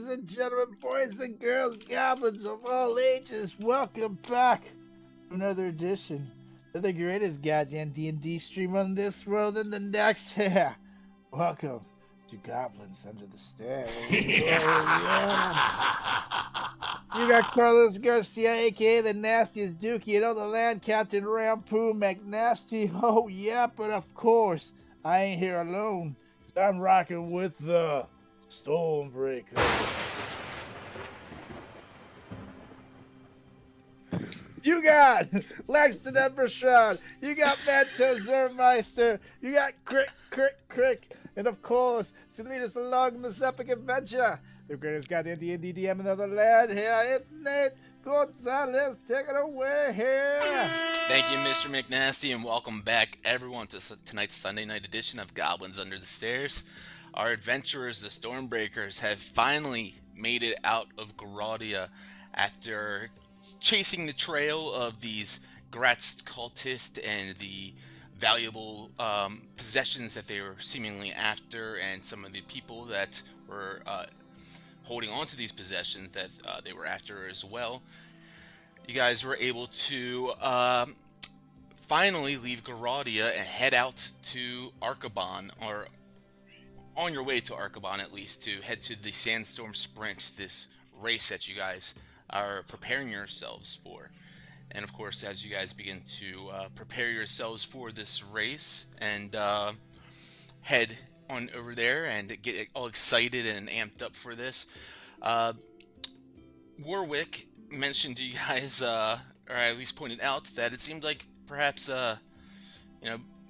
ladies and gentlemen, boys and girls, goblins of all ages, welcome back to another edition of the greatest goddamn D&D stream on this world and the next. Yeah, welcome to Goblins Under the Stairs. Oh, yeah. You got Carlos Garcia, aka the nastiest dookie, and on the land, Captain Rampoon McNasty. Oh, yeah, but of course, I ain't here alone. I'm rocking with the Stormbreaker. You got Langston Embershot. You got Manto Zermeister. You got Crick. And of course, to lead us along in this epic adventure, the greatest goddamn D&D DM in the land here, it's Nate Gonzalez. Take it away here. Thank you, Mr. McNasty, and welcome back, everyone, to tonight's Sunday night edition of Goblins Under the Stairs. Our adventurers, the Stormbreakers, have finally made it out of Garadia after chasing the trail of these Gratz cultists and the valuable possessions that they were seemingly after, and some of the people that were holding on to these possessions that they were after as well. You guys were able to finally leave Garadia and head out to Arcaban, or on your way to Arcaban at least, to head to the Sandstorm Sprint, this race that you guys are preparing yourselves for. And of course, as you guys begin to prepare yourselves for this race and head on over there and get all excited and amped up for this, Warwick mentioned to you guys, or at least pointed out, that it seemed like perhaps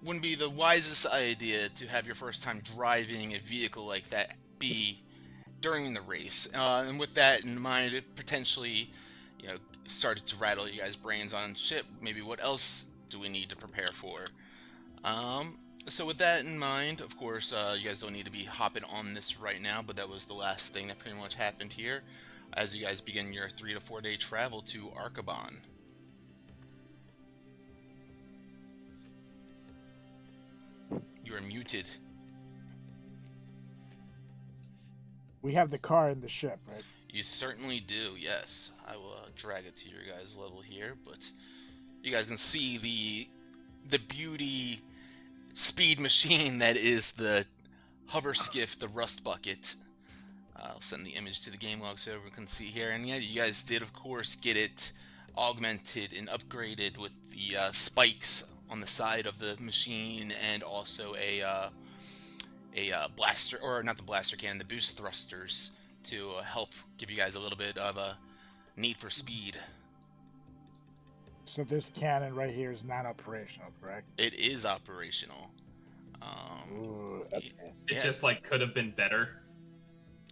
wouldn't be the wisest idea to have your first time driving a vehicle like that be during the race. And with that in mind, it potentially, started to rattle you guys' brains on shit. Maybe what else do we need to prepare for? So with that in mind, of course, you guys don't need to be hopping on this right now, but that was the last thing that pretty much happened here as you guys begin your 3 to 4 day travel to Arcaban. You are muted. We have the car in the ship, right? You certainly do, yes. I will drag it to your guys' level here, but you guys can see the beauty speed machine that is the hover skiff, the Rust Bucket. I'll send the image to the game log so everyone can see here. And yeah, you guys did, of course, get it augmented and upgraded with the spikes on the side of the machine, and also a blaster, or not the blaster cannon, the boost thrusters to help give you guys a little bit of a need for speed. So this cannon right here is not operational, correct? It is operational. Ooh, okay. It just could have been better.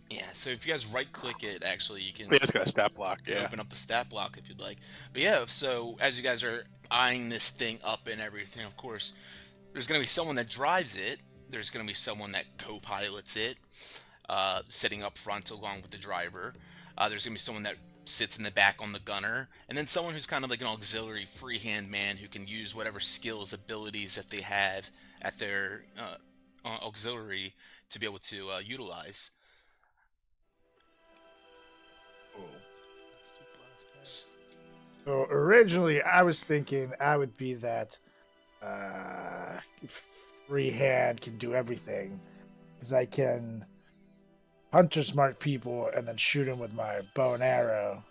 Yeah, so if you guys right-click it, actually, you can... Yeah, it's got a stat block, yeah. Open up the stat block if you'd like. But yeah, so as you guys are eyeing this thing up and everything, of course, there's going to be someone that drives it. There's going to be someone that co-pilots it, sitting up front along with the driver. There's going to be someone that sits in the back on the gunner, and then someone who's kind of like an auxiliary freehand man who can use whatever skills, abilities that they have at their auxiliary to be able to utilize. So originally, I was thinking I would be that free hand, can do everything, because I can hunter smart people and then shoot them with my bow and arrow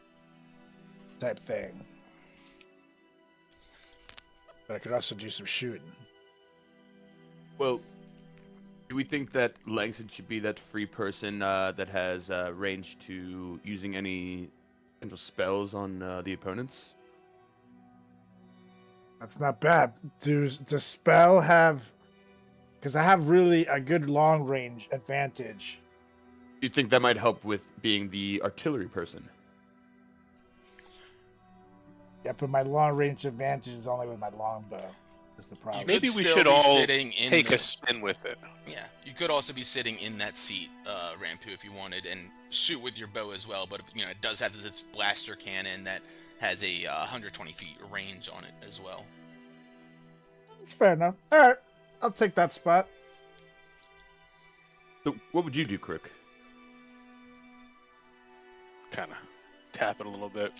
type thing. But I could also do some shooting. Well, do we think that Langston should be that free person that has range to using any potential spells on the opponents? That's not bad. Does the spell have... Because I have really a good long range advantage. You think that might help with being the artillery person? Yeah, but my long range advantage is only with my longbow. That's the problem. Maybe we still should be all sitting in take the- a spin with it. Yeah, you could also be sitting in that seat, Rampu, if you wanted, and shoot with your bow as well. But it does have this blaster cannon that has a 120 feet range on it as well. It's fair enough. All right, I'll take that spot. So what would you do, Crick? kind of tap it a little bit.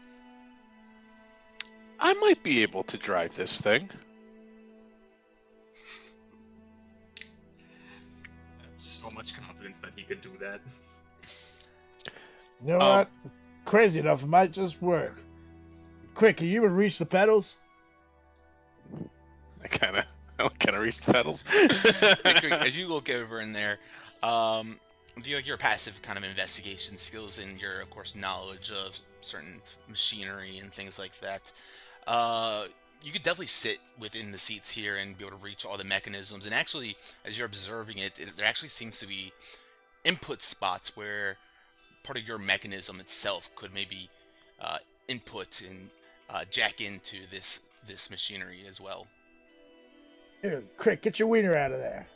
I might be able to drive this thing. I have so much confidence that he could do that. You know what? Crazy enough, it might just work. Quick, can you even reach the pedals? I kind of reach the pedals. As you look over in there, do you like your passive kind of investigation skills and your, of course, knowledge of certain machinery and things like that, you could definitely sit within the seats here and be able to reach all the mechanisms. And actually, as you're observing it, there actually seems to be input spots where part of your mechanism itself could maybe input and jack into this machinery as well. Here, quick, get your wiener out of there.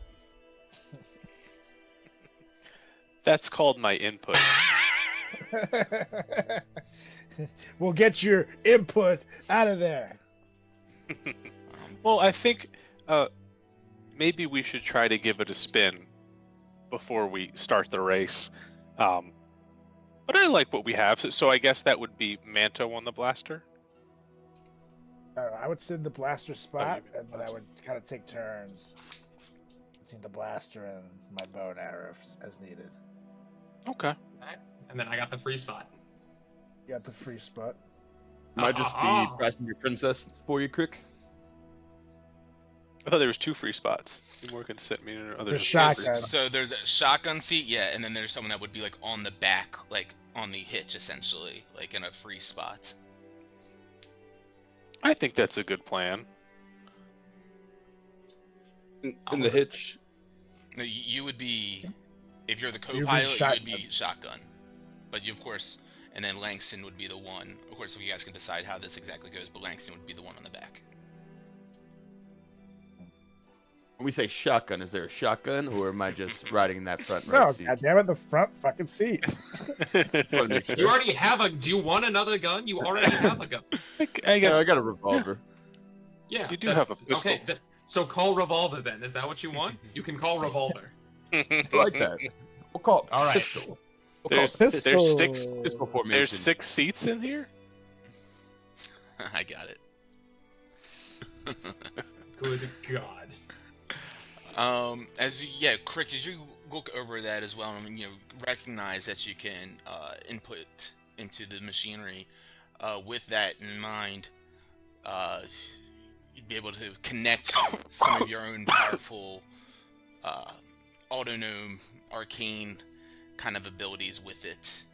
That's called my input. We'll get your input out of there. Well, I think maybe we should try to give it a spin before we start the race. But I like what we have, so I guess that would be Manto on the blaster. I would sit in the blaster spot, you and then I would kind of take turns between the blaster and my bow and arrow as needed. Okay. Alright. And then I got the free spot. You got the free spot. Am I just the passenger princess for you, Crick? I thought there was 2 free spots. You more can sit me or others. The shotgun. So there's a shotgun seat, yeah, and then there's someone that would be like on the back, like on the hitch, essentially, like in a free spot. I think that's a good plan. In the hitch. No, you would be, if you're the You'd be co-pilot, you would shotgun. be shotgun. But you, of course, and then Langston would be the one. Of course, if you guys can decide how this exactly goes, but Langston would be the one on the back. When we say shotgun, is there a shotgun, or am I just riding in that front No, right seat? goddammit, the front fucking seat. Just wanna make You sure. already have a. Do you want another gun? You already have a gun. I guess Yeah, I got a revolver. Yeah. You do have a that's- pistol. Okay, so call revolver then. Is that what you want? You can call revolver. I like that. We'll call it All right. pistol. We'll call There's it there's 6 pistol formation. there's 6 seats in here. I got it. Good God. Crick, as you look over that as well, and recognize that you can input into the machinery. With that in mind, you'd be able to connect some of your own powerful autonome, arcane kind of abilities with it.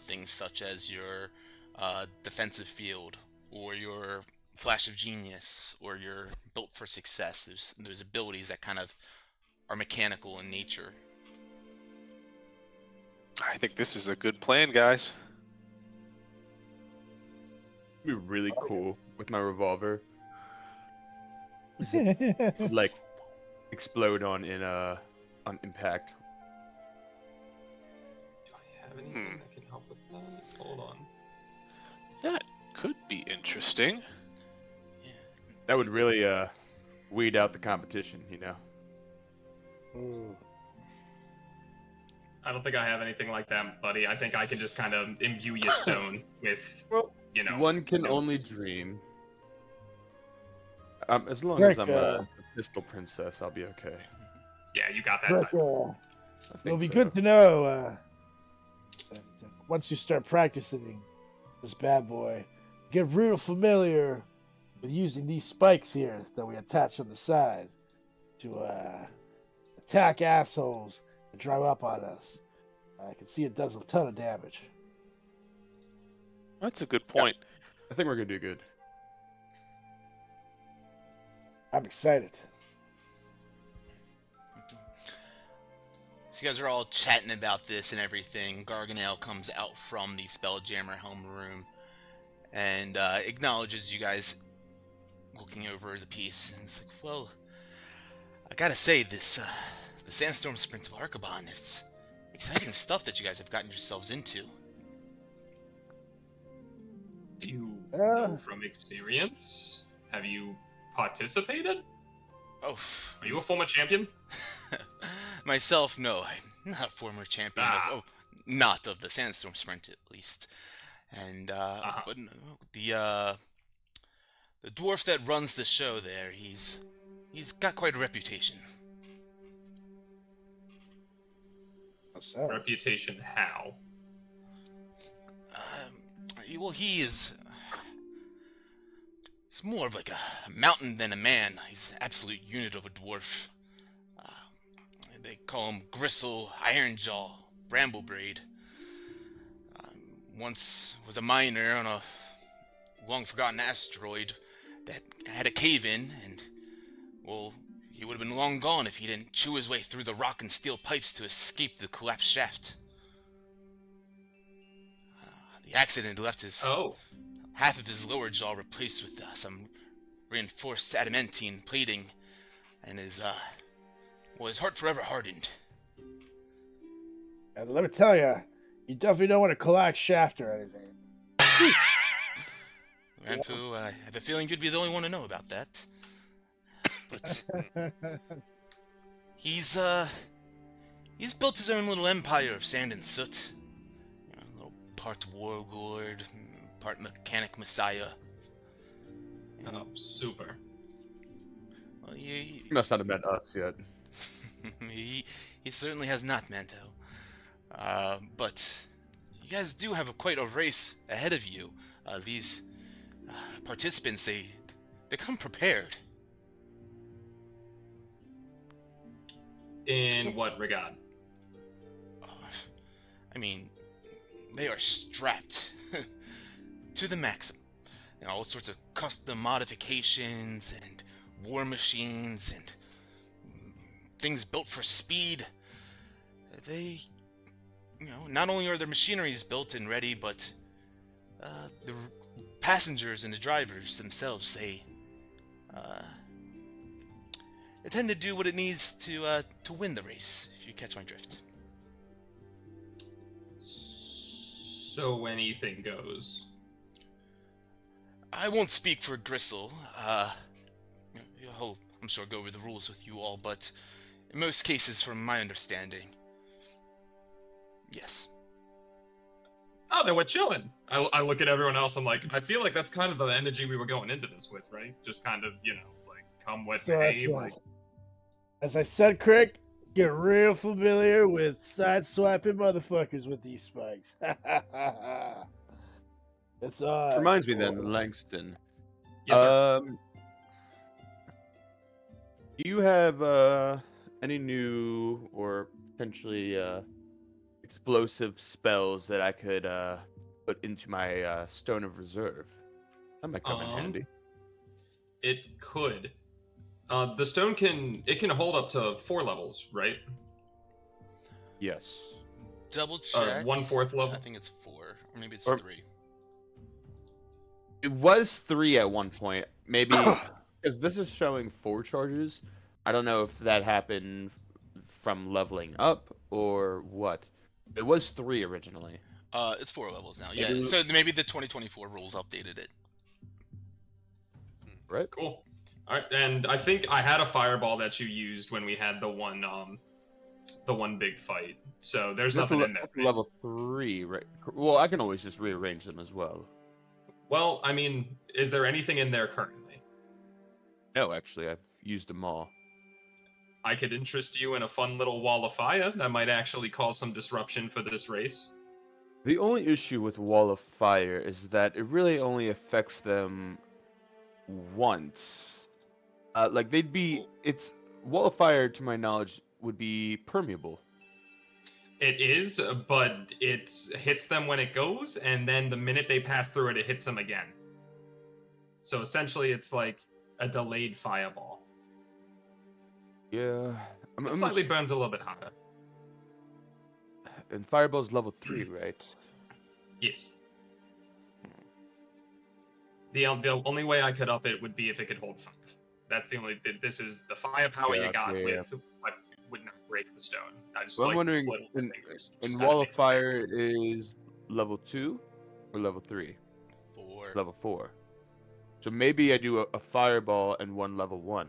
Things such as your defensive field, or your flash of genius, or your built for success. There's abilities that kind of are mechanical in nature. I think this is a good plan, guys. It'd be really cool with my revolver. Like explode on impact. Do I have anything that can help with that? Hold on. That could be interesting. That would really weed out the competition, you know. Ooh. I don't think I have anything like that, buddy. I think I can just kind of imbue you stone with, Well, one can notes. only dream. As long Rick, as I'm a pistol princess, I'll be okay. Yeah, you got that Rick, time. I think it'll be so. good to know once you start practicing this bad boy, get real familiar with using these spikes here that we attach on the side to attack assholes that drive up on us. I can see it does a ton of damage. That's a good point. I think we're gonna do good. I'm excited. So you guys are all chatting about this and everything. Garganel comes out from the Spelljammer helm room and acknowledges you guys looking over the piece. And it's like, well, I gotta say, this the Sandstorm Sprint of Arcabon, it's exciting stuff that you guys have gotten yourselves into. Do you know from experience? Have you participated? Oh, Are you a former champion? myself, no, I'm not a former champion. not of the Sandstorm Sprint, at least. And but no, the dwarf that runs the show there, he's got quite a reputation. So, Reputation how? Well, he's more of like a mountain than a man. He's an absolute unit of a dwarf. They call him Gristle, Ironjaw, Bramblebraid. Once was a miner on a long-forgotten asteroid that had a cave-in, and, well, he would have been long gone if he didn't chew his way through the rock and steel pipes to escape the collapsed shaft. The accident left his half of his lower jaw replaced with some reinforced adamantine plating, and his heart forever hardened. and let me tell you definitely don't want to collapse shaft or anything. Ranfu, I have a feeling you'd be the only one to know about that. But he's built his own little empire of sand and soot. You know, a little part warlord, part mechanic messiah. Oh, super. Well, He must not have met us yet. he certainly has not, Manto. But you guys do have quite a race ahead of you. These participants, they come prepared. In what regard? I mean, they are strapped to the maximum. You know, all sorts of custom modifications and war machines and things built for speed. They, not only are their machineries built and ready, but the passengers and the drivers themselves, they tend to do what it needs to win the race, if you catch my drift. So anything goes. I won't speak for Gristle. He'll, I'm sure, go over the rules with you all, but in most cases, from my understanding, yes. Oh, then we're chilling. I look at everyone else. I'm like, I feel like that's kind of the energy we were going into this with, right? Just kind of, like, come with me. Like, as I said, Crick, get real familiar with side-swiping motherfuckers with these spikes. It's Which reminds me then, Langston. yes, sir. Do you have any new or potentially explosive spells that I could put into my Stone of Reserve? That might come in handy. It could. The stone can hold up to 4 levels, right? Yes. Double check. 1/4 level. I think it's 4, or maybe it's Or- 3. It was 3 at one point. Maybe because this is showing 4 charges. I don't know if that happened from leveling up or what. It was 3 originally. It's 4 levels now. Yeah, Maybe- so maybe the 2024 rules updated it. Right? Cool. All right, and I think I had a fireball that you used when we had the one big fight. So there's That's nothing in there. that's level 3, right? Well, I can always just rearrange them as well. Well, I mean, is there anything in there currently? No, actually, I've used them all. I could interest you in a fun little wall of fire that might actually cause some disruption for this race. The only issue with Wall of Fire is that it really only affects them once. Like it's Wall of Fire, to my knowledge, would be permeable. It is, but it hits them when it goes, and then the minute they pass through it, it hits them again. So essentially, it's like a delayed fireball. Yeah, It slightly burns a little bit hotter. And Fireball's level 3, right? Yes. The only way I could up it would be if it could hold 5. That's the only. This is the firepower you got with what would not break the stone. I just Well, I'm wondering, in Wall of Fire is level 2 or level 3? 4. Level 4. So maybe I do a Fireball and one level 1.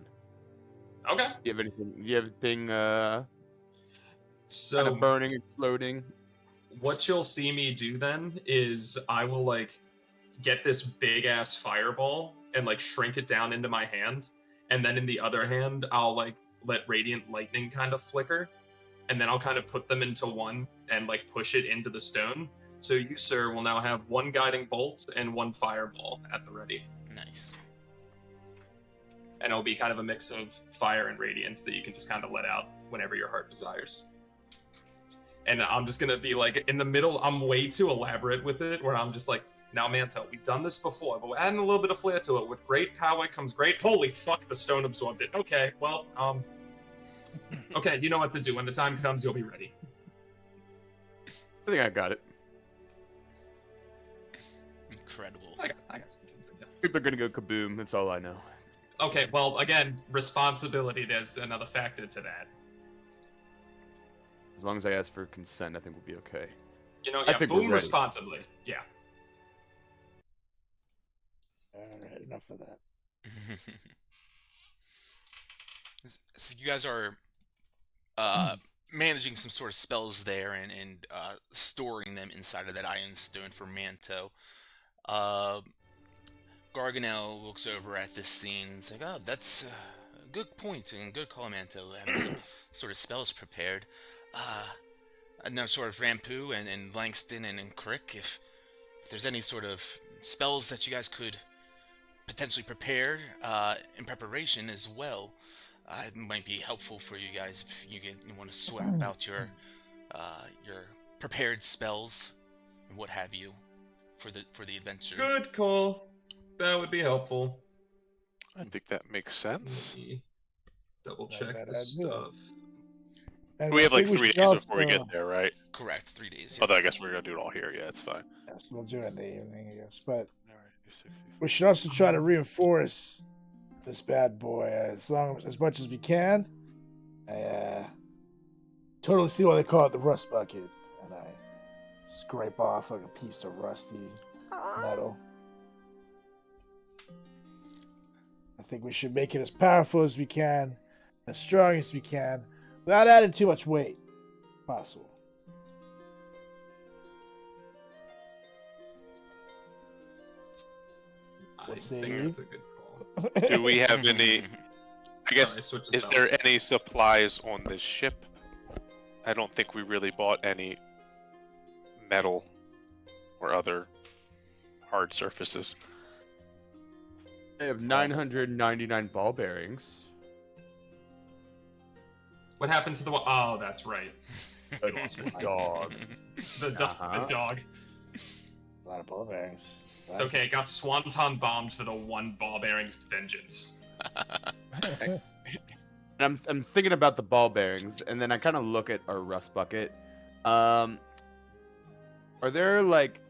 Okay. Do you have anything? Do you have anything kind So of burning, exploding? what you'll see me do then is I will like get this big ass fireball and like shrink it down into my hand, and then in the other hand I'll like let radiant lightning kind of flicker, and then I'll kind of put them into one and like push it into the stone. So you, sir, will now have one guiding bolt and one fireball at the ready. Nice. And it'll be kind of a mix of fire and radiance that you can just kind of let out whenever your heart desires. And I'm just gonna be like in the middle. I'm way too elaborate with it, where I'm just like, now Manto, we've done this before, but we're adding a little bit of flair to it. With great power comes great. Holy fuck, the stone absorbed it. Okay, well, okay, you know what to do. When the time comes, you'll be ready. I think I got it. Incredible. I got some things. People are gonna go kaboom. That's all I know. Okay, well, again, responsibility. There's another factor to that. As long as I ask for consent, I think we'll be okay. You know, I yeah, think we're boom ready. responsibly. Yeah. Alright, enough of that. So you guys are managing some sort of spells there and storing them inside of that iron stone for Manto. Garganel looks over at this scene and is like, oh, that's a good point and good call, Manto. Having some sort of spells prepared. And now sort of Rampu and Langston and Crick, if there's any sort of spells that you guys could potentially prepare in preparation as well, it might be helpful for you guys if you want to swap out your prepared spells and what have you for the adventure. Good call. That would be helpful. I think that makes sense. Let me double Not a check bad this idea. stuff. And We I have like think 3 should days before we also- get there, right? Correct, 3 days. Although I guess we're gonna do it all here. Yeah, it's fine. Yes, we'll do it in the evening, I guess. But All right, 265. we should also try to reinforce this bad boy as much as we can. I totally see why they call it the rust bucket, and I scrape off like a piece of rusty metal. I think we should make it as powerful as we can, as strong as we can, without adding too much weight. Possible. I What's think the- that's a good call. Do we have any? I guess I switched is spells. there any supplies on this ship? I don't think we really bought any metal or other hard surfaces. I have 999 ball bearings. What happened to the? Oh, that's right. A dog. The Uh-huh. dog. A lot of ball bearings. It's okay. It got swanton bombed for the one ball bearings vengeance. And I'm thinking about the ball bearings, and then I kind of look at our rust bucket. Are there like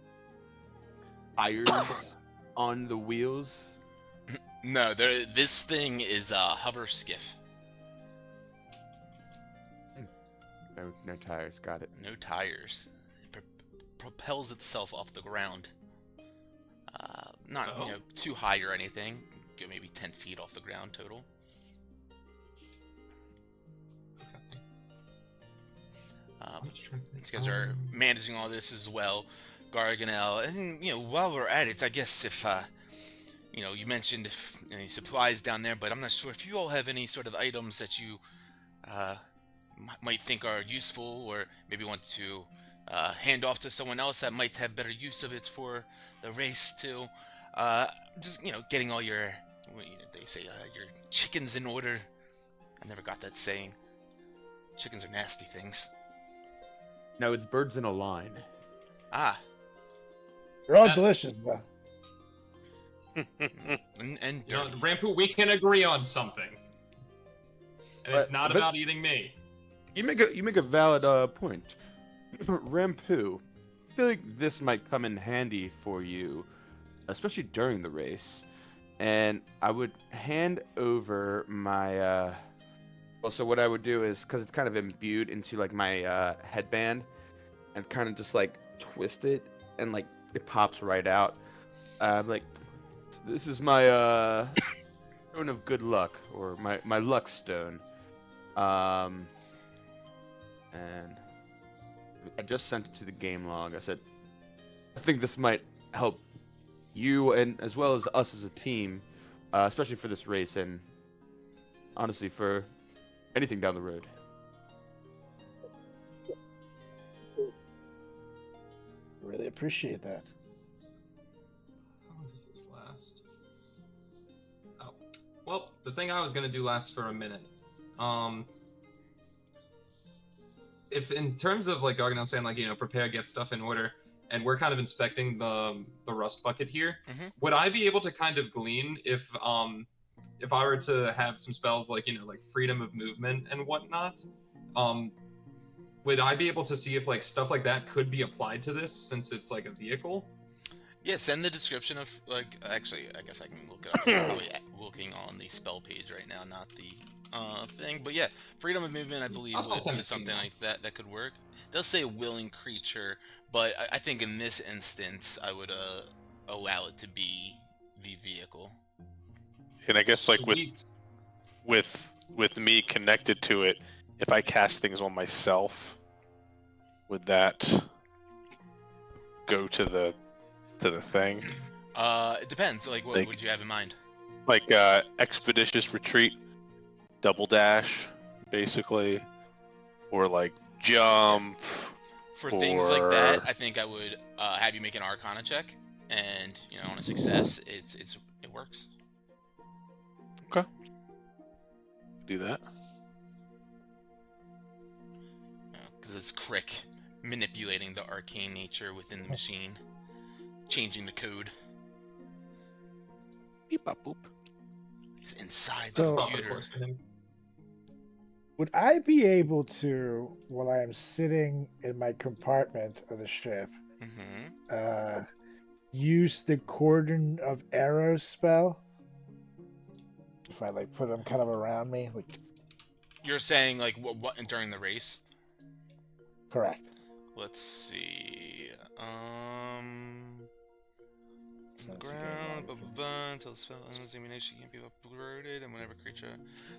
tires on the wheels? No, this thing is a hover skiff. No tires. Got it. No tires. It propels itself off the ground. Not too high or anything. Go maybe 10 feet off the ground total. These guys are managing all this as well. Garganel, and while we're at it, I guess if you mentioned any supplies down there, but I'm not sure if you all have any sort of items that you might think are useful, or maybe want to hand off to someone else that might have better use of it for the race too. Just getting all your, they say your chickens in order. I never got that saying. Chickens are nasty things. No, it's birds in a line. Ah, They're all delicious, bro. and You know, dirty. Rampu, we can agree on something, and it's But- not but- about eating me. You make a valid point. Rampu, I feel like this might come in handy for you, especially during the race. And I would hand over my. So what I would do is, because it's kind of imbued into like my headband, and kind of just like twist it, and like it pops right out. Like, this is my stone of good luck, or my luck stone. And I just sent it to the game log. I said, I think this might help you and as well as us as a team, especially for this race and honestly for anything down the road. Really appreciate that. How long does this last? Oh, well, the thing I was gonna do lasts for a minute. If in terms of like Gargan was saying, like, you know, prepare, get stuff in order, and we're kind of inspecting the rust bucket here, would I be able to kind of glean if I were to have some spells like, you know, like freedom of movement and whatnot, would I be able to see if like stuff like that could be applied to this since it's like a vehicle? Yeah, send the description of, like, actually, I guess I can look it up. I'm probably looking on the spell page right now, not the thing. But yeah, freedom of movement, I believe, I'll would send be it to you something now. like that that could work. It does say willing creature, but I think in this instance, I would allow it to be the vehicle. And I guess like Sweet. with me connected to it, if I cast things on myself, would that go to the thing? It depends. Like, what Like- would you have in mind? Like expeditious retreat, double dash, basically, or like jump. For things like that, Or- I think I would have you make an Arcana check, and you know, on a success, it works. Okay. Do that. Because it's Crick manipulating the arcane nature within the machine, changing the code. Beep bop boop. He's inside the So- Par for the computer. course for him. Would I be able to, while I am sitting in my compartment of the ship, Mm-hmm. use the cordon of arrows spell? If I like put them kind of around me, like, You're saying like what during the race? correct. Let's see. On the Sounds like ground, a blah lot blah of blah, until the spell ends, ammunition can't be uprooted, and whenever creature.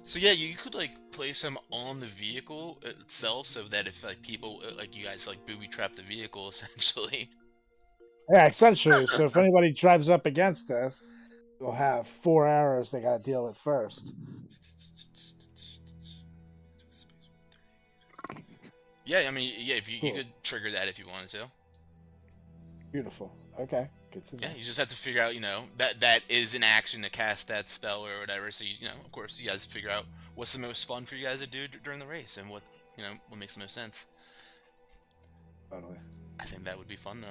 So yeah, you could like place them on the vehicle itself, so that if like people like you guys like booby trap the vehicle essentially. Yeah, essentially. So if anybody drives up against us, we'll have 4 arrows they got to deal with first. Yeah, I mean, yeah, if you Cool. could trigger that if you wanted to. Beautiful. Okay, good to know. Yeah, you just have to figure out, you know, that is an action to cast that spell or whatever. So you know, of course, you guys figure out what's the most fun for you guys to do during the race and what you know what makes the most sense. Totally. I think that would be fun though.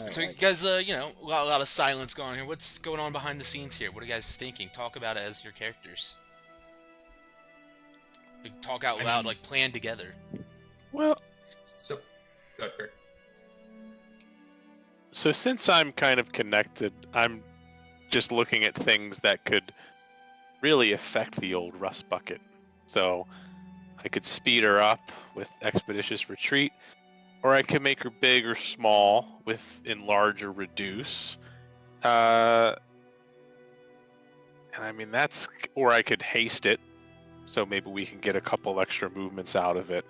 I So you like guys, you know, a lot of silence going on here. What's going on behind the scenes here? What are you guys thinking? Talk about it as your characters. Like, talk out I loud, mean- like plan together. Well, So, go ahead, Kurt. so since I'm kind of connected, I'm just looking at things that could really affect the old rust bucket. So I could speed her up with expeditious retreat, or I could make her big or small with enlarge or reduce. And I mean or I could haste it, so maybe we can get a couple extra movements out of it.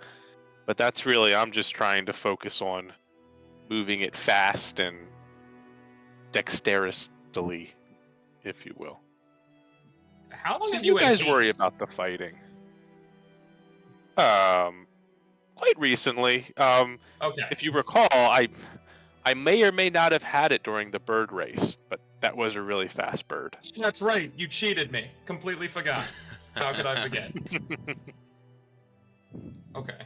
But that's really, I'm just trying to focus on moving it fast and dexterously, if you will. How long So have you had guys worry haste? about the fighting? Quite recently. Okay. If you recall, I may or may not have had it during the bird race, but that was a really fast bird. That's right. You cheated me. Completely forgot. How could I forget? Okay.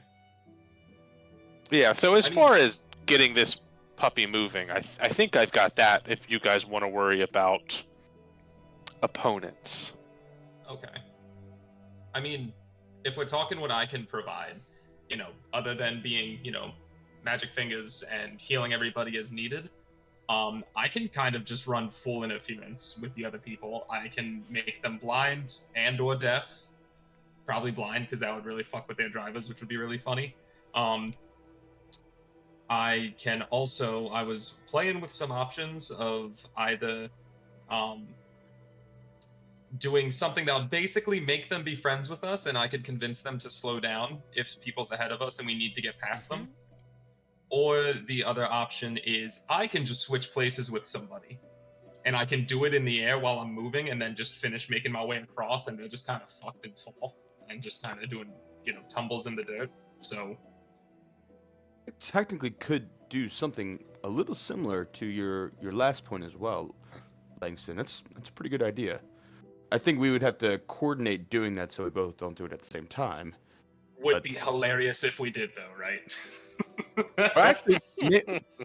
Yeah, so as I mean- far as getting this puppy moving, I think I've got that if you guys want to worry about opponents. Okay. I mean, if we're talking what I can provide, you know, other than being, you know, magic fingers and healing everybody as needed, I can kind of just run full interference with the other people. I can make them blind and or deaf. Probably blind, because that would really fuck with their drivers, which would be really funny. I can also, I was playing with some options of either doing something that would basically make them be friends with us, and I could convince them to slow down if people's ahead of us and we need to get past them. Or the other option is I can just switch places with somebody, and I can do it in the air while I'm moving, and then just finish making my way across, and they're just kind of fucked and fall, and just kind of doing, tumbles in the dirt. So It technically could do something a little similar to your last point as well, Langston. That's a pretty good idea. I think we would have to coordinate doing that so we both don't do it at the same time. would be hilarious if we did, though, right? But actually,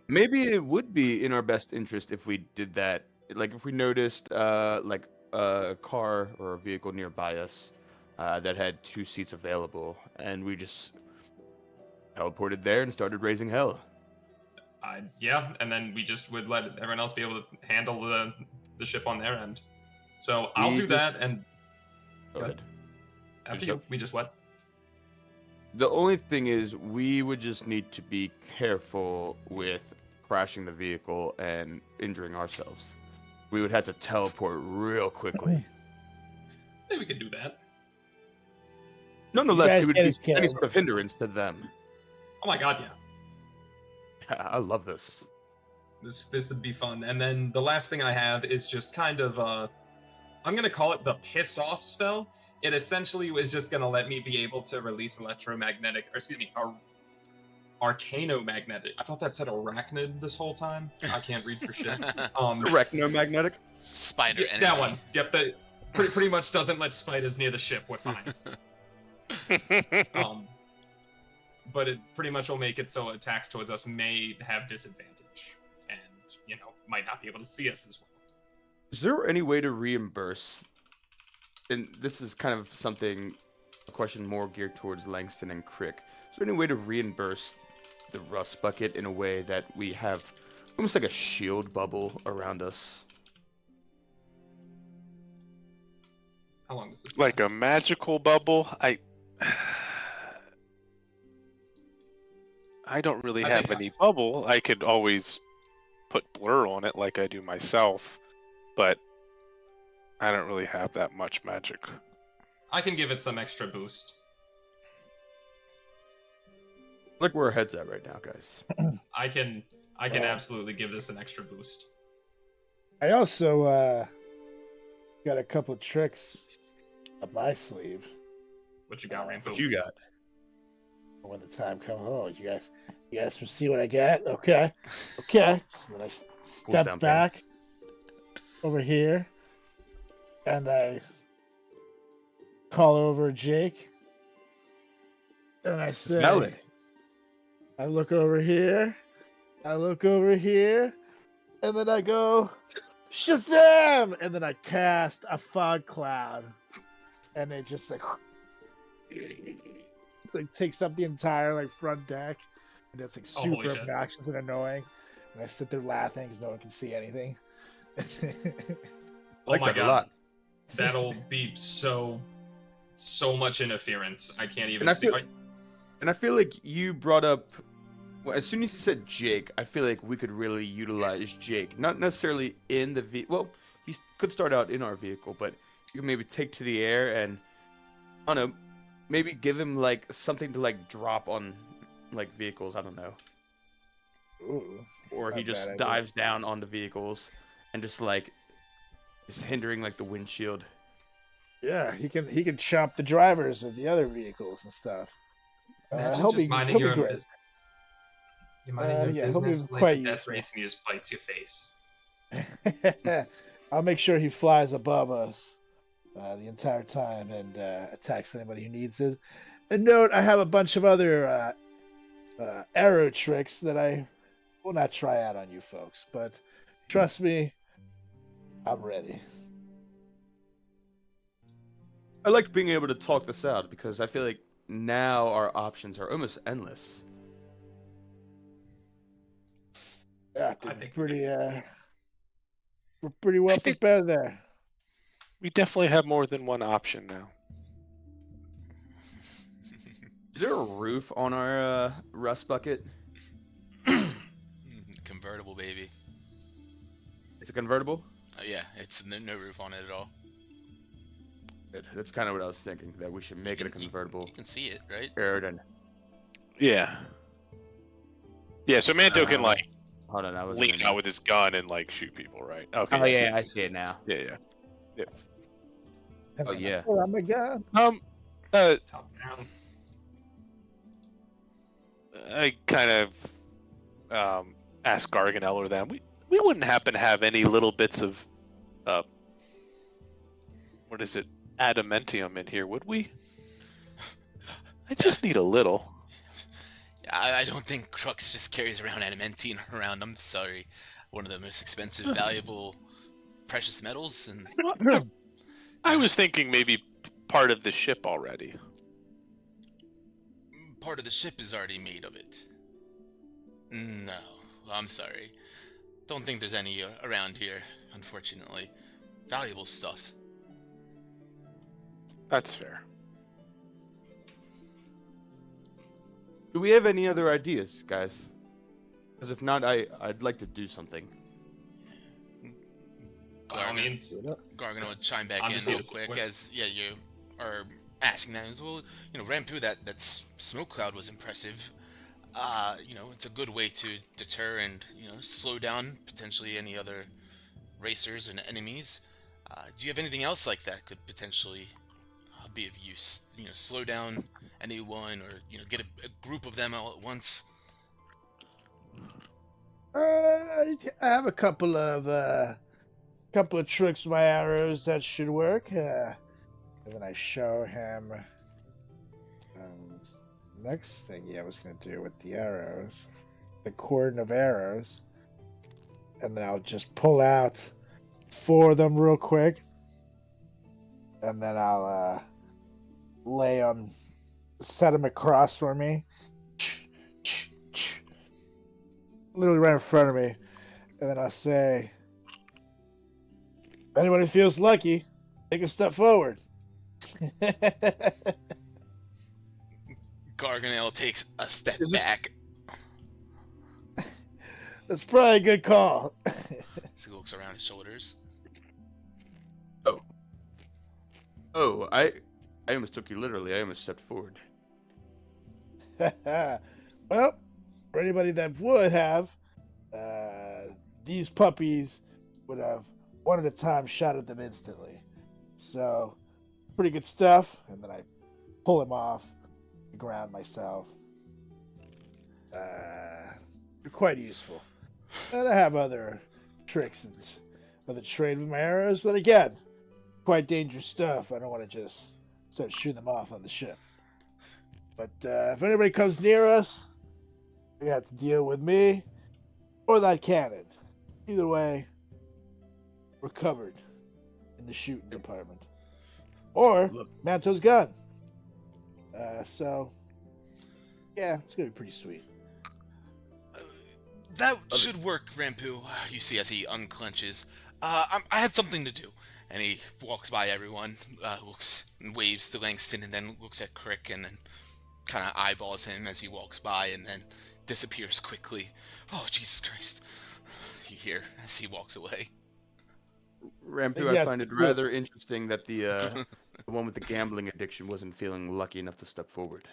maybe it would be in our best interest if we did that. Like if we noticed like a car or a vehicle nearby us that had 2 seats available, and we just teleported there and started raising hell. Yeah, and then we just would let everyone else be able to handle the ship on their end. So I'll do that, and Go ahead. after Finish you, we just what? The only thing is, we would just need to be careful with crashing the vehicle and injuring ourselves. We would have to teleport real quickly. I think we could do that. Nonetheless, guys it would get be us killed. any sort of hindrance to them. Oh my god, yeah. I love this. This would be fun. And then the last thing I have is just kind of I'm gonna call it the piss off spell. It essentially was just gonna let me be able to release arcanomagnetic. I thought that said arachnid this whole time. I can't read for shit. Arachnomagnetic? Spider Yeah, energy. that one. Yep, that pretty much doesn't let spiders near the ship. We're fine. But it pretty much will make it so attacks towards us may have disadvantage, and might not be able to see us as well. Is there any way to reimburse? And this is kind of a question more geared towards Langston and Crick. Is there any way to reimburse the rust bucket in a way that we have almost like a shield bubble around us? How long does this Like last? a magical bubble? I don't really I have think any bubble. I could always put blur on it like I do myself, but I don't really have that much magic. I can give it some extra boost. Like where our heads at right now, guys. I can absolutely give this an extra boost. I also got a couple tricks up my sleeve. What you got, Rainbow? What you got? When the time comes, you guys will see what I got. Okay. So then I step down, back over here, and I call over Jake, and I say, Smell it. I look over here, and then I go, Shazam! And then I cast a fog cloud, and it just takes up the entire front deck, and it's holy super shit. obnoxious and annoying. And I sit there laughing because no one can see anything. Oh Like my that a god, lot. that'll be so much interference. I can't even And I see. feel like you brought up. Well, as soon as you said Jake, I feel like we could really utilize Jake. Not necessarily in the Well, he could start out in our vehicle, but you can maybe take to the air and, I don't know, maybe give him something to drop on vehicles. I don't know. Ooh, Or he not a just bad idea. dives down on the vehicles and just is hindering the windshield. Yeah, he can chop the drivers of the other vehicles and stuff. Imagine he'll just be- minding he'll be your own great. business. You're minding your yeah, he'll be business like quite a death useful. race, and he just bites your face. I'll make sure he flies above us the entire time and attacks anybody who needs it. And note, I have a bunch of other arrow tricks that I will not try out on you folks, but trust me, I'm ready. I like being able to talk this out because I feel like now our options are almost endless. Yeah, I we're think we're pretty well I think- prepared there. We definitely have more than one option now. Is there a roof on our rust bucket? Convertible, baby. It's a convertible? Yeah, it's no roof on it at all. That's kind of what I was thinking. That we should make it a convertible. You can see it, right? Airden. Yeah. Yeah, so Manto can like Hold on, I was lean out with his gun and like shoot people, right? Okay. Oh yeah, I see it now. Yeah. Oh yeah. Oh my god. Top down. I kind of asked Garganel or them. We wouldn't happen to have any little bits of what is it? Adamantium in here, would we? I just need a little. I don't think Crux just carries around adamantine around. I'm sorry. One of the most expensive, valuable, precious metals, and I was thinking maybe part of the ship already. part of the ship is already made of it. No, I'm sorry. Don't think there's any around here, unfortunately. Valuable stuff. That's fair. Do we have any other ideas, guys? Because if not, I'd like to do something. By all means. Gargano would chime back I'm in just real here to quick support. as you are asking that as well. Rampu, that smoke cloud was impressive. It's a good way to deter and slow down potentially any other racers and enemies. Do you have anything else like that could potentially be of use? Slow down anyone, or get a group of them all at once. I have a couple of tricks with my arrows that should work. And then I show him. Next thing I was gonna do with the arrows, the cordon of arrows, and then I'll just pull out 4 of them real quick, and then I'll lay them, set them across for me, literally right in front of me, and then I'll say, if anybody feels lucky, take a step forward. Garganel takes a step back. That's probably a good call. So he looks around his shoulders. Oh, I almost took you literally. I almost stepped forward. Well, for anybody that would have, these puppies would have one at a time shot at them instantly. So, pretty good stuff. And then I pull him off the ground myself. They're quite useful. And I have other tricks and other trade with my arrows, but again, quite dangerous stuff. I don't want to just start shooting them off on the ship. But if anybody comes near us, they have to deal with me or that cannon. Either way, we're covered in the shooting department. Or Manto's gun. So, yeah, it's going to be pretty sweet. That should work, Rampu. You see as he unclenches. I have something to do. And he walks by everyone, looks and waves to Langston, and then looks at Crick, and then kind of eyeballs him as he walks by, and then disappears quickly. Oh, Jesus Christ. You hear as he walks away. Rampu, I find it rather interesting that the the one with the gambling addiction wasn't feeling lucky enough to step forward.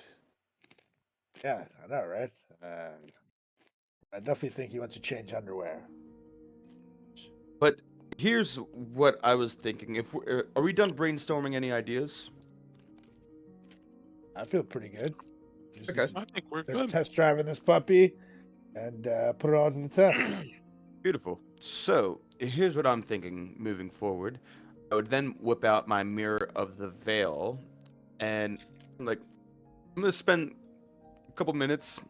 Yeah, I know, right? I definitely think he wants to change underwear. But here's what I was thinking: if are we done brainstorming any ideas? I feel pretty good. Okay. I think we're good. Test driving this puppy and put it all to the test. Beautiful. So here's what I'm thinking moving forward. I would then whip out my Mirror of the Veil, and I'm gonna spend a couple minutes,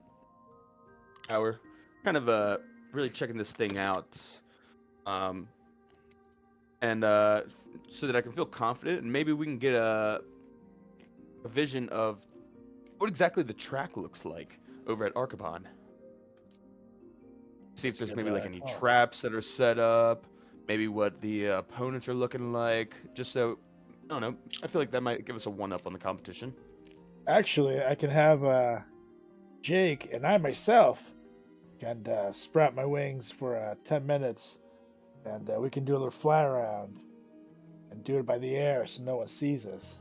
hour, kind of really checking this thing out, and so that I can feel confident, and maybe we can get a vision of what exactly the track looks like over at Archibon. See if there's maybe like any traps that are set up, maybe what the opponents are looking like, just so, I don't know, I feel like that might give us a one-up on the competition. Actually, I can have Jake and I myself can sprout my wings for 10 minutes, and we can do a little fly around and do it by the air so no one sees us.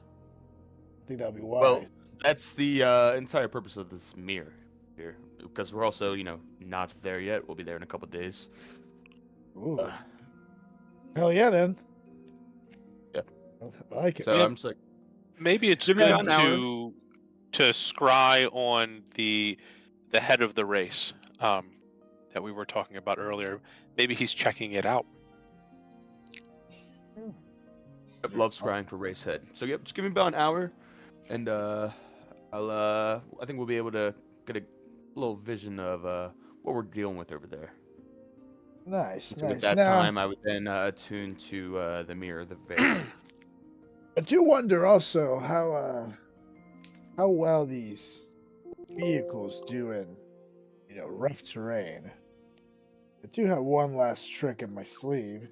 I think that would be Well, wise. that's the entire purpose of this mirror here, because we're also, not there yet. We'll be there in a couple days. Ooh. Hell yeah, then. Yeah. I like it. So Yeah. I'm just like, Maybe it's Give me good about an hour. to scry on the head of the race that we were talking about earlier. Maybe he's checking it out. I love scrying for race head. So yep, just give me about an hour, and I think we'll be able to get a little vision of what we're dealing with over there. Nice, So with nice. that Now, time, I would then attune to the mirror, the veil. I do wonder also how well these vehicles do in, rough terrain. I do have one last trick in my sleeve,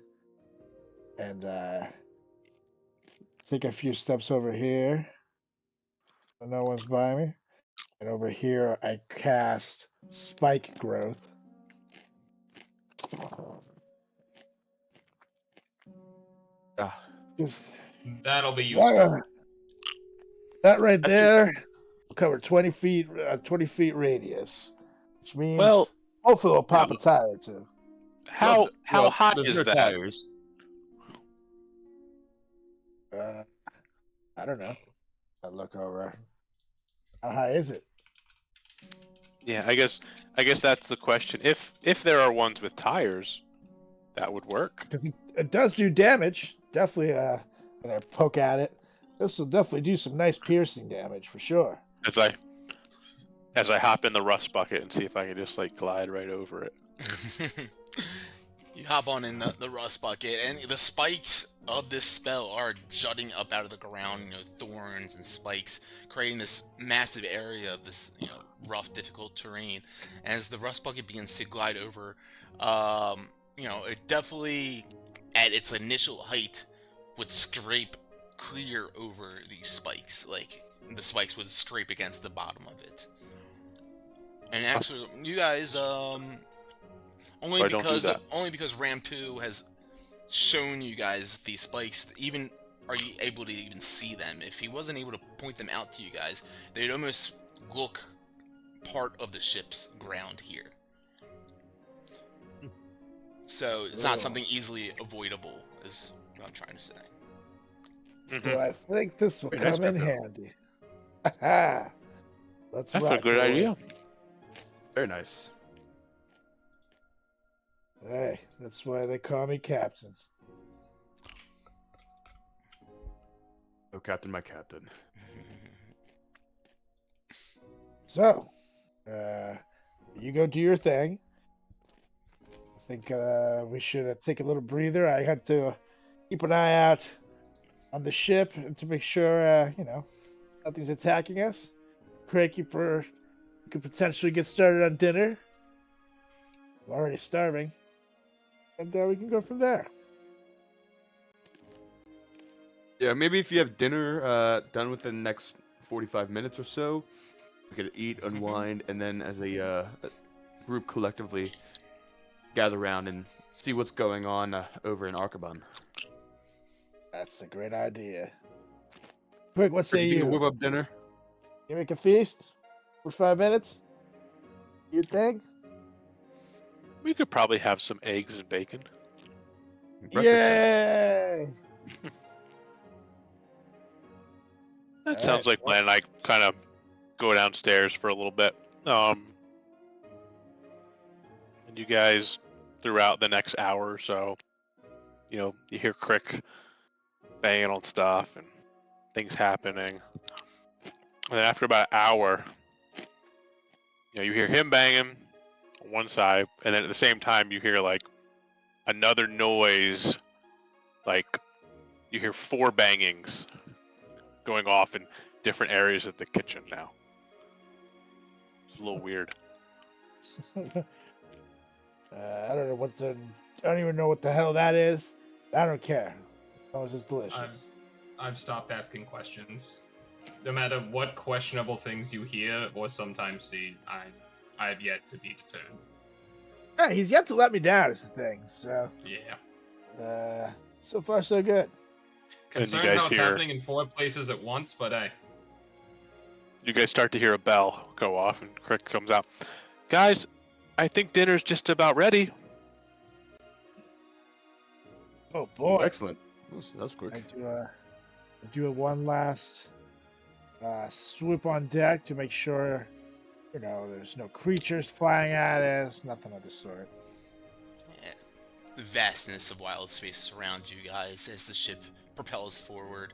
and take a few steps over here, so no one's by me, and over here I cast Spike Growth. Ah, Just That'll be useful. that right That's there will cover 20 feet, 20 feet radius, which means Well, hopefully it'll pop a tire or two. how well, high there's is no that? tires. I don't know. I look over. How high is it? Yeah, I guess that's the question. If there are ones with tires, that would work. 'Cause it does do damage. Definitely, when I poke at it, this will definitely do some nice piercing damage for sure. As I hop in the rust bucket and see if I can just like glide right over it. You hop on in the rust bucket, and the spikes of this spell are jutting up out of the ground, thorns and spikes, creating this massive area of this, rough, difficult terrain. As the rust bucket begins to glide over, it definitely, at its initial height, would scrape clear over these spikes. Like, the spikes would scrape against the bottom of it. And actually, you guys, only Why don't do because Rampu has shown you guys these spikes, even are you able to even see them. If he wasn't able to point them out to you guys, they'd almost look part of the ship's ground here. So it's not something easily avoidable, is what I'm trying to say. So I think this will Very nice, come in Pepper. handy. Let's That's a rock, good boys. idea. Very nice. Hey, that's why they call me Captain. Oh, Captain, my Captain. So, you go do your thing. I think we should take a little breather. I had to keep an eye out on the ship and to make sure, nothing's attacking us. Craig, you could potentially get started on dinner. I'm already starving. And we can go from there. Yeah, maybe if you have dinner done within the next 45 minutes or so, we could eat, unwind, and then as a group collectively gather around and see what's going on over in Arcaban. That's a great idea. Quick, what say You can you? whip up dinner. You make a feast for 5 minutes? You think? We could probably have some eggs and bacon. Breakfast time. Yay! That All sounds right, like plan. I kind of go downstairs for a little bit. And you guys, throughout the next hour or so, you hear Crick banging on stuff and things happening. And then after about an hour, you hear him banging on one side, and then at the same time you hear like another noise, like you hear 4 bangings going off in different areas of the kitchen now. It's a little weird. I don't know I don't even know what the hell that is. I don't care. As long as it's delicious. I've stopped asking questions. No matter what questionable things you hear or sometimes see, I have yet to be deterred. Hey, he's yet to let me down is the thing. So, Yeah. so far so good. Concerned guys how it's hear- happening in 4 places at once, but hey. You guys start to hear a bell go off, and Crick comes out. Guys, I think dinner's just about ready. Oh Oh, boy! excellent. That's quick. I do a one last swoop on deck to make sure, there's no creatures flying at us, nothing of the sort. Yeah. The vastness of wild space surrounds you guys as the ship propels forward.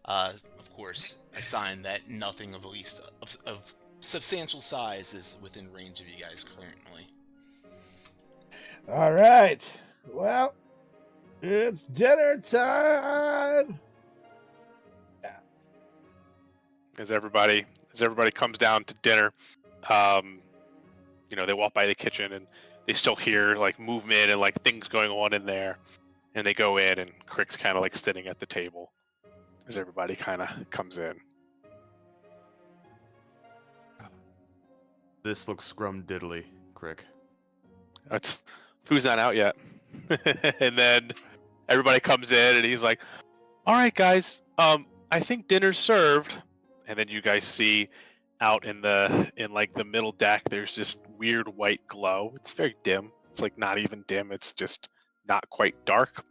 Of course, a sign that nothing of at least of substantial size is within range of you guys currently. All right. Well, it's dinner time. As everybody comes down to dinner, they walk by the kitchen and they still hear like movement and like things going on in there, and they go in and Crick's kind of like sitting at the table as everybody kind of comes in. This looks scrum diddly, Crick. That's food's not out yet. And then everybody comes in and he's like, "All right, guys, I think dinner's served." And then you guys see out in like the middle deck, there's this weird white glow. It's very dim. It's like not even dim. It's just not quite dark.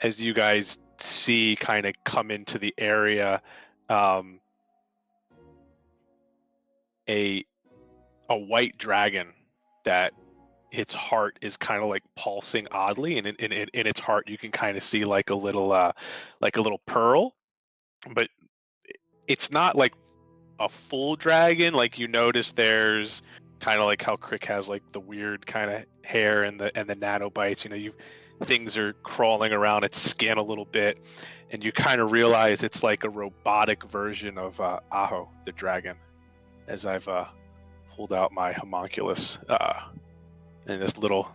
As you guys see, kind of come into the area, a white dragon that its heart is kind of like pulsing oddly, and in its heart you can kind of see like a little pearl, but it's not like a full dragon. Like you notice there's kind of like how Crick has like the weird kind of hair and the nanobites. Things are crawling around its skin a little bit, and you kind of realize it's like a robotic version of Aho the dragon. As I've pulled out my homunculus, and this little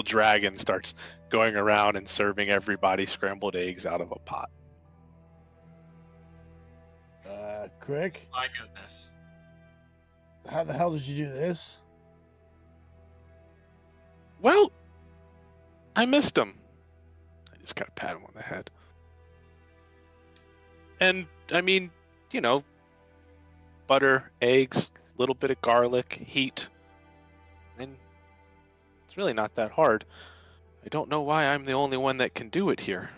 dragon starts going around and serving everybody scrambled eggs out of a pot. Crick, My goodness. how the hell did you do this? Well, I missed him. I just gotta pat him on the head. And I mean, butter, eggs, a little bit of garlic, heat, and it's really not that hard. I don't know why I'm the only one that can do it here.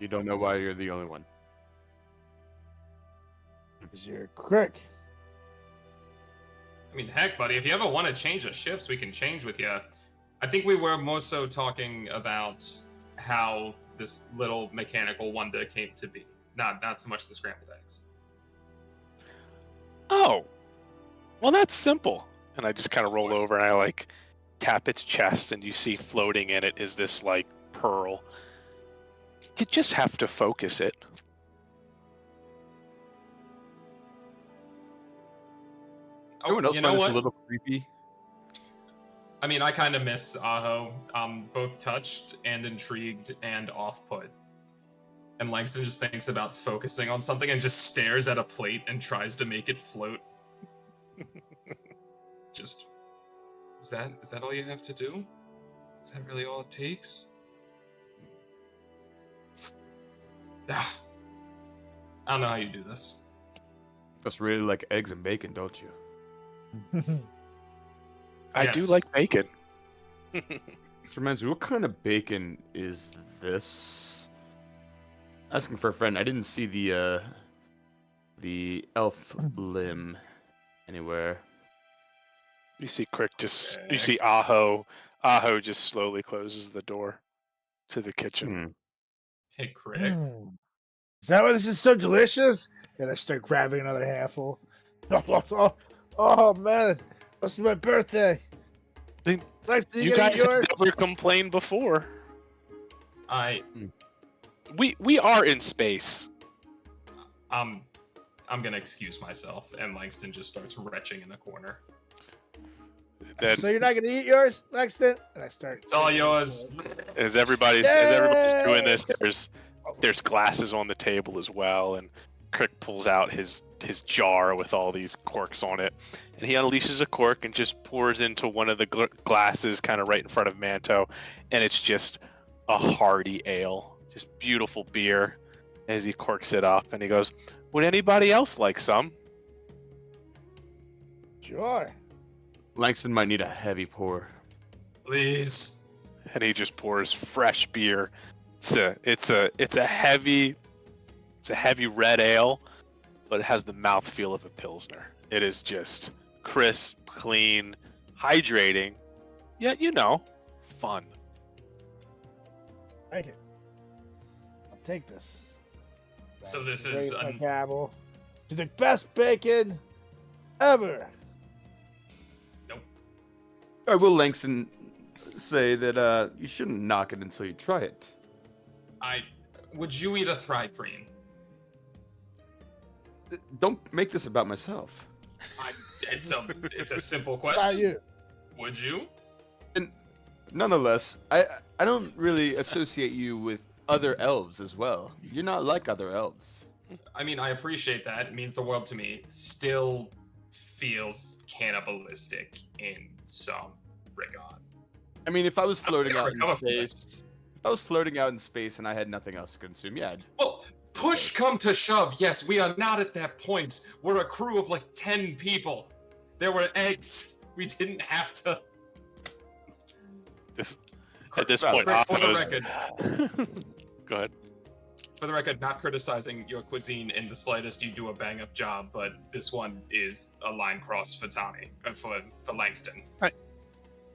You don't know why you're the only one. Because you're Crick. I mean, heck, buddy, if you ever want to change the shifts, we can change with you. I think we were more so talking about how this little mechanical wonder came to be. Not so much the scrambled eggs. Oh, well, that's simple. And I just kind of roll over and I like tap its chest, and you see floating in it is this like pearl. You just have to focus it. Everyone else find this a little creepy? I mean, I kind of miss Aho. Both touched and intrigued and off-put. And Langston just thinks about focusing on something and just stares at a plate and tries to make it float. Just, is that all you have to do? Is that really all it takes? I don't know how you do this. Just really like eggs and bacon, don't you? I do Yes. like bacon. Which reminds me, what kind of bacon is this? Asking for a friend. I didn't see the elf limb anywhere. You see Crick you see Aho just slowly closes the door to the kitchen. Hey, Crick. Is that why this is so delicious? And I start grabbing another handful. Oh man, that's my birthday. Then Lex, You guys have never complained before. We are in space. I'm gonna excuse myself, and Langston just starts retching in a corner. Then So you're not gonna eat yours, Lexton? And I start. It's all yours. as everybody's doing this, there's glasses on the table as well, and Crick pulls out his jar with all these corks on it, and he unleashes a cork and just pours into one of the glasses kind of right in front of Manto, and it's just a hearty ale, just beautiful beer, as he corks it up, and he goes, "Would anybody else like some?" Sure. Langston might need a heavy pour. Please. And he just pours fresh beer. It's a heavy red ale, but it has the mouthfeel of a pilsner. It is just crisp, clean, hydrating, yet fun. Thank you. I'll take this. So this Raise is my an- gavel to the best bacon ever. I will Langston say that you shouldn't knock it until you try it. Would you eat a thrycreen? Don't make this about myself. It's a simple How about question. you? Would you? And nonetheless, I don't really associate you with other elves as well. You're not like other elves. I mean, I appreciate that. It means the world to me. Still feels cannibalistic in some regard. I mean, if I was floating never out in recover from this. space, if I was floating out in space and I had nothing else to consume, yeah, Well, push come to shove. Yes, we are not at that point. We're a crew of like 10 people. There were eggs. We didn't have to. At this For point, the Apo's- record, Go ahead. for the record, not criticizing your cuisine in the slightest. You do a bang up job, but this one is a line cross for Tommy, for Langston.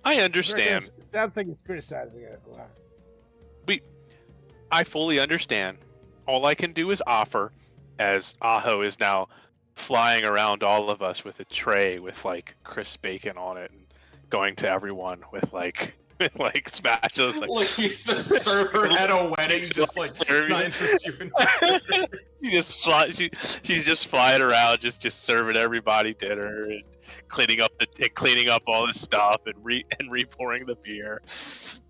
I understand. It sounds like he's criticizing it a lot. I fully understand. All I can do is offer, as Aho is now flying around all of us with a tray with like crisp bacon on it, and going to everyone with like spatulas. Like he's a server at a wedding, just like serving. not interest you in. She's just flying around, just serving everybody dinner and cleaning up all the stuff and re-pouring the beer. take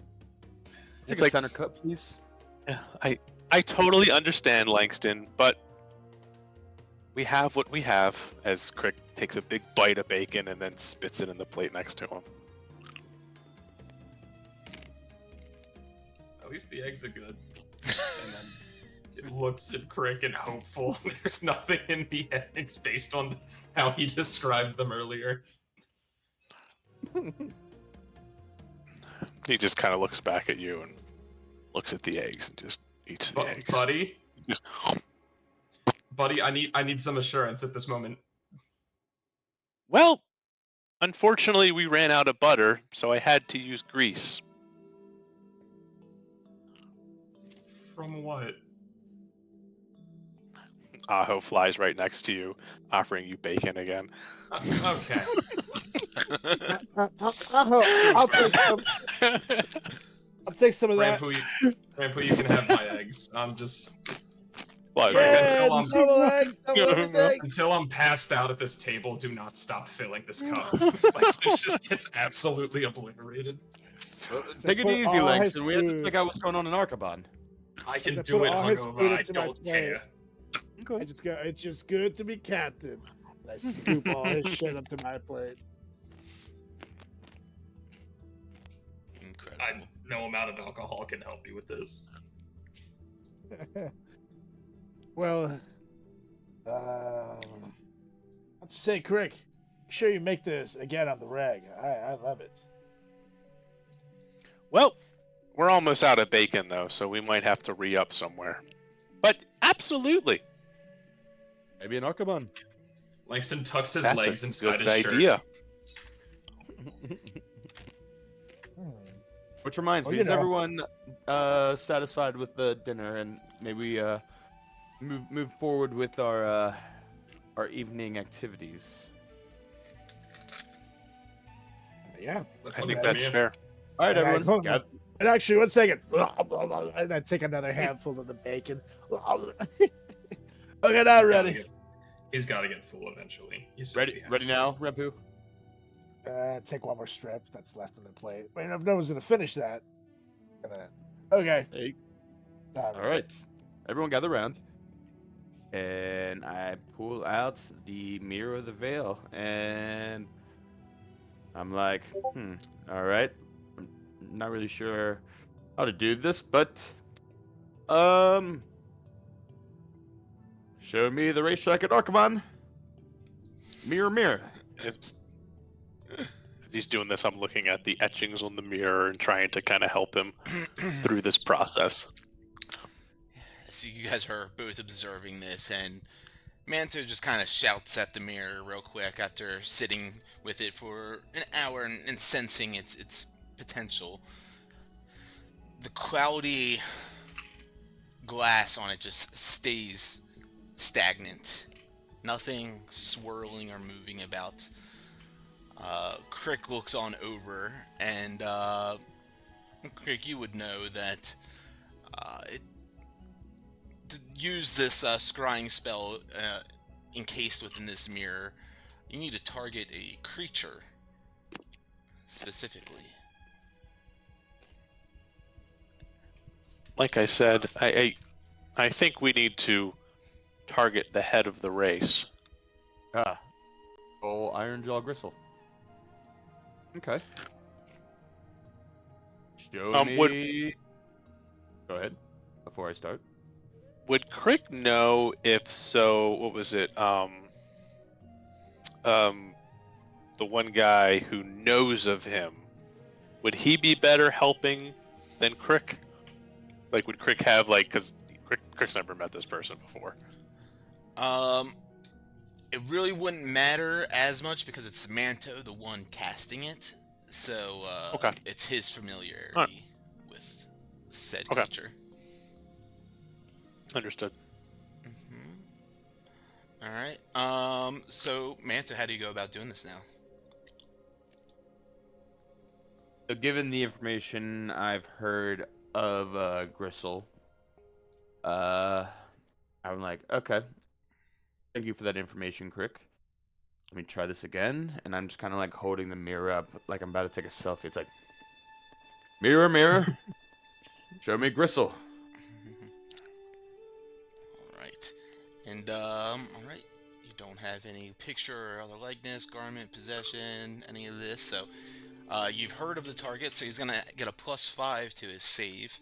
It's a like center cup, please. I totally understand, Langston, but we have what we have. As Crick takes a big bite of bacon and then spits it in the plate next to him. At least the eggs are good. And then it looks at Crick and hopeful. There's nothing in the eggs based on how he described them earlier. He just kind of looks back at you and looks at the eggs and just eats the eggs. Buddy, Just- buddy, I need some assurance at this moment. Well, unfortunately, we ran out of butter, so I had to use grease. From what? Aho flies right next to you, offering you bacon again. Okay. I'll take some. I'll take some of that. Rampu, you can have my eggs. I'm just Well, Yeah, until I'm- double eggs, double everything. until I'm passed out at this table. Do not stop filling this cup. Like, it just gets absolutely obliterated. Take it put easy, all his Langston. We have to food- check out what's going on in Arcaban. I As I can do put it all his hungover. food I into my don't plate. care. It's just good to be captain. I scoop all his shit up to my plate. Incredible. No amount of alcohol can help me with this. Well, I'll just say, Crick, make sure you make this again on the reg. I love it. Well, we're almost out of bacon, though, so we might have to re-up somewhere. But absolutely. Maybe an Arcaban. Langston tucks his That's legs a inside good his idea. shirt. Which reminds Well, me, you is know. everyone satisfied with the dinner, and maybe move forward with our evening activities? Yeah. That's I what think it that's is. fair. All right, All right, everyone. hold on. gather- And actually, 1 second. And I take another handful of the bacon. Okay, now ready. He's got to get full eventually. He said he Ready, has ready to. now, Rampu? Take one more strip that's left on the plate. I mean, if no one's gonna finish that. Okay. Hey. All All right, everyone, gather around. And I pull out the Mirror of the Veil, and I'm like, all right. I'm not really sure. how to do this, but show me the racetrack at Arkaban. Mirror, mirror. It's as he's doing this, I'm looking at the etchings on the mirror and trying to kind of help him through this process. So you guys are both observing this, and Manto just kind of shouts at the mirror real quick after sitting with it for an hour and sensing its potential. The cloudy glass on it just stays stagnant. Nothing swirling or moving about. Crick looks on over, and Crick, you would know that to use this scrying spell encased within this mirror, you need to target a creature specifically. Like I said, I think we need to target the head of the race. Ah. Oh, Iron Jaw Gristle. Okay. Show me... Go ahead, before I start. Would Crick know if so? What was it? The one guy who knows of him. Would he be better helping than Crick? Like, would Crick have because Crick's never met this person before. It really wouldn't matter as much because it's Manto, the one casting it. So Okay. It's his familiarity with said Okay. creature. Understood. All right. So Manta, how do you go about doing this now? So given the information I've heard of Gristle, I'm like, okay. Thank you for that information, Crick. Let me try this again. And I'm just kind of like holding the mirror up like I'm about to take a selfie. It's like, mirror, mirror, show me Gristle. Alright. And, alright. You don't have any picture or other likeness, garment, possession, any of this. So, you've heard of the target, so he's gonna get a +5 to his save.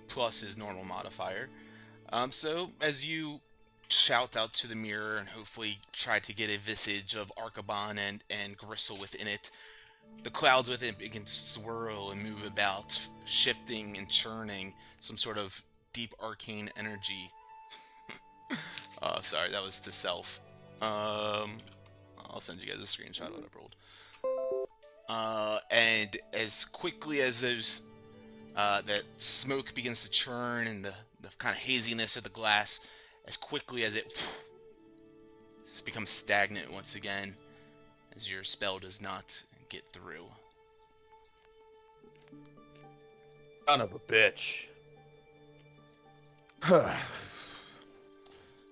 Plus his normal modifier. So, as you shout out to the mirror and hopefully try to get a visage of Arkaban and Gristle within it, the clouds within it begin to swirl and move about, shifting and churning some sort of deep arcane energy. Sorry, that was to self. I'll send you guys a screenshot of what I rolled. And as quickly as those that smoke begins to churn and the kind of haziness of the glass, as quickly as it becomes stagnant once again, as your spell does not get through. Son of a bitch.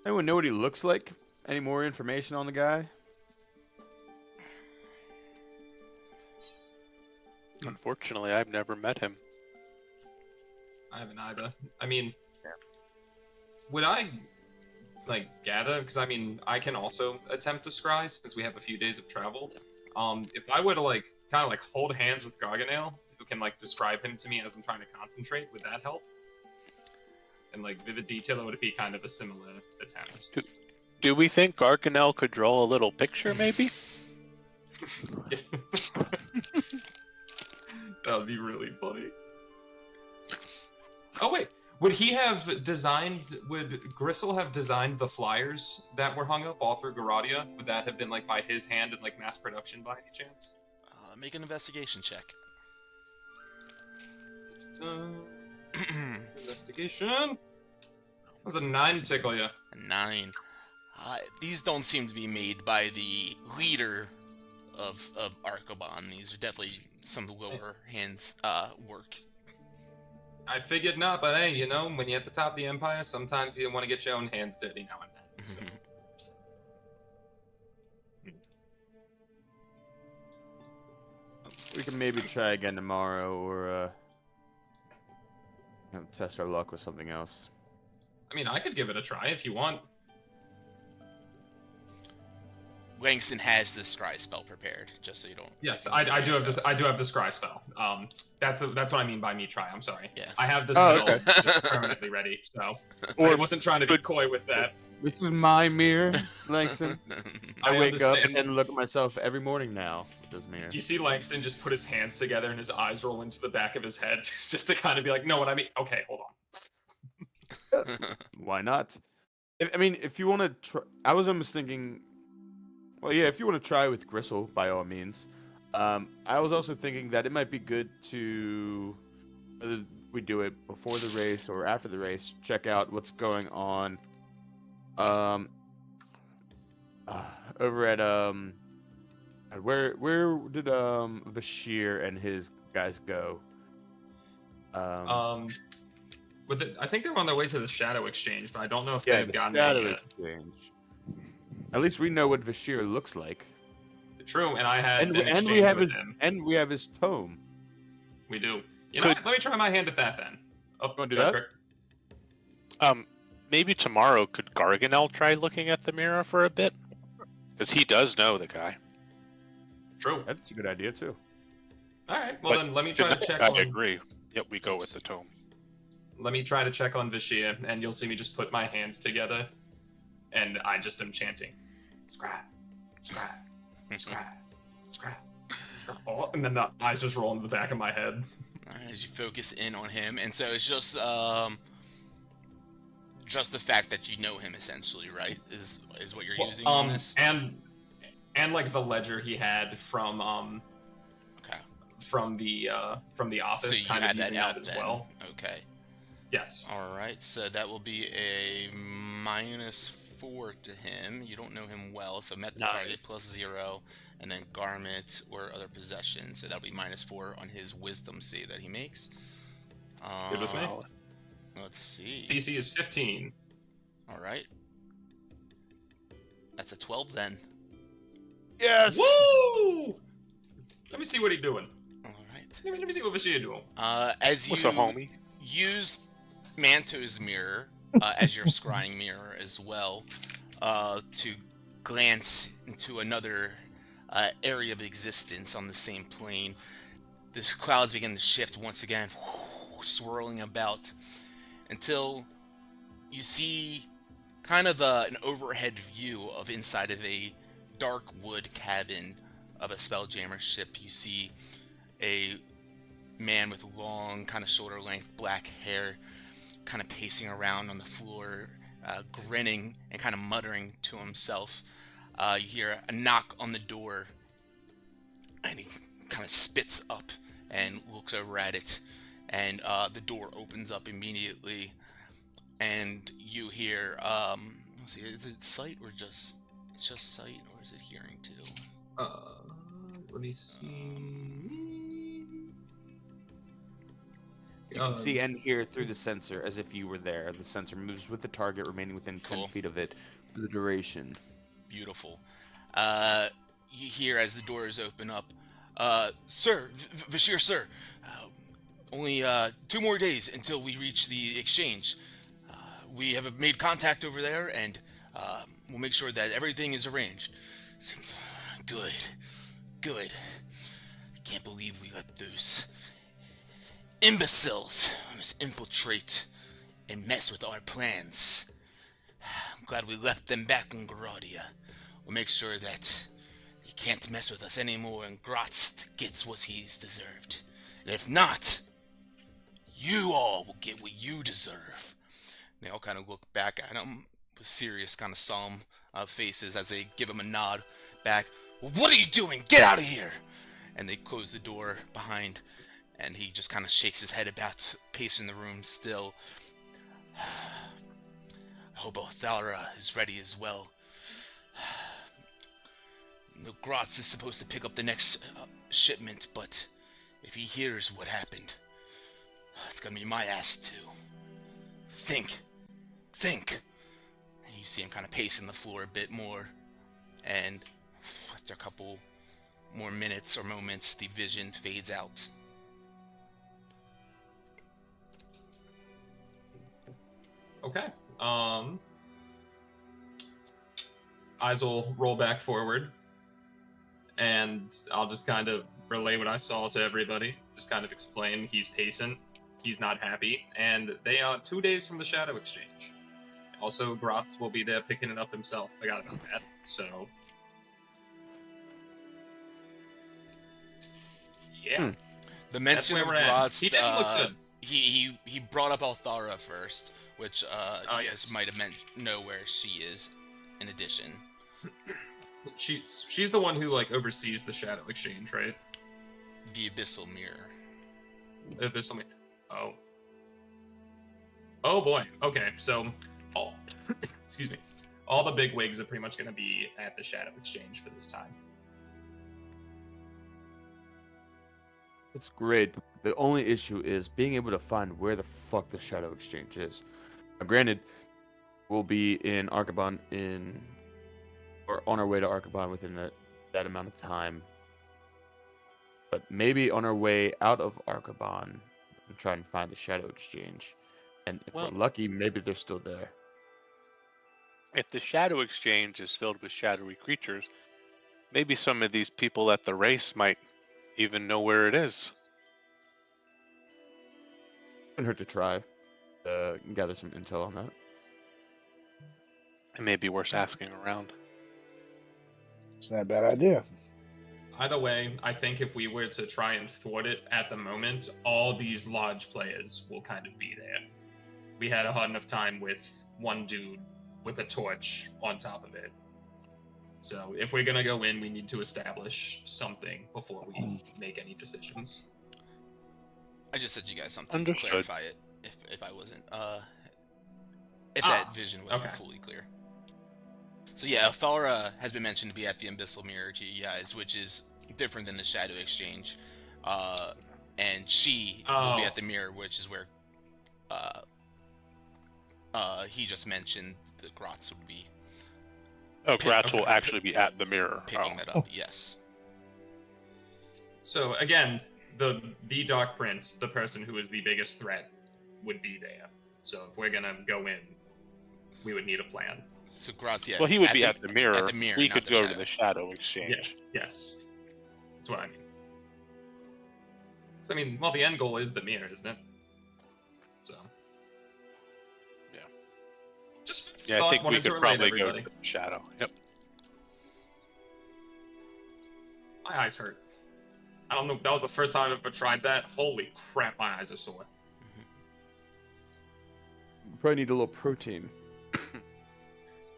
Anyone know what he looks like? Any more information on the guy? Unfortunately, I've never met him. I haven't either. I mean, would I gather? Because I mean, I can also attempt to scry since we have a few days of travel. If I were to kind of hold hands with Garganel, who can describe him to me as I'm trying to concentrate, would that help? And vivid detail, or would it be kind of a similar attempt? Do we think Garganel could draw a little picture, maybe? That would be really funny. Oh wait, would Gristle have designed the flyers that were hung up all through Garadia? Would that have been by his hand and mass production by any chance? Make an investigation check. Investigation. That was a 9 tickle ya. A 9. These don't seem to be made by the leader of Arkaban. These are definitely some lower hands work. I figured not, but hey, when you're at the top of the Empire, sometimes you want to get your own hands dirty now and then. So. We can maybe try again tomorrow, or test our luck with something else. I mean, I could give it a try if you want. Langston has this scry spell prepared, just so you don't. Yes, I do have this. I do have the scry spell. That's what I mean by me try. I'm sorry. Yes. I have this Oh, spell okay. just permanently ready. So Or I wasn't trying to be coy with that. This is my mirror, Langston. I I wake up understand. and look at myself every morning now with this mirror. You see Langston just put his hands together and his eyes roll into the back of his head, just to kind of be like, "No, what I mean." Okay, hold on. Why not? If you want to try, I was almost thinking. Well, yeah, if you want to try with Gristle, by all means. I was also thinking that it might be good to, whether we do it before the race or after the race, check out what's going on. Over at where did Bashir and his guys go? I think they're on their way to the Shadow Exchange, but I don't know if Yeah, they've the gotten Shadow there yet. Exchange. At least we know what Bashir looks like, True, and I had and an we exchange have with his him. his tome. We do. You know Could- what? Let me try my hand at that then. Oh, wanna do go, that? Crick. Maybe tomorrow could Garganel try looking at the mirror for a bit? Because he does know the guy. True. That's a good idea too. All right. Well, But then let me try to check I on. agree. Yep, we go with the tome. Let me try to check on Vashia, and you'll see me just put my hands together, and I just am chanting, "Scrap, scrap, scrap, scrap, scrap." Oh, and then the eyes just roll into the back of my head. Alright, as you focus in on him, and so it's just the fact that you know him essentially, right? Is what you're using on this? And like the ledger he had from Okay. from the office, So you kind of had that using out that as then. well. Okay. Yes. All right. So that will be a -4 to him. You don't know him well, so met the target Nice. +0, and then garment or other possession. So that'll be -4 on his wisdom save that he makes. Good with me. Let's see. DC is 15. All right. That's a 12 then. Yes. Woo! Let me see what he's doing. All right. Let me see what Vashia doing. As you What's up, homie? use Manto's mirror as your scrying mirror as well to glance into another area of existence on the same plane, the clouds begin to shift once again, swirling about until you see kind of an overhead view of inside of a dark wood cabin of a Spelljammer ship. You see a man with long, kind of shoulder length black hair kind of pacing around on the floor, grinning and kind of muttering to himself. You hear a knock on the door, and he kind of spits up and looks over at it, and the door opens up immediately, and you hear, let's see, is it sight or just, it's just sight, or is it hearing too? Let me see. You can see and hear through the sensor as if you were there. The sensor moves with the target remaining within 10 Cool. feet of it for the duration. Beautiful. You hear as the doors open up, Sir, Vashir, sir, only 2 more days until we reach the exchange. We have made contact over there, and we'll make sure that everything is arranged. Good. Good. I can't believe we let those imbeciles just infiltrate and mess with our plans. I'm glad we left them back in Garadia. We'll make sure that he can't mess with us anymore, and Grotz gets what he's deserved. And if not, you all will get what you deserve. They all kind of look back at him with serious, kind of solemn faces as they give him a nod back. Well, what are you doing? Get out of here! And they close the door behind, and he just kind of shakes his head about, pacing the room still. I hope Othara is ready as well. The Grotz is supposed to pick up the next shipment, but if he hears what happened, it's gonna be my ass too. Think. And you see him kind of pacing the floor a bit more, and after a couple more minutes or moments, the vision fades out. Okay. eyes will roll back forward, and I'll just kind of relay what I saw to everybody. Just kind of explain he's patient, he's not happy, and they are 2 days from the Shadow Exchange. Also, Gratz will be there picking it up himself. Forgot about that. So, yeah. The mention where of we're at. Gratz, He didn't look good. he brought up Althara first, which you guys Yes. might have know where she is. In addition, She's the one who like oversees the Shadow Exchange, right? the Abyssal Mirror. The Abyssal. Oh boy. Okay, so excuse me. All the big wigs are pretty much going to be at the Shadow Exchange for this time. It's great. The only issue is being able to find where the fuck the Shadow Exchange is. Now, granted, we'll be in Arcaban or on our way to Arcaban within that amount of time. But maybe on our way out of Arcaban, and try and find the Shadow Exchange. And if we're lucky, maybe they're still there. If the Shadow Exchange is filled with shadowy creatures, maybe some of these people at the race might even know where it is. Wouldn't hurt to try. Gather some intel on that. It may be worth asking around. It's not a bad idea. Either way, I think if we were to try and thwart it at the moment, all these lodge players will kind of be there. We had a hard enough time with one dude with a torch on top of it. So if we're gonna go in, we need to establish something before we make any decisions. I just said you guys something Understood. to clarify it if I wasn't if that vision wasn't fully clear. So yeah, Althara has been mentioned to be at the Abyssal Mirror to you guys, which is different than the Shadow Exchange. And she will be at the mirror, which is where he just mentioned the Gratz would be Gratz will actually be at the mirror. picking that up. Yes. So again, the Dark Prince, the person who is the biggest threat, would be there. So if we're gonna go in, we would need a plan. So Gratz, yeah. Well, he would be at the mirror. At the mirror, we not could the go Shadow. to the Shadow Exchange. Yes. That's what I mean. So, I mean, well, the end goal is the mirror, isn't it? So. Yeah. Just Yeah, I think we wanted to could relay to probably go everybody. to the Shadow. Yep. My eyes hurt. I don't know. That was the first time I've ever tried that. Holy crap, my eyes are sore. Probably need a little protein.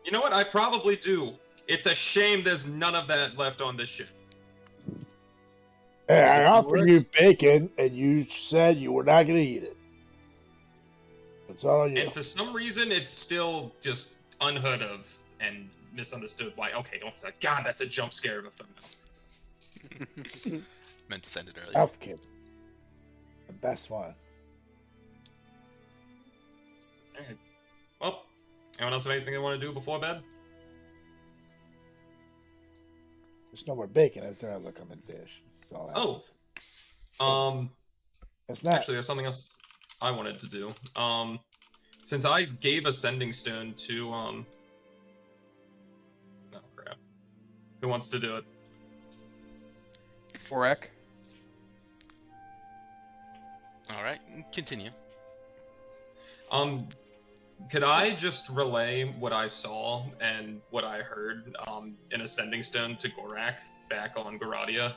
You know what? I probably do. It's a shame there's none of that left on this ship. Hey, I It offered works. you bacon, and you said you were not going to eat it. That's all on you. And for some reason, it's still just unheard of and misunderstood. Why? Okay, don't say. God, that's a jump scare of a thumbnail. Meant to send it earlier. Elf Kid. The best one. Alright. Well, anyone else have anything they want to do before bed? There's no more bacon. That's there. Look, I'm in dish. That's all that is. It's not. Actually, there's something else I wanted to do. Since I gave a sending stone to oh crap, who wants to do it? Stormwreck. All right, continue. Could I just relay what I saw and what I heard in a sending stone to Gorak back on Goradia?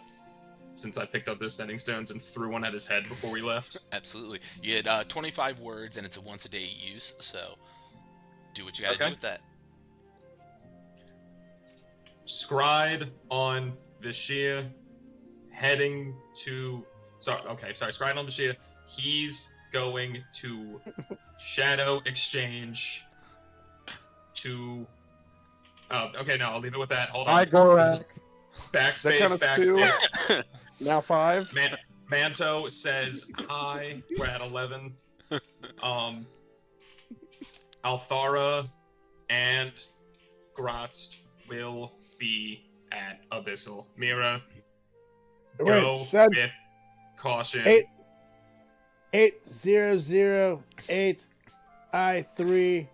Since I picked up those sending stones and threw one at his head before we left. Absolutely. You had 25 words, and it's a once-a-day use, so do what you gotta do with that. Scryed on Vashir, heading to... Scryed on Vashir. He's going to Shadow Exchange to... okay, no, I'll leave it with that. Hold on. I go at Backspace, that kind of backspace. now 5. Manto says hi. We're at 11. Althara and Gratz will be at Abyssal Mirror. Go Wait, with caution. 8008 I35.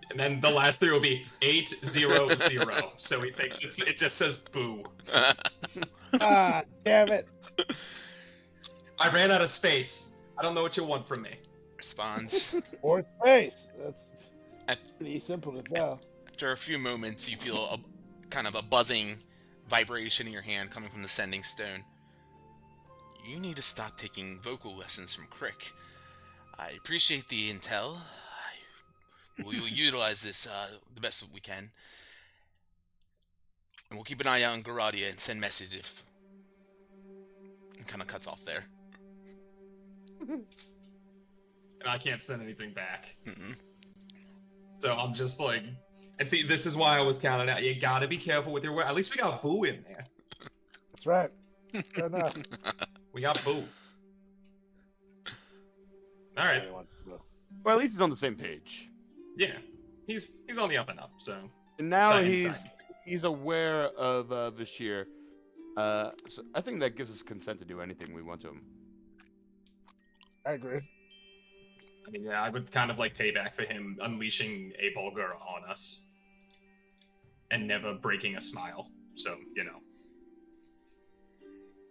And then the last three will be 800. So he thinks it just says boo. Ah, damn it. I ran out of space. I don't know what you want from me. Responds. Or space. That's At- pretty simple to tell. After a few moments, you feel a kind of a buzzing vibration in your hand coming from the sending stone. You need to stop taking vocal lessons from Crick. I appreciate the intel. We will utilize this the best we can. And we'll keep an eye out on Garadia and send message if... And kind of cuts off there. And I can't send anything back. Mm-mm. So I'm just like... And see, this is why I was counting out. You gotta be careful with your word. At least we got boo in there. That's right. Fair enough. We got boo. Alright. Well, at least he's on the same page. Yeah. He's on the up and up, so... And now Side and he's side. he's aware of Vashir. So I think that gives us consent to do anything we want to him. I agree. I mean, yeah, I would kind of like payback for him unleashing a Bulgur on us. And never breaking a smile. So, you know.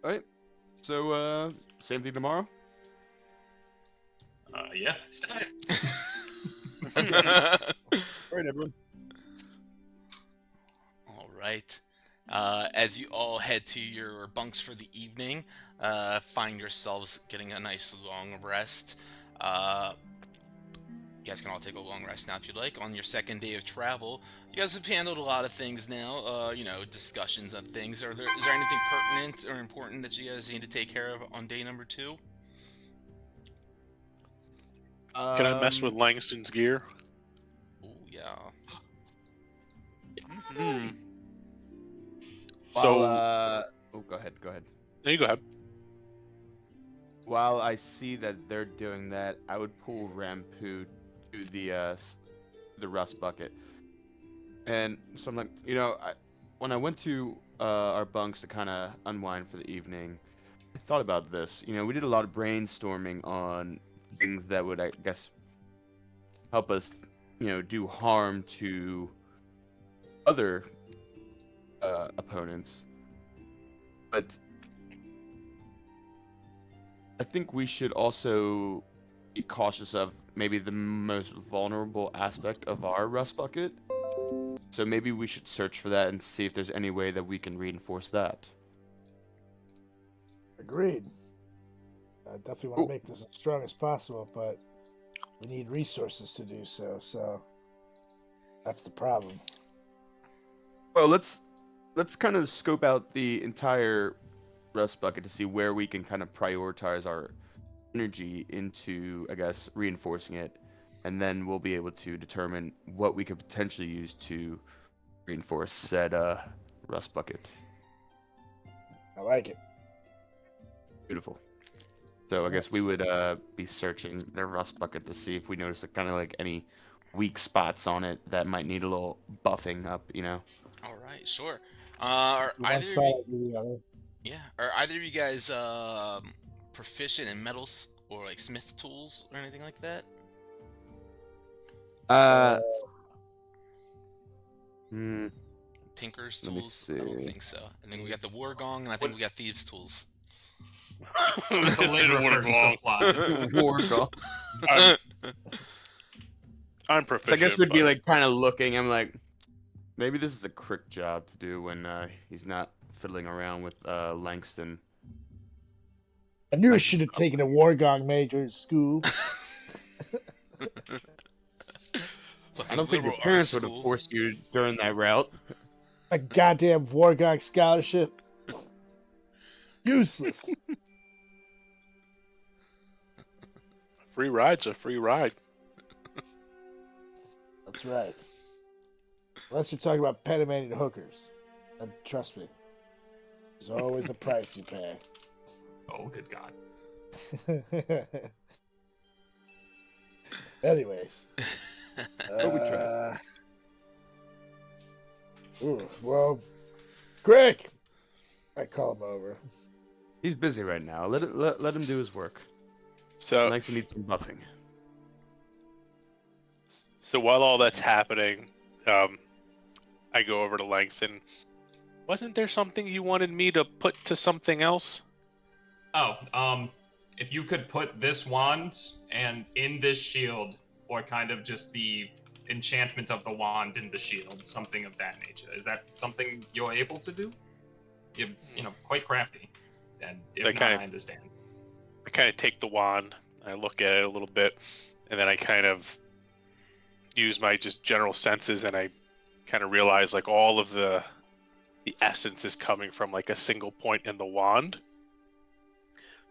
All right. So same thing tomorrow. Yeah. Stop it. All right, everyone. All right. As you all head to your bunks for the evening, find yourselves getting a nice long rest. You guys can all take a long rest now if you'd like. On your second day of travel, you guys have handled a lot of things now. Discussions on things. Is there anything pertinent or important that you guys need to take care of on day number 2? Can I mess with Langston's gear? Oh yeah. Hmm. So, go ahead. No, you go ahead. While I see that they're doing that, I would pull Rampu to the rust bucket. And so I'm like, when I went to our bunks to kind of unwind for the evening, I thought about this. We did a lot of brainstorming on things that would, I guess, help us, do harm to other opponents. But I think we should also be cautious of maybe the most vulnerable aspect of our rust bucket. So maybe we should search for that and see if there's any way that we can reinforce that. Agreed. I definitely want to make this as strong as possible, but we need resources to do so. So that's the problem. Well, let's kind of scope out the entire rust bucket to see where we can kind of prioritize our energy into, I guess, reinforcing it, and then we'll be able to determine what we could potentially use to reinforce said rust bucket. I like it. Beautiful. So I guess we would be searching the rust bucket to see if we notice kind of like any weak spots on it that might need a little buffing up, All right, sure. Are One either of side you, or the other. yeah, are either of you guys proficient in metals or like smith tools or anything like that? Tinker's Let me tools? I don't see. think so. I think we got the war gong, and I think we got thieves' tools. The labor first supply. War gone. I'm proficient. So I guess we'd be but- like kind of looking. I'm like, maybe this is a Crick job to do when he's not fiddling around with Langston. I knew I should have taken a war gong major in school. I don't think your parents would have forced you during that route. A goddamn war gong scholarship. Useless. Free ride's a free ride. That's right. Unless you're talking about penimated hookers. And trust me, there's always a price you pay. Oh, good God. Anyways. But we tried. Well, Crick! I call him over. He's busy right now. Let him do his work. So Langston needs some buffing. So while all that's happening, I go over to Langston. Wasn't there something you wanted me to put to something else? Oh, if you could put this wand and in this shield, or kind of just the enchantment of the wand in the shield, something of that nature. Is that something you're able to do? You're, quite crafty. And if not, I understand. I kind of take the wand, I look at it a little bit, and then I kind of use my just general senses, and I kind of realize like all of the essence is coming from like a single point in the wand.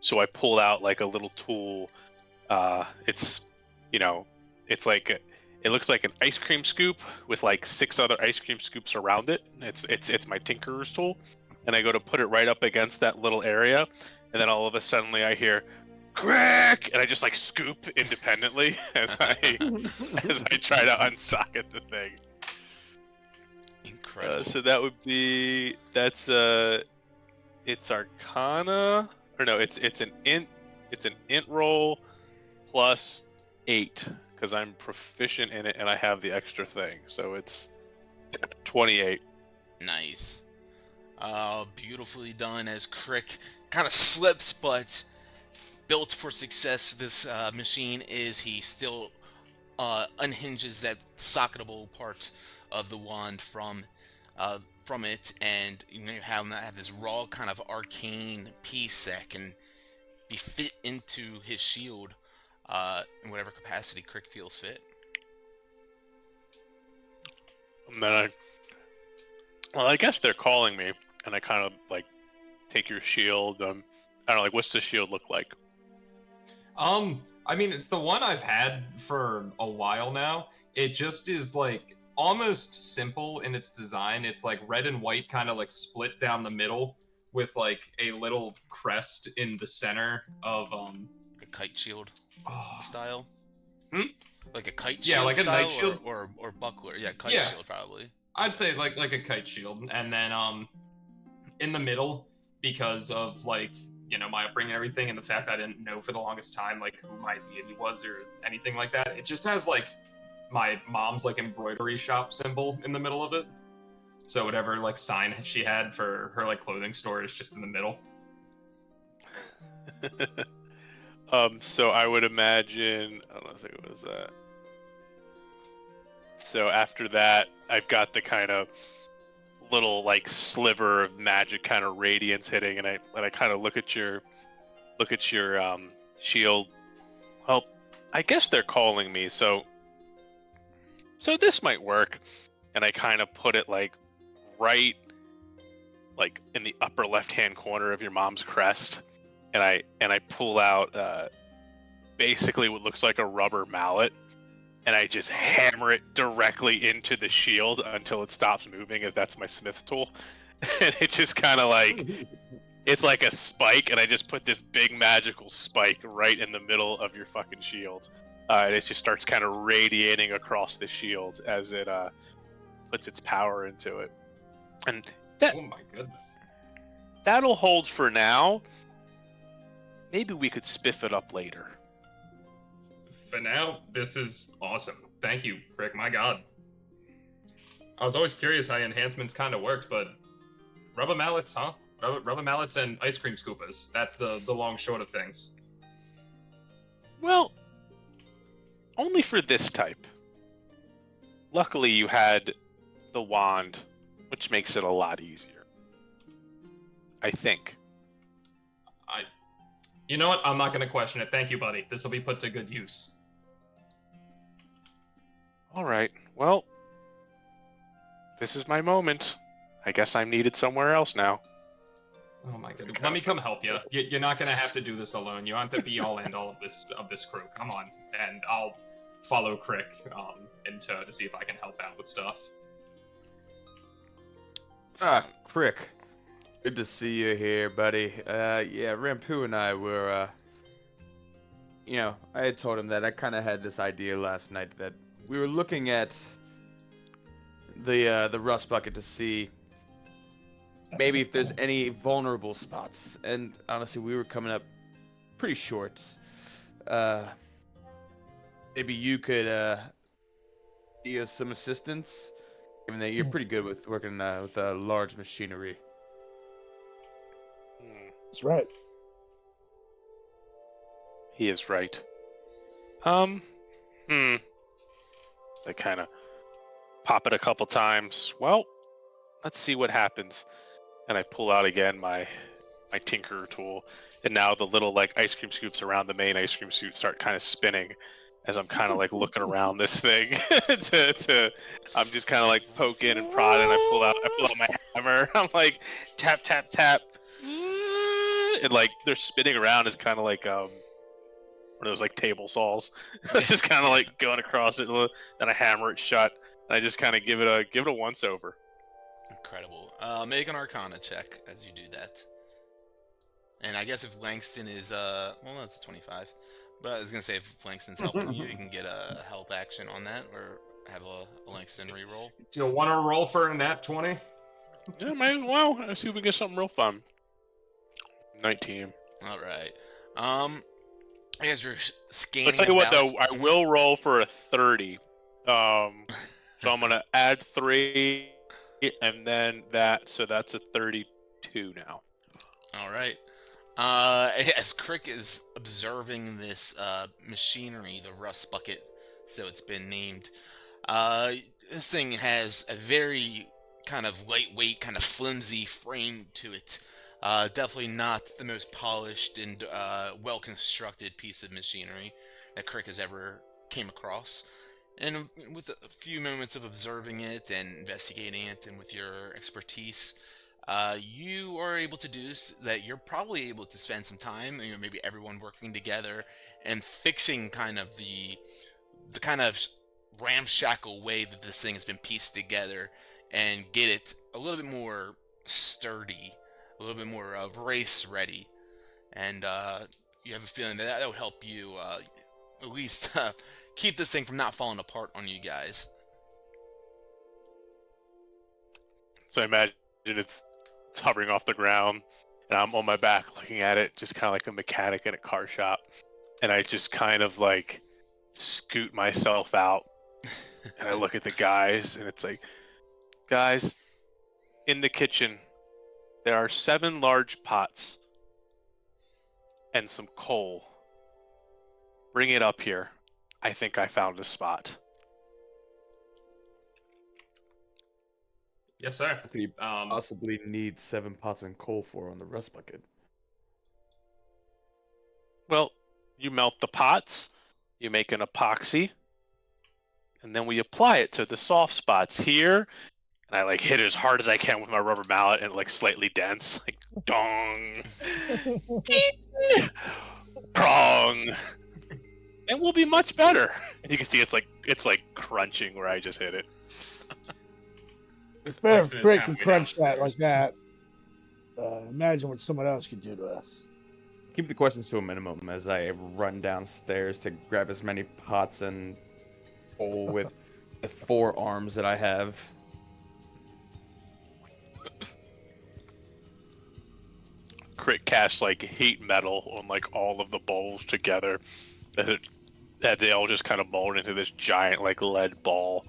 So I pull out like a little tool. It's like it looks like an ice cream scoop with like 6 other ice cream scoops around it. It's my tinkerer's tool, and I go to put it right up against that little area, and then all of a sudden I hear crack, and I just like scoop independently as I try to unsocket the thing. Incredible. So that would be it's Arcana, or no, it's an int roll plus 8 because I'm proficient in it and I have the extra thing, so it's 28. Nice. Beautifully done as Crick kind of slips, but built for success. This machine is he still unhinges that socketable part of the wand from it, and you have this raw kind of arcane piece that can be fit into his shield in whatever capacity Crick feels fit. And then I guess they're calling me, and I kind of like take your shield. I don't know, like, what's the shield look like? I mean, it's the one I've had for a while now. It just is like almost simple in its design. It's like red and white, kind of like split down the middle, with like a little crest in the center of a kite shield style. Hmm? Like a kite shield. Yeah, like a style, knight shield or buckler. Yeah, kite shield probably. I'd say like a kite shield, and then in the middle, because of like my upbringing and everything, and the fact I didn't know for the longest time like who my deity was or anything like that. It just has like my mom's like embroidery shop symbol in the middle of it. So whatever like sign she had for her like clothing store is just in the middle. So I would imagine, hold on a second, what was that? So after that, I've got the kind of little like sliver of magic kind of radiance hitting, and I kind of look at your shield. Well, I guess they're calling me, so this might work. And I kind of put it like right like in the upper left-hand corner of your mom's crest, and I pull out basically what looks like a rubber mallet, and I just hammer it directly into the shield until it stops moving, as that's my smith tool. And it just kind of like, it's like a spike, and I just put this big magical spike right in the middle of your fucking shield. And it just starts kind of radiating across the shield as it puts its power into it. And that, oh my goodness. That'll hold for now. Maybe we could spiff it up later. For now, this is awesome. Thank you, Crick. My god. I was always curious how enhancements kind of worked, but rubber mallets, huh? Rubber mallets and ice cream scoopers. That's the long short of things. Well, only for this type. Luckily, you had the wand, which makes it a lot easier. I think. You know what? I'm not going to question it. Thank you, buddy. This will be put to good use. All right. Well, this is my moment. I guess I'm needed somewhere else now. Oh my goodness. Let me come help you. You're not going to have to do this alone. You aren't the be-all, end-all of this crew. Come on. And I'll follow Crick into to see if I can help out with stuff. Crick. Good to see you here, buddy. Yeah, Rampu and I were, I had told him that I kind of had this idea last night that we were looking at the rust bucket to see maybe if there's any vulnerable spots. And honestly, we were coming up pretty short. Maybe you could you some assistance, given that you're pretty good with working with large machinery. That's right. He is right. I kind of pop it a couple times. Well, let's see what happens. And I pull out again my tinkerer tool, and now the little like ice cream scoops around the main ice cream scoop start kind of spinning as I'm kind of like looking around this thing. I'm just kind of like poking and prodding. I pull out my hammer. I'm like tap tap tap, and like they're spinning around is kind of like one of those like table saws. It's just kind of like going across it, then I hammer it shut, and I just kind of give it a once over. Incredible. Make an Arcana check as you do that. And I guess if Langston is well, that's a 25. But I was gonna say if Langston's helping you, you can get a help action on that, or have a Langston reroll. Do you want to roll for a nat 20? Yeah, might as well. Let's see if we get something real fun. 19. All right. As you're scanning. I'll tell you what, about- though, I will roll for a 30. So I'm gonna add 3, and then that. So that's a 32 now. All right. As Crick is observing this machinery, the rust bucket, so it's been named, this thing has a very kind of lightweight, kind of flimsy frame to it. Definitely not the most polished and well-constructed piece of machinery that Crick has ever came across. And with a few moments of observing it and investigating it, and with your expertise, you are able to do that. You're probably able to spend some time, maybe everyone working together and fixing kind of the kind of ramshackle way that this thing has been pieced together, and get it a little bit more sturdy, a little bit more race ready. And you have a feeling that would help you at least keep this thing from not falling apart on you guys. So I imagine it's hovering off the ground, and I'm on my back looking at it, just kind of like a mechanic in a car shop. And I just kind of like scoot myself out, and I look at the guys, and it's like, guys, in the kitchen, there are 7 large pots and some coal. Bring it up here. I think I found a spot. Yes, sir. What could you possibly need 7 pots and coal for on the rust bucket? Well, you melt the pots, you make an epoxy, and then we apply it to the soft spots here. And I like hit it as hard as I can with my rubber mallet, and like slightly dense, like dong, ding, prong, and we'll be much better. And you can see it's like crunching where I just hit it. Fair Langston is break halfway and crunch that like downstairs. that. Imagine what someone else could do to us. Keep the questions to a minimum as I run downstairs to grab as many pots and coal with the 4 arms that I have. Crit cast like heat metal on like all of the bowls together, that they all just kind of mold into this giant like lead ball.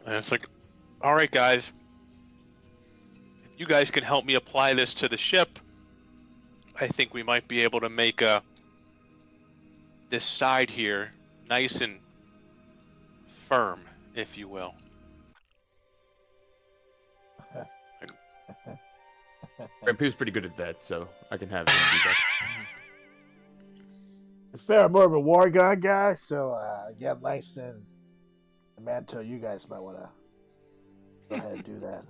And it's like, all right, guys, if you guys can help me apply this to the ship, I think we might be able to make this side here nice and firm, if you will. Rampew's pretty good at that, so I can have him do that. Fair, I'm more of a war guy, so again, Langston and Manto, you guys might want to go ahead and do that.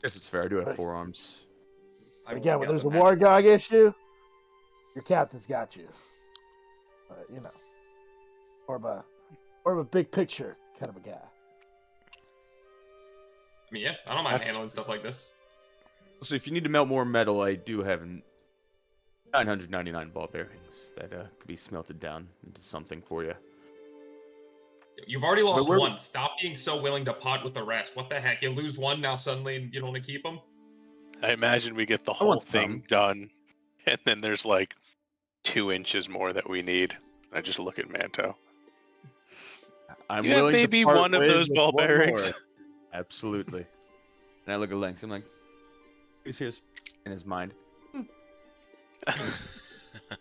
Guess it's fair. I do have 4 arms. I Again, when got there's the a war magic. gog issue, your captain's got you. But more of a big picture kind of a guy. I mean, yeah, I don't mind handling stuff like this. So if you need to melt more metal, I do have 999 ball bearings that could be smelted down into something for you. You've already lost we're- one. Stop being so willing to pot with the rest. What the heck? You lose one, now suddenly you don't want to keep them? I imagine we get the whole want thing done, and then there's like 2 inches more that we need. I just look at Manto. I'm Do you have willing maybe to part one of ways those with ball one bearings? more. Absolutely. And I look at Lynx. I'm like, he's here in his mind.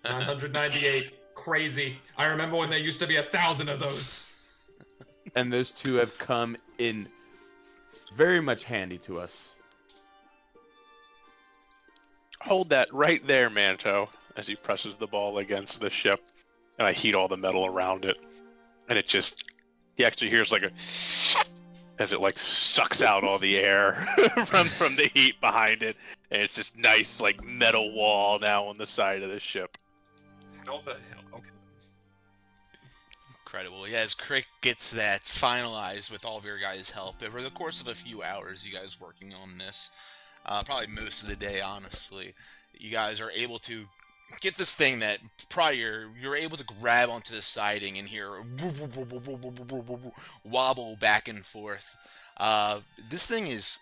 998. Crazy. I remember when there used to be 1,000 of those. And those two have come in very much handy to us. Hold that right there, Manto, as he presses the ball against the ship, and I heat all the metal around it, and it just, he actually hears like a, as it like sucks out all the air from the heat behind it, and it's this nice like metal wall now on the side of the ship. What the hell? Okay. Incredible. Yeah, as Crick gets that finalized with all of your guys' help over the course of a few hours, you guys working on this, probably most of the day, honestly, you guys are able to get this thing that prior you're able to grab onto the siding and hear wobble back and forth. This thing is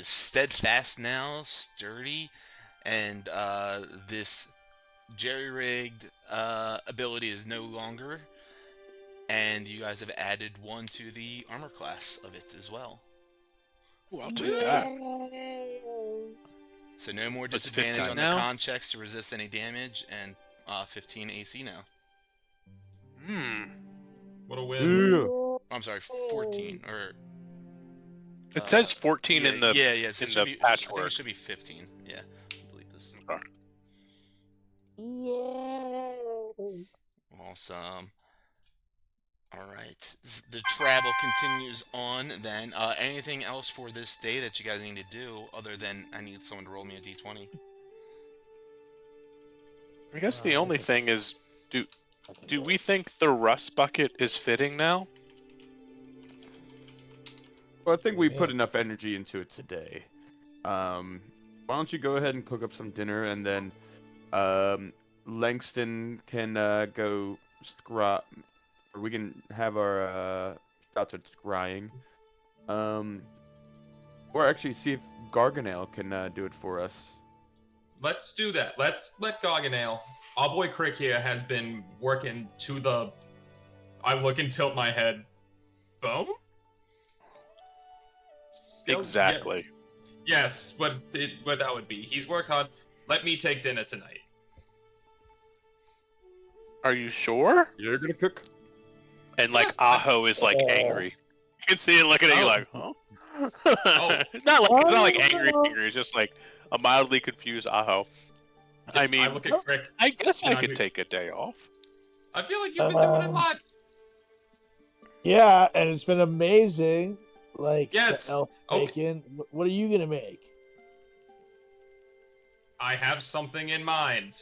steadfast now, sturdy, and this jerry-rigged ability is no longer. And you guys have added one to the armor class of it as well. Ooh, I'll take that. So no more What's disadvantage 15 on the now? con checks to resist any damage, and 15 AC now. What a win. Oh, I'm sorry, 14 or. It says 14 yeah, in the so it in should the be, I think patchwork. it should be 15. Yeah, delete this. Okay. Awesome. All right, the travel continues on. Then, anything else for this day that you guys need to do other than I need someone to roll me a d20? I guess the only thing is, do we think the rust bucket is fitting now? Well, I think we put enough energy into it today. Why don't you go ahead and cook up some dinner, and then Langston can go scry, or we can have our shots at scrying. Or actually see if Garganel can do it for us. Let's do that. Let's let Garganel. Our boy Crick here has been working to the. I look and tilt my head. Bone? Skills? Exactly. Yeah. Yes, what that would be. He's worked hard. Let me take dinner tonight. Are you sure? You're gonna cook? And like Aho is like angry. You can see it looking at you like, huh? It's not like angry. It's just like a mildly confused Aho. I mean, I look at Crick. I guess I and could take a day off. I feel like you've been doing a lot. Yeah, and it's been amazing. Like, Yes. the elf Okay. bacon. What are you gonna make? I have something in mind.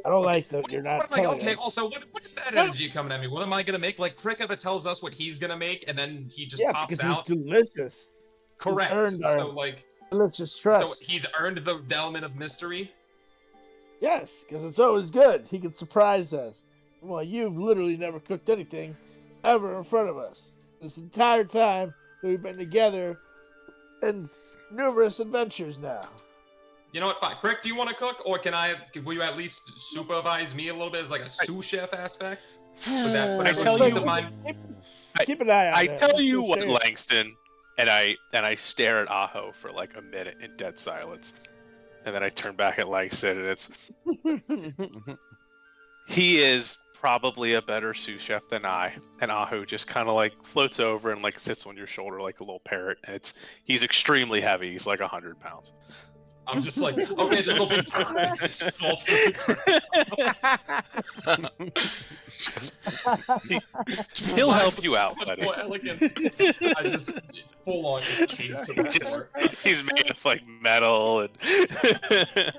I don't like that What- you're not what am I, telling okay, us. also, what is that energy coming at me? What am I gonna make? Like, Crick ever tells us what he's gonna make, and then he just Yeah, pops because out? he's delicious. Correct. earned our- So, like, Delicious trust. so he's earned the element of mystery? Yes, because it's always good. He can surprise us. Well, you've literally never cooked anything ever in front of us. This entire time that we've been together in numerous adventures now. You know what, fine. Crick, do you want to cook, or will you at least supervise me a little bit as like a sous chef aspect? Would that I put tell peace you- of mind? Keep an eye on I it. tell Just you don't what, share it. Langston, and I stare at Aho for like a minute in dead silence, and then I turn back at Langston, and it's he is probably a better sous chef than I. And Aho just kind of like floats over and like sits on your shoulder like a little parrot, and he's extremely heavy. He's like 100 pounds. I'm just like, okay, this will be perfect. Just fall to the He'll ground. help you So out, much buddy. more elegance. I just full on just cave to the floor. He's made of like metal and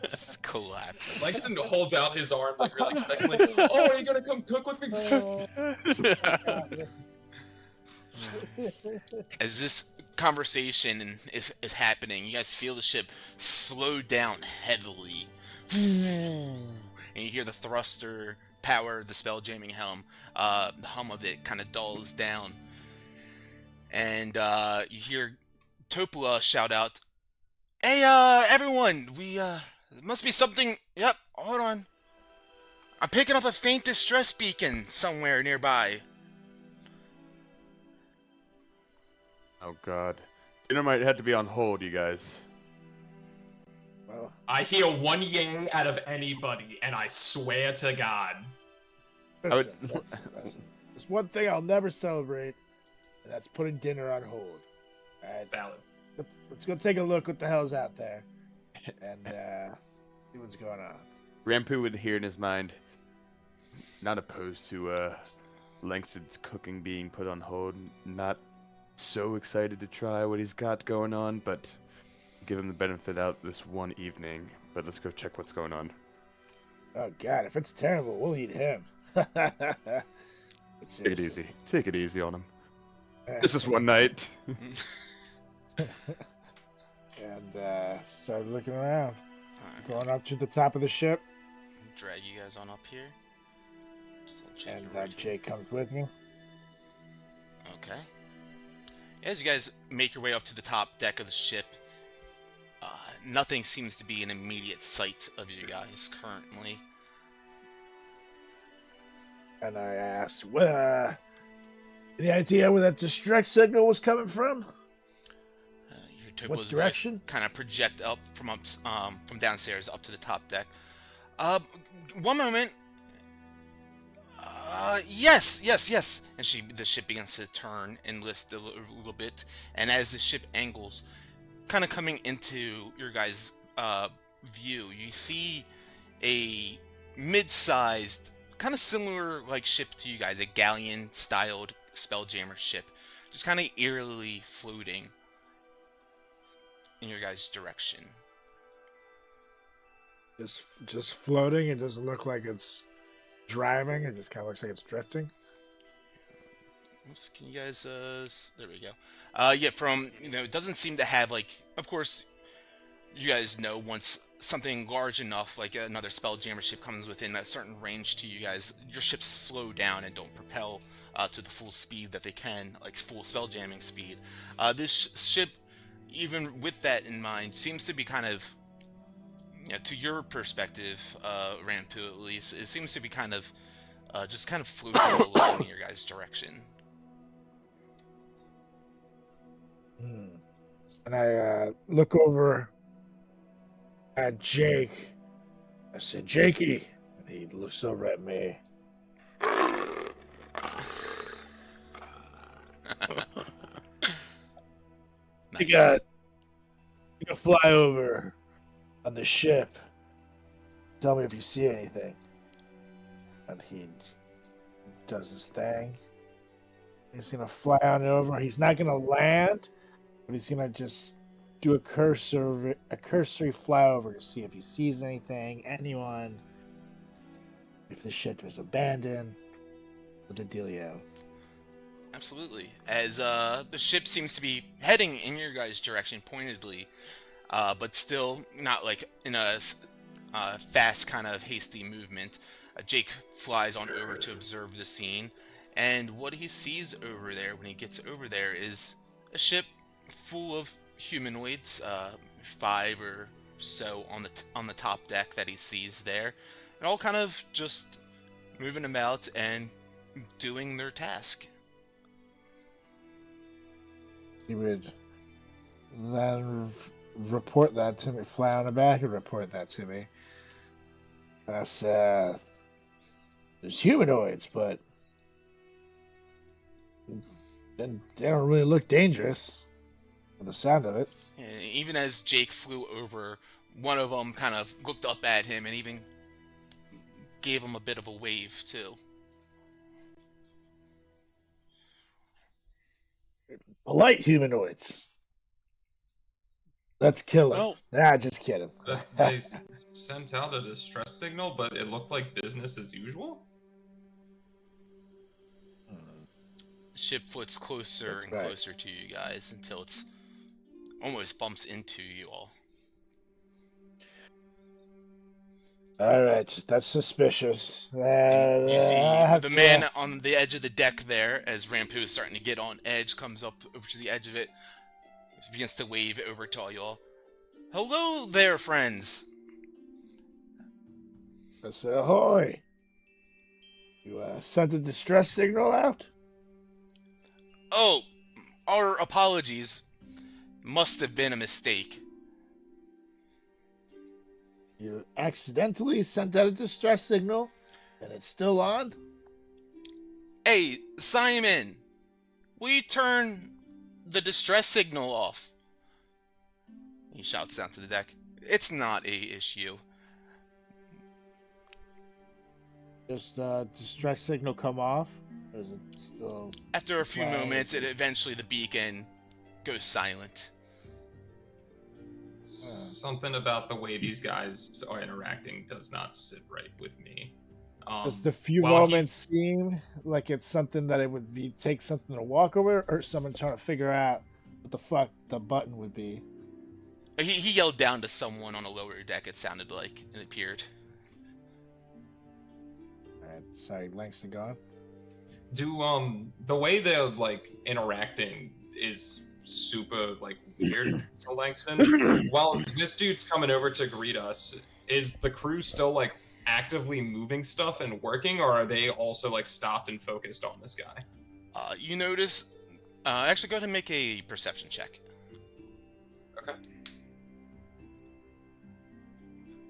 Just collapses. Langston holds out his arm like really expectantly. Oh, are you gonna come cook with me? As this conversation is happening, you guys feel the ship slow down heavily. And you hear the thruster power, the spell jamming helm. The hum of it kind of dulls down. And you hear Topula shout out, "Hey, everyone, we, must be something. Yep, hold on. I'm picking up a faint distress beacon somewhere nearby. Oh God. Dinner might have to be on hold, you guys. Well, I hear one yay out of anybody, and I swear to God. listen, listen. There's one thing I'll never celebrate, and that's putting dinner on hold. All right, Valid. let's go take a look what the hell's out there, and see what's going on. Rampu would hear in his mind, not opposed to Langston's cooking being put on hold, not so excited to try what he's got going on, but give him the benefit out this one evening. But let's go check what's going on. Oh God, if it's terrible, we'll eat him. Take it easy. Take it easy on him. This is one night. And started looking around, Alright, going up to the top of the ship, drag you guys on up here. Just a little and change of Jake comes with me. Okay. As you guys make your way up to the top deck of the ship, nothing seems to be in immediate sight of you guys currently. And I asked, well, any idea where that distress signal was coming from? Your What Topo's direction? kind of project up from downstairs up to the top deck. One moment. Yes. And the ship begins to turn and list a little bit, and as the ship angles, kind of coming into your guys' view, you see a mid-sized, kind of similar like ship to you guys, a galleon-styled spelljammer ship, just kind of eerily floating in your guys' direction. Just floating. It doesn't look like it's driving. It just kind of looks like it's drifting. Oops, can you guys, there we go. Yeah, it doesn't seem to have, like, of course, you guys know once something large enough, like another spelljammer ship, comes within a certain range to you guys, your ships slow down and don't propel to the full speed that they can, like full spelljamming speed. This ship, even with that in mind, seems to be kind of, to your perspective, Rampu at least, it seems to be kind of, just kind of floating along in your guys' direction. And I look over at Jake. I said, Jakey. And he looks over at me. Nice. You got to fly over on the ship. Tell me if you see anything. And he does his thing. He's going to fly on over. He's not going to land, but he's going to just do a cursory flyover to see if he sees anything, anyone, if the ship is abandoned, what the dealio. Absolutely. As the ship seems to be heading in your guys' direction pointedly, but still not like in a fast kind of hasty movement. Jake flies on over to observe the scene, and what he sees over there when he gets over there is a ship full of humanoids, 5 or so on the top deck that he sees there, and all kind of just moving about and doing their task. He would then report that to me, fly on the back and report that to me. That's there's humanoids, but they don't really look dangerous from the sound of it. And even as Jake flew over, one of them kind of looked up at him and even gave him a bit of a wave too. Polite humanoids. Let's kill him. Well- Nah, just kidding. They sent out a distress signal, but it looked like business as usual. Ship flits closer That's and right. closer to you guys until it's almost bumps into you all. All right, that's suspicious. And you see have the to- man on the edge of the deck there, as Rampu is starting to get on edge, comes up over to the edge of it, begins to wave over to all y'all. Hello there, friends. I said, ahoy. You sent a distress signal out? Oh, Our apologies. Must have been a mistake. You accidentally sent out a distress signal, and it's still on? Hey, Simon! Will you turn the distress signal off? He shouts down to the deck. It's not a issue. Just distress signal come off? Or is it still... After a few Wow. moments, eventually the beacon goes silent. Something about the way these guys are interacting does not sit right with me. Does the few while moments seem like it's something that it would be take something to walk over, or someone trying to figure out what the fuck the button would be? He yelled down to someone on a lower deck, it sounded like, and it appeared. Alright, sorry, Langston gone. Do the way they're like interacting is super like weird to Langston. While this dude's coming over to greet us, is the crew still like actively moving stuff and working, or are they also like stopped and focused on this guy? You notice... actually, go ahead and make a perception check. Okay.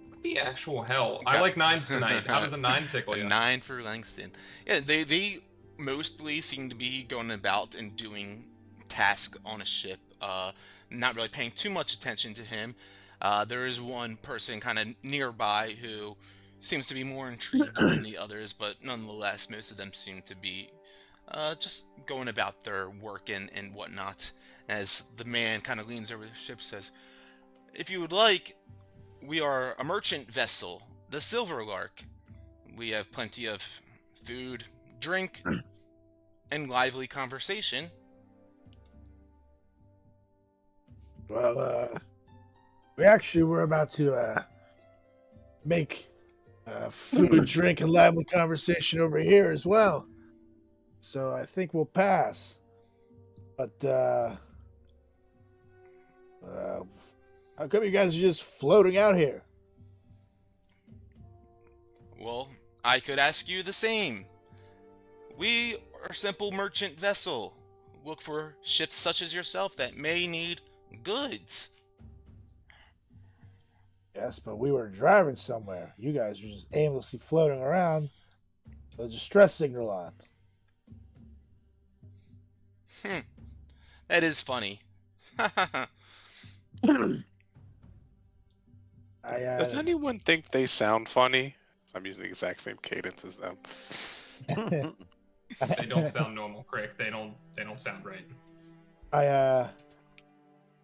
What the actual hell? I Okay. like 9s tonight. How does a 9 tickle A you? 9 for Langston. Yeah, they mostly seem to be going about and doing tasks on a ship, not really paying too much attention to him. There is one person kind of nearby who seems to be more intrigued than the others, but nonetheless, most of them seem to be just going about their work and whatnot. As the man kind of leans over the ship, says, "If you would like, we are a merchant vessel, the Silver Lark. We have plenty of food, drink, and lively conversation." Well, we actually were about to make food, drink, and lively conversation over here as well. So I think we'll pass. But how come you guys are just floating out here? Well, I could ask you the same. We are a simple merchant vessel. Look for ships such as yourself that may need goods. Yes, but we were driving somewhere. You guys were just aimlessly floating around with a distress signal on. That is funny. Does anyone think they sound funny? I'm using the exact same cadence as them. They don't sound normal, Crick. They don't sound right. I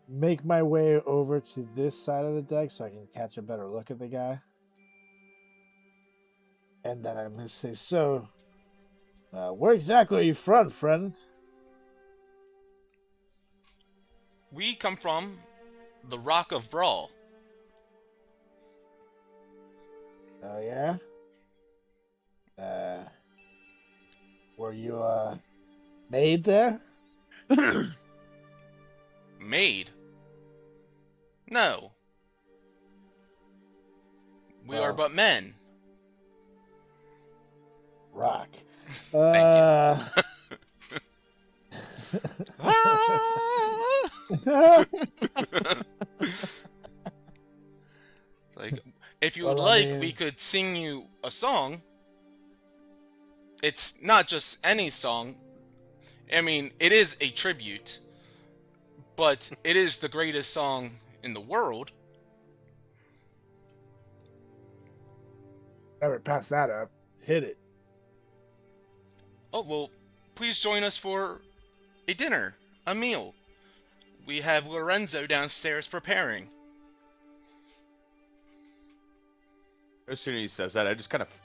make my way over to this side of the deck so I can catch a better look at the guy. And then I'm going to say, so, where exactly are you from, friend? We come from the Rock of Brawl. Oh, yeah? Were you, made there? Made? No. We are Oh. but men. Rock. Thank Like, if you would Well, I like, mean- we could sing you a song. It's not just any song. I mean, it is a tribute, but it is the greatest song in the world. Never pass that up. Hit it. Oh, well, please join us for a dinner, a meal. We have Lorenzo downstairs preparing. As soon as he says that, I just kind of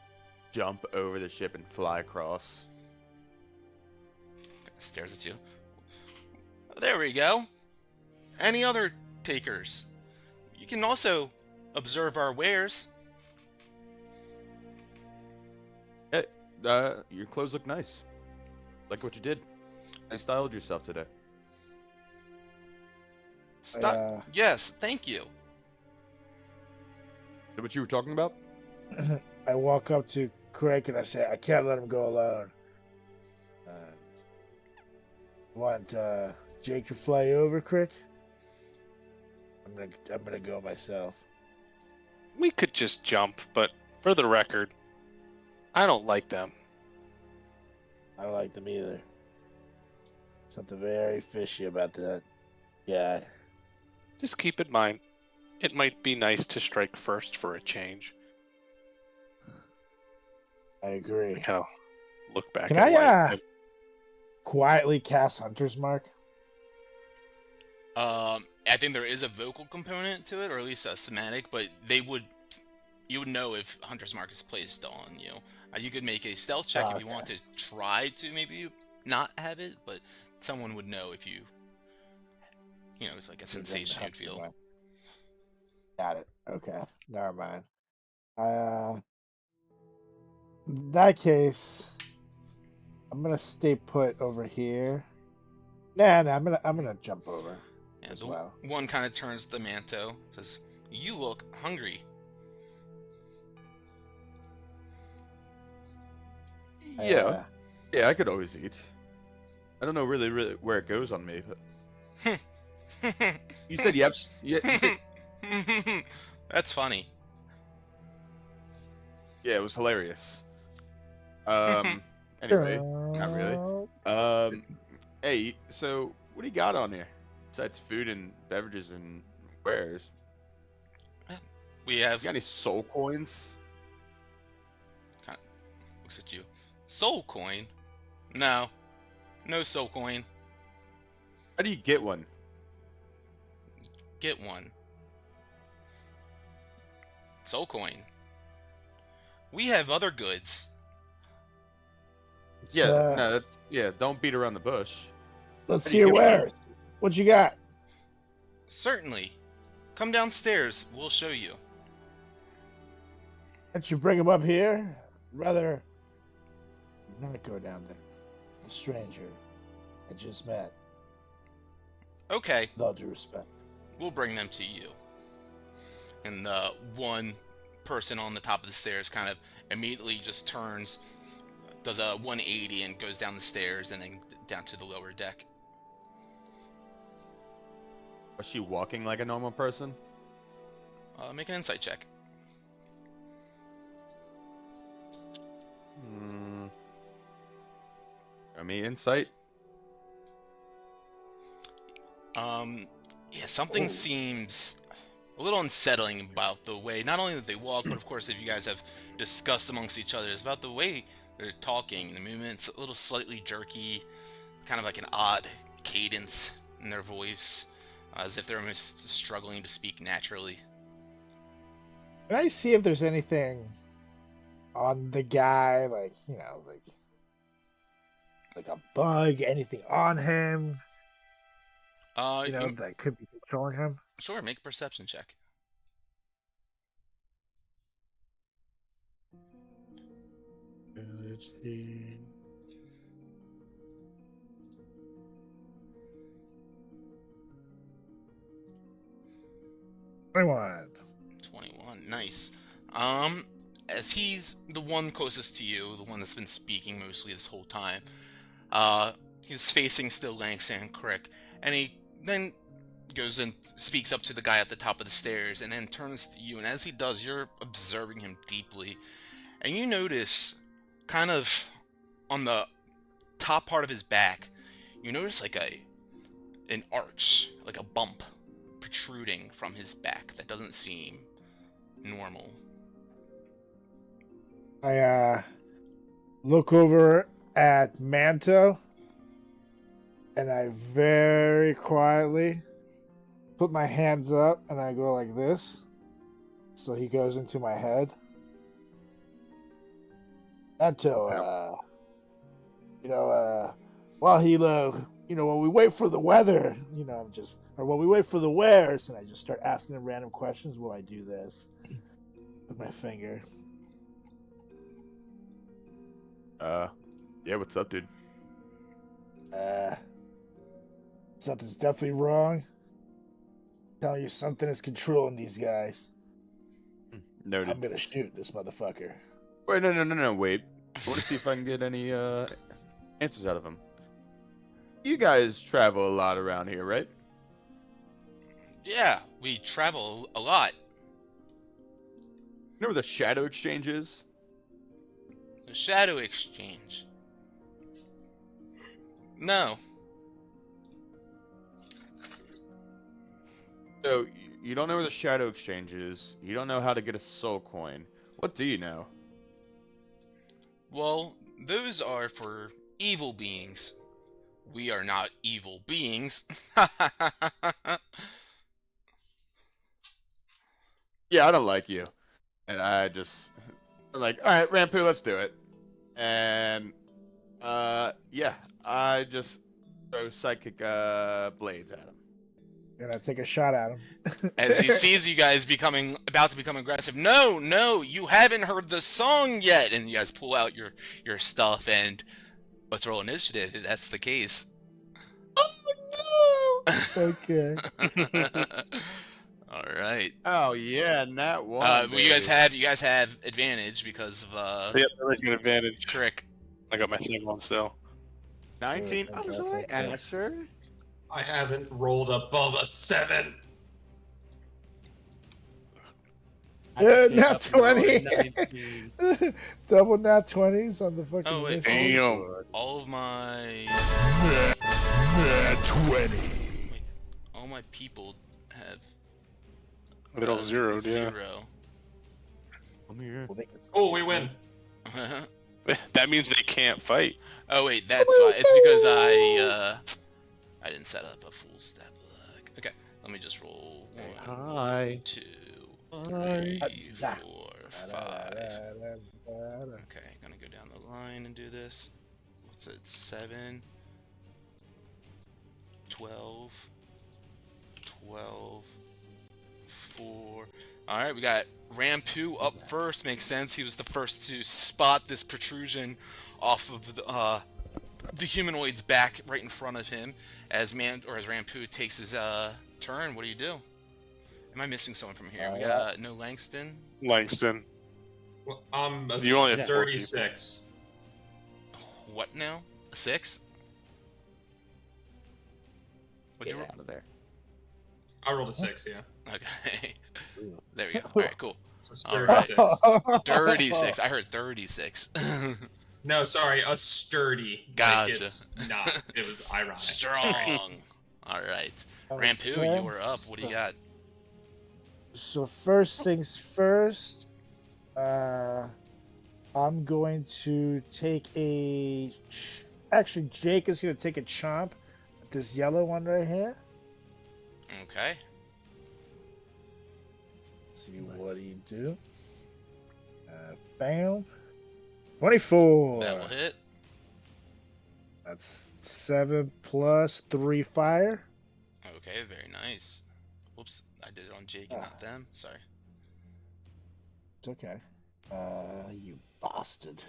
jump over the ship and fly across. Stares at you. There we go. Any other takers? You can also observe our wares. Hey, your clothes look nice. Like what you did. You styled yourself today. Stop. Yes, thank you. Is that what you were talking about? I walk up to Craig and I say, I can't let him go alone. Want Jake could fly over, Crick. I'm gonna go myself. We could just jump, but for the record, I don't like them. I don't like them either. Something very fishy about that guy. Just keep in mind, it might be nice to strike first for a change. I agree. I kind of look back Can at I Light. quietly cast Hunter's Mark? I think there is a vocal component to it, or at least a semantic, but you would know if Hunter's Mark is placed on you. You could make a stealth check if you want to try to maybe not have it, but someone would know if you know, it's like a sensation you'd feel. Got it. Okay. Never mind. In that case, I'm gonna stay put over here. Nah, I'm gonna jump over. And as the well. one kind of turns to the Manto, says, "You look hungry." Yeah, I could always eat. I don't know really where it goes on me, but you said you have. You said... That's funny. Yeah, it was hilarious. Anyway, not really. Hey, so what do you got on here besides food and beverages and wares? We have. You got any soul coins? Kind of looks at you. Soul coin? No soul coin. How do you get one? Get one. Soul coin. We have other goods. Don't beat around the bush. Let's How do see you your get one? wares. What you got? Certainly. Come downstairs. We'll show you. Can't you bring him up here? Rather not go down there. A stranger I just met. Okay. With all due respect. We'll bring them to you. And the one person on the top of the stairs kind of immediately just turns, does a 180 and goes down the stairs and then down to the lower deck. Was she walking like a normal person? Make an insight check. I mean, insight. Yeah, something seems a little unsettling about the way, not only that they walk, but of course, if you guys have discussed amongst each other, is about the way they're talking. The movement's a little slightly jerky, kind of like an odd cadence in their voice, as if they're almost struggling to speak naturally. Can I see if there's anything on the guy, like a bug, anything on him? That could be controlling him. Sure, make a perception check. Let's see. $21. 21, nice. As he's the one closest to you, the one that's been speaking mostly this whole time, he's facing still Langston and Crick, and he then goes and speaks up to the guy at the top of the stairs, and then turns to you, and as he does, you're observing him deeply, and you notice, kind of on the top part of his back, you notice like an arch, like a bump, protruding from his back that doesn't seem normal. I look over at Manto, and I very quietly put my hands up, and I go like this, so he goes into my head. Manto, while while we wait for the weather, when we wait for the wares, and I just start asking him random questions while I do this with my finger. Yeah, what's up, dude? Something's definitely wrong. Telling you something is controlling these guys. Noted. I'm gonna shoot this motherfucker. Wait, no, wait. I want to see if I can get any answers out of him. You guys travel a lot around here, right? Yeah, we travel a lot. You know where the Shadow Exchange is? The Shadow Exchange. No. So, you don't know where the Shadow Exchange is. You don't know how to get a soul coin. What do you know? Well, those are for evil beings. We are not evil beings. Yeah, I don't like you. And I just... I'm like, alright, Rampu, let's do it. And, yeah, I just throw psychic, blades at him. Gonna take a shot at him. As he sees you guys about to become aggressive. No, no, you haven't heard the song yet. And you guys pull out your stuff and let's roll initiative if that's the case. Oh, Okay. All right. Oh, yeah, nat one, Well, you guys baby. have advantage because of Yep, everybody's got advantage. trick. I got my thing on still. 19. Okay, All right, okay. Asher. I haven't rolled above a 7. Yeah, Came nat up and rolled a 20. 19. Double nat 20s on the fucking Oh, wait. initiative. Damn. All of my Nat 20. all my people have They're all zeroed, yeah. zero. Come here. Well, they can- Oh, we win. That means they can't fight. Oh wait, that's why. It's because I didn't set up a full step. Okay, let me just roll one, Hi. 2, Hi. 3, 4, 5. Okay, gonna go down the line and do this. What's it? 7, 12, 12, 4. All right, we got Rampu up first. Makes sense. He was the first to spot this protrusion off of the humanoid's back, right in front of him. As Rampu takes his turn, what do you do? Am I missing someone from here? We got no Langston. Langston. Well, I'm a You only have 4 36. What now? A 6? What'd you roll? Out of there. I rolled a 6, yeah. Okay. There we go. All right, cool. It's a All 36. right. 36. I heard 36. No, sorry, a sturdy. Gotcha. Like it's not. It was ironic. Strong. All right. Rampu, Okay. you were up. What do you got? So first things first, I'm going to take a. Actually, Jake is going to take a chomp at this yellow one right here. Okay. See what do you do? Bam. 24. That will hit. That's 7 plus 3 fire. Okay, very nice. Whoops, I did it on Jake and not them. Sorry. It's okay. You bastard.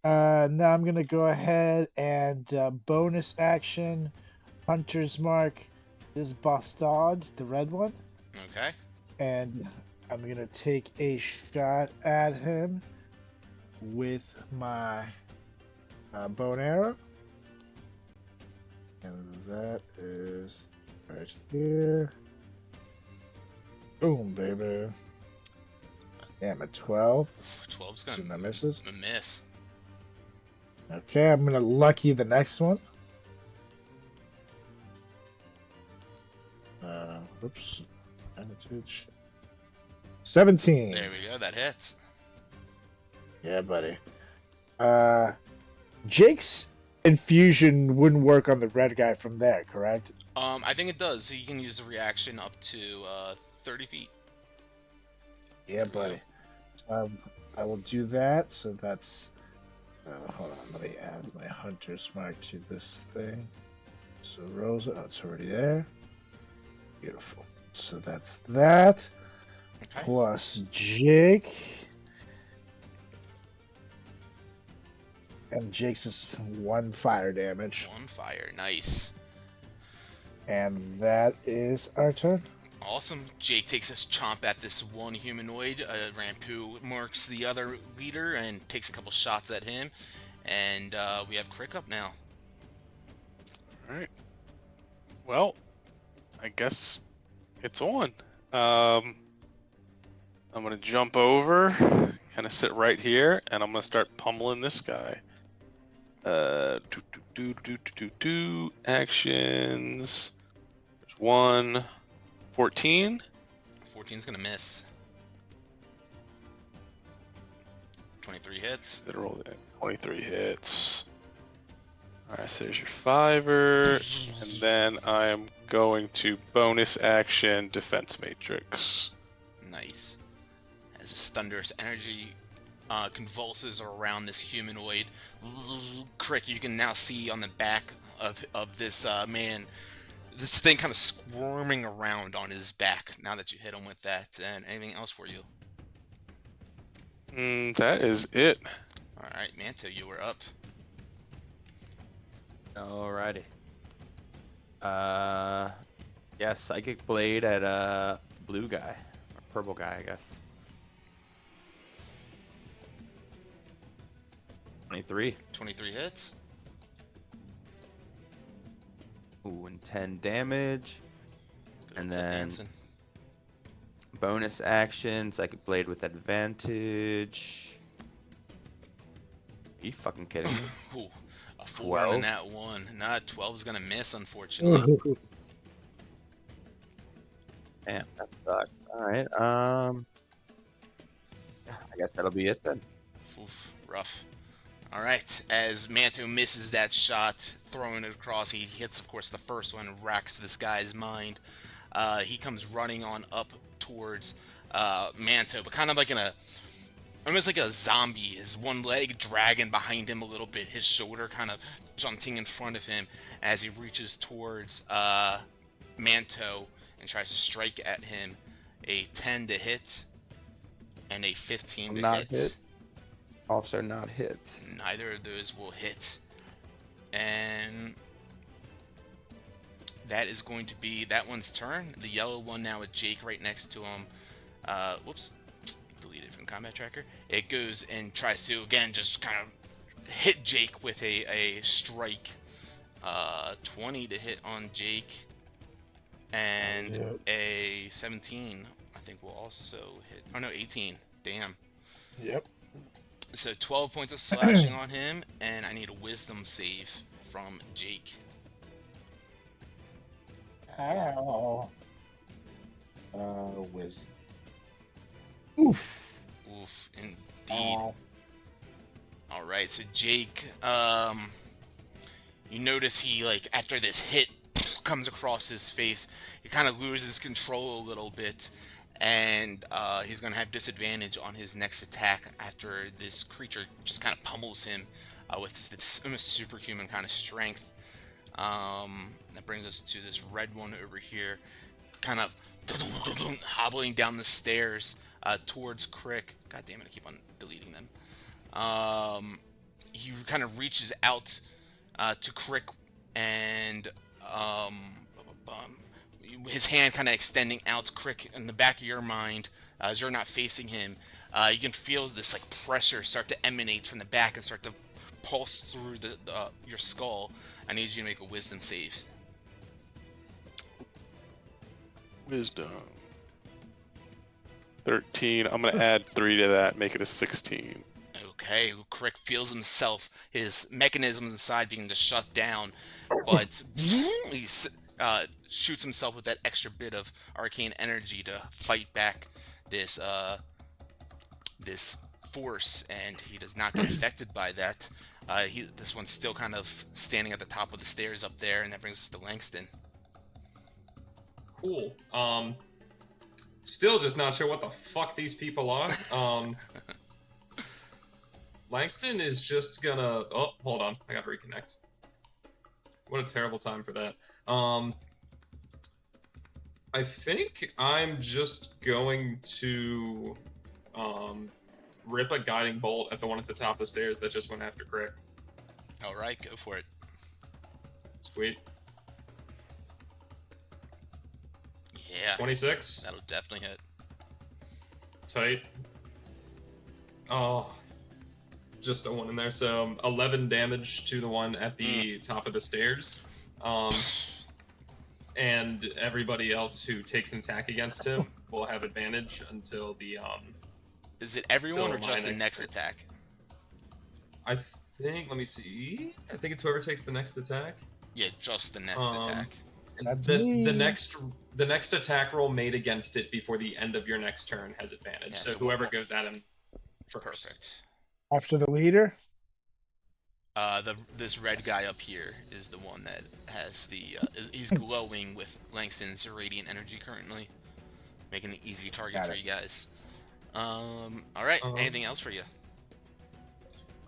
Now I'm gonna go ahead and bonus action, Hunter's Mark, this bastard, the red one, Okay. and I'm gonna take a shot at him with my bow and arrow, and that is right here. Boom, baby. Damn, a 12. 12's So that gonna misses. miss. Okay, I'm gonna lucky the next one. Oops. Attitude. 17. There we go. That hits. Yeah, buddy. Jake's infusion wouldn't work on the red guy from there, correct? I think it does. He can use the reaction up to 30 feet. Yeah, buddy. I will do that. So that's. Hold on. Let me add my Hunter's Mark to this thing. So Rosa, oh, it's already there. Beautiful. So that's that. Okay. Plus Jake. And Jake's is 1 fire damage. 1 fire. Nice. And that is our turn. Awesome. Jake takes his chomp at this one humanoid. Rampu marks the other leader and takes a couple shots at him. And we have Crick up now. Well, I guess it's on. I'm gonna jump over, kind of sit right here, and I'm gonna start pummeling this guy. Actions. There's 1, 14. 14's gonna miss. 23 hits. Did roll that? 23 hits. Alright, so there's your 5er, and then I am going to bonus action defense matrix. Nice. As this thunderous energy convulses around this humanoid, Crick, you can now see on the back of this man, this thing kind of squirming around on his back now that you hit him with that. And anything else for you? That is it. Alright, Manto, you were up. Alrighty. Yeah, Psychic Blade at blue guy. Or purple guy, I guess. 23. 23 hits. Ooh, and 10 damage. Good And old Ted then- Danson. Bonus action, Psychic Blade with advantage. Are you fucking kidding me? Ooh, a 4 on 12? that one. Nah, 12 is gonna miss, unfortunately. Damn, that sucks. Alright, yeah, I guess that'll be it then. Oof, rough. Alright, as Manto misses that shot, throwing it across, he hits, of course, the first one, racks this guy's mind. He comes running on up towards Manto, but kind of like almost like a zombie. His one leg dragging behind him a little bit, his shoulder kind of jumping in front of him as he reaches towards Manto and tries to strike at him. A 10 to hit and a 15 to Not hit. Also not hit. Neither of those will hit. And that is going to be that one's turn. The yellow one now with Jake right next to him. Whoops. Deleted from combat tracker. It goes and tries to, again, just kind of hit Jake with a strike. 20 to hit on Jake. And Yep. a 17, I think, will also hit. Oh, no, 18. Damn. Yep. So 12 points of slashing on him, and I need a wisdom save from Jake. Ow. Whiz. Oof. Oof, indeed. Ow. All right, so Jake, you notice he, like, after this hit comes across his face, he kind of loses control a little bit, and he's going to have disadvantage on his next attack after this creature just kind of pummels him with this almost superhuman kind of strength. That brings us to this red one over here, kind of hobbling down the stairs towards Crick. God damn it, I keep on deleting them. He kind of reaches out to Crick, and his hand kind of extending out. Crick, in the back of your mind, as you're not facing him, you can feel this like pressure start to emanate from the back and start to pulse through your skull. I need you to make a wisdom save. Wisdom. 13. I'm gonna add 3 to that, make it a 16. Okay, Crick feels himself, his mechanisms inside being to shut down, but he shoots himself with that extra bit of arcane energy to fight back this this force, and he does not get affected by that. This one's still kind of standing at the top of the stairs up there, and that brings us to Langston. Cool. Still just not sure what the fuck these people are. Langston is just gonna... Oh, hold on. I gotta reconnect. What a terrible time for that. I think I'm just going to rip a guiding bolt at the one at the top of the stairs that just went after Crick. All right, go for it. Sweet. Yeah, 26. that'll definitely hit. Tight. Oh, just a 1 in there. So 11 damage to the one at the top of the stairs. and everybody else who takes an attack against him will have advantage until the Is it everyone So or just the my next next attack? I think, let me see. I think it's whoever takes the next attack. Yeah, just the next Um, attack. That's the me. next attack roll made against it before the end of your next turn has advantage. Yeah, so so whoever we'll- goes at him first. Perfect. After the leader. This red guy up here is the one that has the he's glowing with Langston's radiant energy currently, making an easy target Got for it. you guys. All right. Um, Anything else for you?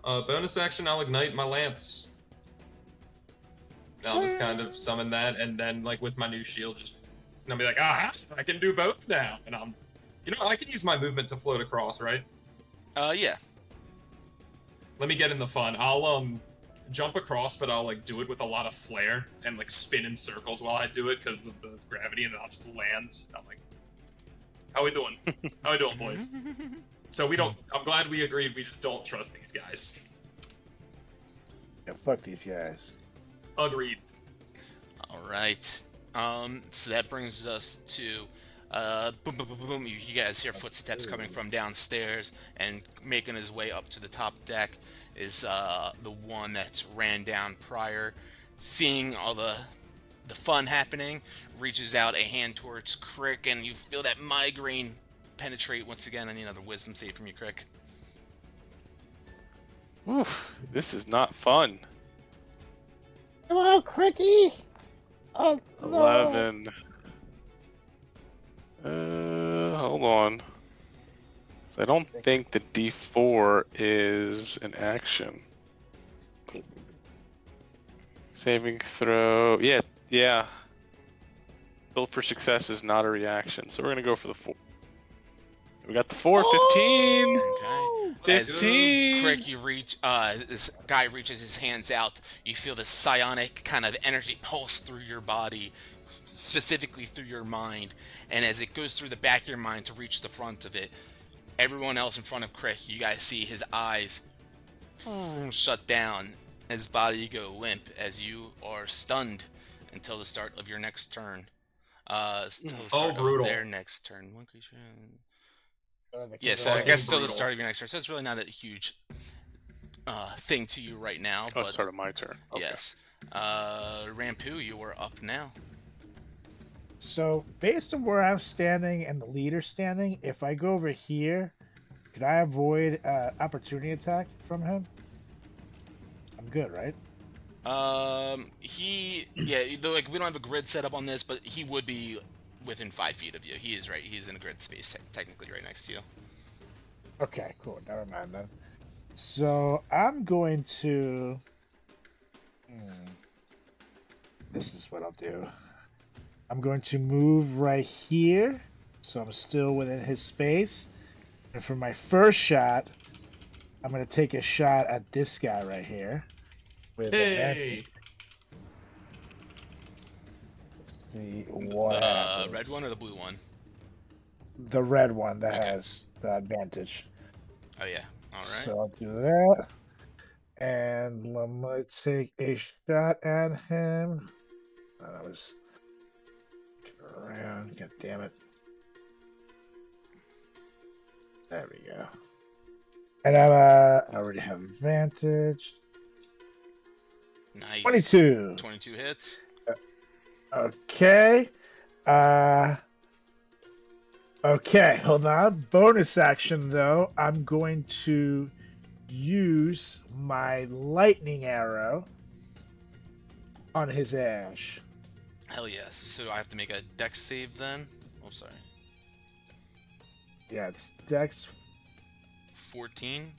Bonus action, I'll ignite my lance. I'll just kind of summon that, and then like with my new shield, just and I'll be like, ah, I can do both now. And I can use my movement to float across, right? Yeah. Let me get in the fun. I'll jump across, but I'll like do it with a lot of flair and like spin in circles while I do it because of the gravity, and then I'll just land. I'm like, how we doing? How we doing, boys? So we don't. I'm glad we agreed. We just don't trust these guys. Yeah, fuck these guys. Agreed. All right. So that brings us to boom, boom, boom, boom. You guys hear footsteps coming from downstairs, and making his way up to the top deck is the one that's ran down prior. Seeing all the fun happening, reaches out a hand towards Crick, and you feel that migraine penetrate once again. I need another wisdom save from you, Crick. Oof, this is not fun. Come on, Cricky! Oh, no. 11. Hold on. So I don't think the D4 is an action. Saving throw. Yeah. Built for success is not a reaction, so we're gonna go for the 4. We got the 4, 15. Okay. 15. Crick, you reach. This guy reaches his hands out. You feel the psionic kind of energy pulse through your body, specifically through your mind. And as it goes through the back of your mind to reach the front of it, everyone else in front of Crick, you guys see his eyes shut down, his body go limp as you are stunned until the start of your next turn. Still the start of brutal. their next turn. One creature. Yes, Yeah, so I guess still the brutal. start of your next turn. So it's really not a huge thing to you right now. Oh, But start of my turn. Okay. yes. Rampu, you are up now. So, based on where I'm standing and the leader standing, if I go over here, could I avoid opportunity attack from him? I'm good, right? Like we don't have a grid set up on this, but he would be within 5 feet of you. He is right. He's in a grid space, technically right next to you. Okay, cool. Never mind then. So I'm going to. This is what I'll do. I'm going to move right here, so I'm still within his space. And for my first shot, I'm going to take a shot at this guy right here. With Hey. See what The happens. red one or the blue one? The red one that Okay. has the advantage. Oh yeah. All right. So I'll do that. And I'm going to take a shot at him. I was looking around. God damn it. There we go. And I already have advantage. Nice. 22. 22 hits. Okay. Okay, hold on. Bonus action though. I'm going to use my lightning arrow on his ash. Hell yes. So I have to make a dex save then. Oh, sorry. Yeah, it's Dex 14.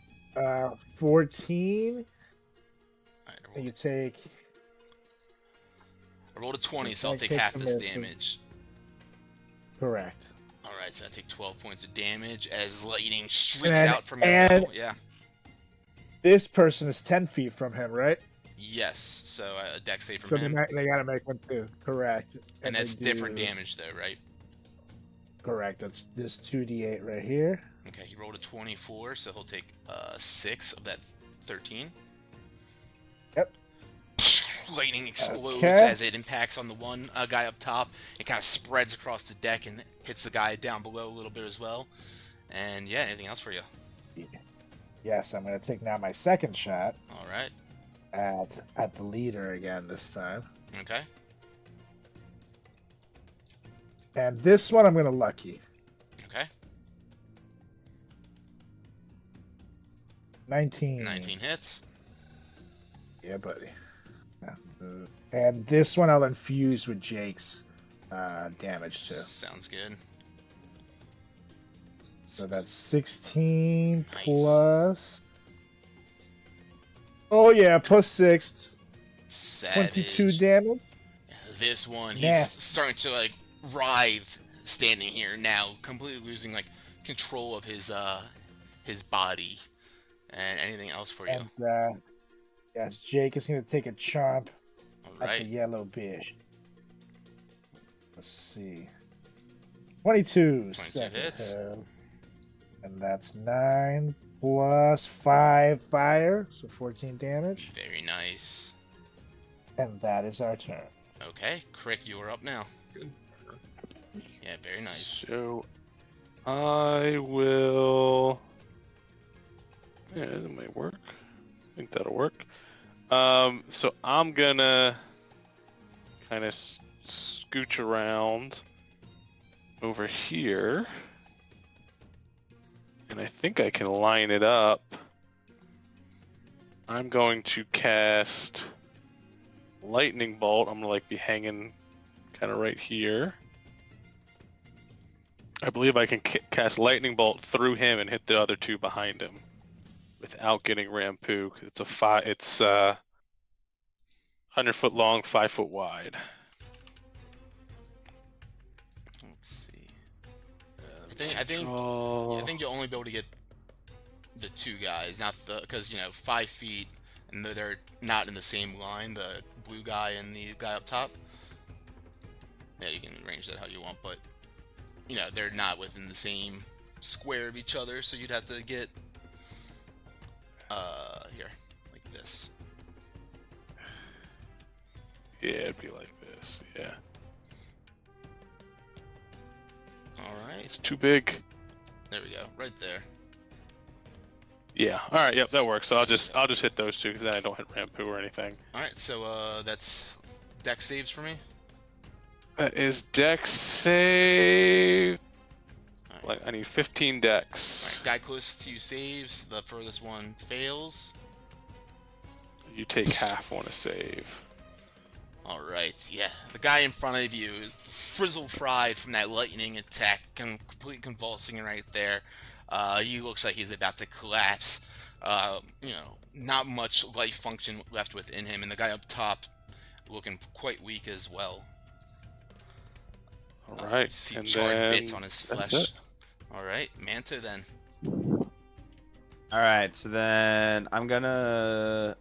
14. All You right, take I rolled a 20, so I I'll take take half some this medicine. damage. correct. All right, so I take 12 points of damage as lightning streaks And- out from your and- bow. Yeah. This person is 10 feet from him, right? Yes. So a dex save So from him, they gotta make one too. Correct. and they that's different do- damage though, right? Correct. That's this 2d8 right here. Okay, he rolled a 24, so he'll take 6 of that 13. Yep. lightning explodes Okay. as it impacts on the one guy up top. It kind of spreads across the deck and hits the guy down below a little bit as well. And yeah, anything else for you? Yes, I'm going to take now my second shot All right. at the leader again this time. Okay. And this one I'm going to lucky. Okay. 19. 19 hits. Yeah, buddy. And this one I'll infuse with Jake's damage too. Sounds good. So that's 16 Nice. plus. Oh yeah, plus 6. Savage. 22 damage. This one, he's Nasty. starting to like writhe standing here now, completely losing like control of his body. And anything else for you? And yes, Jake is going to take a chomp All at the right. yellow bitch. Let's see. 22. 22 second hits. hit. And that's 9 plus 5 fire, so 14 damage. Very nice. And that is our turn. Okay, Crick, you are up now. Good. Yeah, very nice. So I will. Yeah, that might work. I think that'll work. So I'm gonna kind of scooch around over here, and I think I can line it up. I'm going to cast Lightning Bolt. I'm gonna like be hanging kind of right here. I believe I can cast Lightning Bolt through him and hit the other two behind him without getting Rampu. It's a 100-foot long, 5-foot wide. Let's see. I think you'll only be able to get the two guys, not the because 5 feet, and they're not in the same line. The blue guy and the guy up top. Yeah, you can arrange that how you want, but they're not within the same square of each other, so you'd have to get here like this. Yeah, it'd be like this. Yeah, All right, it's too big. there we go, right there. Yeah. All right. Yep, that works. So I'll just hit those two because then I don't hit Rampu or anything. All right, so that's dex saves for me. That is Dex save. All right. Like I need 15 Dex. All right, guy close to you saves. The furthest one fails. You take half on a save. All right, yeah. The guy in front of you is frizzle fried from that lightning attack, complete convulsing right there. He looks like he's about to collapse. Not much life function left within him, and the guy up top looking quite weak as well. All right. See And charred then bits on his that's flesh. it. All right, Manta then. All right, so then I'm gonna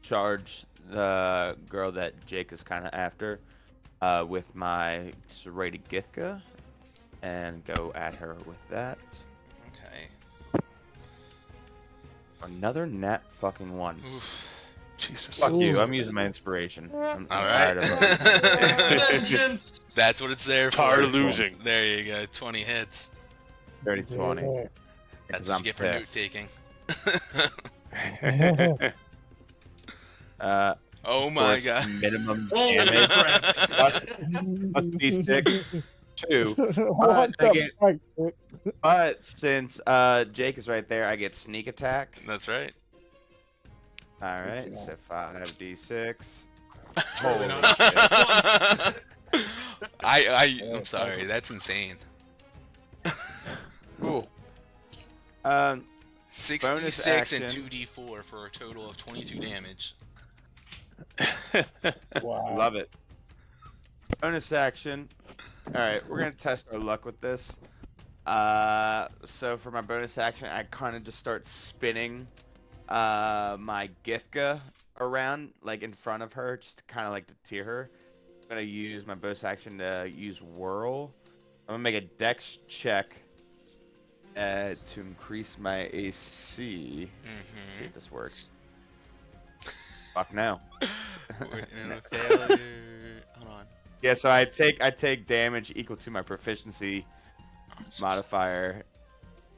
charge the girl that Jake is kind of after with my serrated Githka and go at her with that. Okay. Another nat fucking 1. Oof. Jesus. Fuck you, Ooh. I'm using my inspiration. I'm All tired right. of it. Vengeance! That's what it's there for. Tired of losing. There you go. 20 hits. 30-20. Yeah. That's Because what I'm you get for note pissed. taking. Of Oh my course, god. minimum Holy damage crap. must be 6. 2. What I the get- fuck? But since Jake is right there, I get sneak attack. That's right. All right, so 5d6. Holy I'm sorry. That's insane. Cool. 66 and action. 2d4 for a total of 22 damage. Wow. Love it. Bonus action. All right, we're gonna test our luck with this. So for my bonus action, I kind of just start spinning my Githka around, like in front of her, just to kind of like to tear her. I'm gonna use my bonus action to use Whirl. I'm gonna make a Dex check to increase my AC. See Mm-hmm. if this works. Fuck no. And a failure. Hold on. Yeah, so I take damage equal to my proficiency modifier,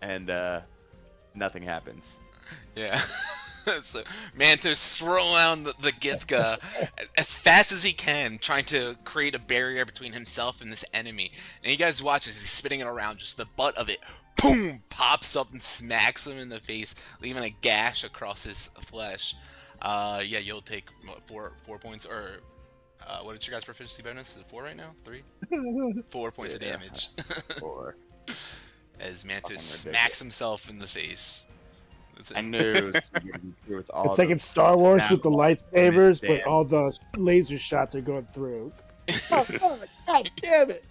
and nothing happens. Yeah. So Manto's throwing around the Githka as fast as he can, trying to create a barrier between himself and this enemy. And you guys watch as he's spinning it around, just the butt of it, boom, pops up and smacks him in the face, leaving a gash across his flesh. Yeah, you'll take what, 4 points, or what is your guys' proficiency bonus? Is it 4 right now? 3? 4 points of damage. 4. As Manto Fucking smacks ridiculous. himself in the face. That's it. I knew it was gonna be true with all It's like the- in Star Wars with the lightsabers, but Damn. all the laser shots are going through. Oh, God damn it!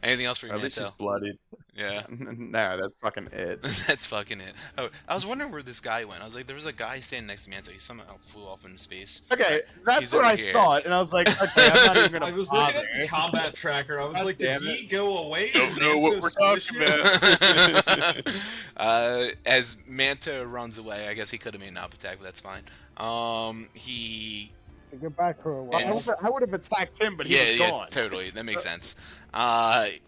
Anything else for you, At least Manto? he's bloodied. Yeah. No, that's fucking it. That's fucking it. Oh, I was wondering where this guy went. I was like, there was a guy standing next to Manto. He somehow flew off into space. Okay, that's He's what over I here. thought, and I was like, okay, I'm not even gonna I was bother. looking at the combat tracker. I was God like, did damn he it. go away? Don't Did know what Manto we're squish talking him? about. As Manto runs away, I guess he could have made an up attack, but that's fine. He Goodbye, Crow. And- I would have attacked him, but he was gone. totally. That makes sense.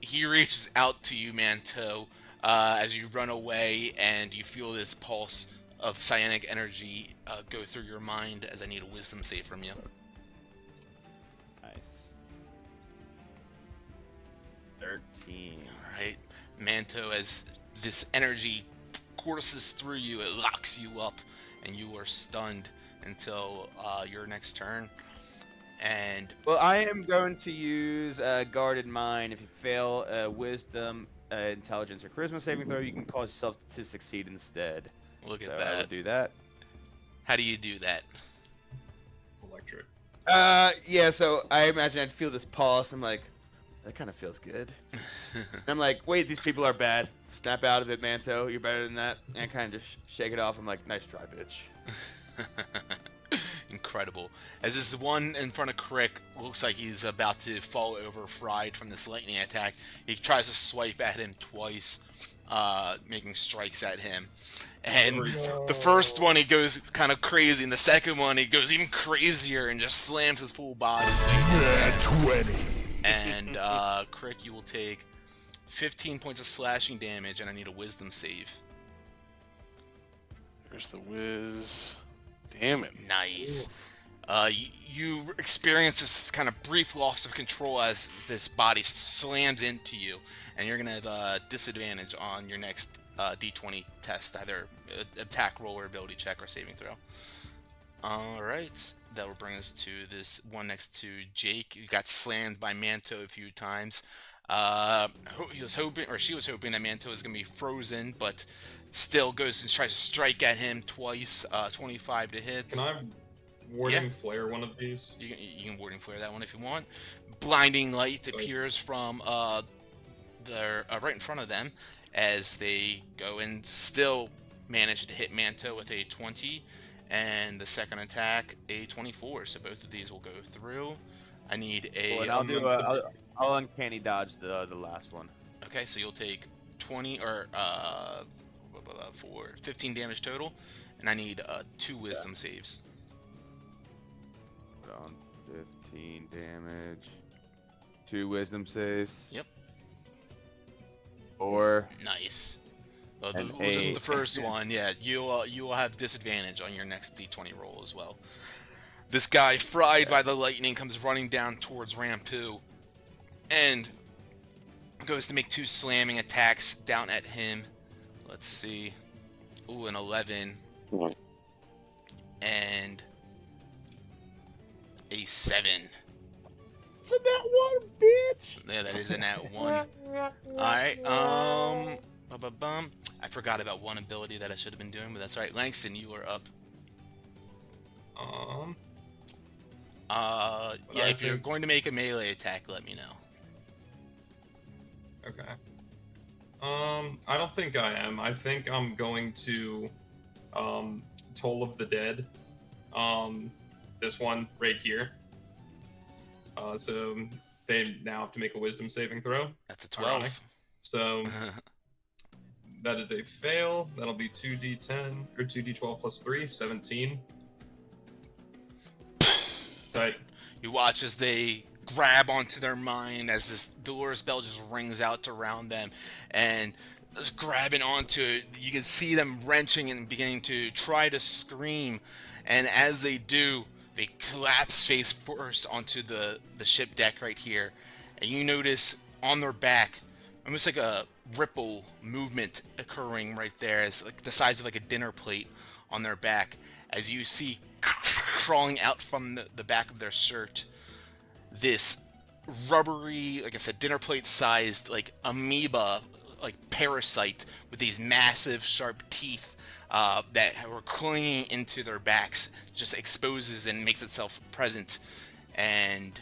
He reaches out to you, Manto, as you run away, and you feel this pulse of psionic energy go through your mind. As I need a wisdom save from you. Nice. 13. All right, Manto, as this energy courses through you, it locks you up, and you are stunned until your next turn. And Well, I am going to use Guarded Mind. If you fail Wisdom, Intelligence, or Charisma saving throw, you can cause yourself to succeed instead. look at So I that. will do that. How do you do that? It's electric. Yeah, so I imagine I'd feel this pulse. I'm like, that kind of feels good. And I'm like, wait, these people are bad. Snap out of it, Manto. You're better than that. And I kind of just shake it off. I'm like, nice try, bitch. Incredible. As this one in front of Crick looks like he's about to fall over fried from this lightning attack, he tries to swipe at him twice, making strikes at him. And the first one he goes kind of crazy, and the second one he goes even crazier and just slams his full body. Nat 20. And Crick, you will take 15 points of slashing damage, and I need a wisdom save. There's the whiz. Damn it. Nice. You experience this kind of brief loss of control as this body slams into you, and you're going to have disadvantage on your next D20 test, either attack roll or ability check or saving throw. Alright, that will bring us to this one next to Jake, who got slammed by Manto a few times. He was hoping, or she was hoping, that Manto was going to be frozen, but still goes and tries to strike at him twice, 25 to hit. Can I warding flare one of these? You can warding flare that one if you want. Blinding light appears from their right in front of them as they go and still manage to hit Manto with a 20, and the second attack a 24. So both of these will go through. I need a. Well, and I'll uncanny dodge the last one. Okay, so you'll take 20 or for 15 damage total, and I need 2 wisdom saves. Put on 15 damage. 2 wisdom saves. Yep. 4. Nice. And Just 8. the first one, yeah. You will have disadvantage on your next D20 roll as well. This guy, fried by the lightning, comes running down towards Rampu, and goes to make 2 slamming attacks down at him. Let's see. Ooh, an 11. And a 7. It's a nat one, bitch. Yeah, that is a nat 1. Alright, I forgot about one ability that I should have been doing, but that's right. Langston, you are up. Yeah, if you're going to make a melee attack, let me know. Okay. I don't think I am. I think I'm going to, Toll of the Dead. This one right here. So they now have to make a Wisdom saving throw. That's a 12. Ironic. So that is a fail. That'll be 2d10 or 2d12 plus 3, 17. Tight. You watch as they grab onto their mind as this Dolores bell just rings out around them, and just grabbing onto it, you can see them wrenching and beginning to try to scream, and as they do, they collapse face first onto the ship deck right here, and you notice on their back, almost like a ripple movement occurring right there, as like the size of like a dinner plate on their back, as you see crawling out from the back of their shirt this rubbery, like I said, dinner plate sized like amoeba, like parasite with these massive sharp teeth that were clinging into their backs, just exposes and makes itself present, and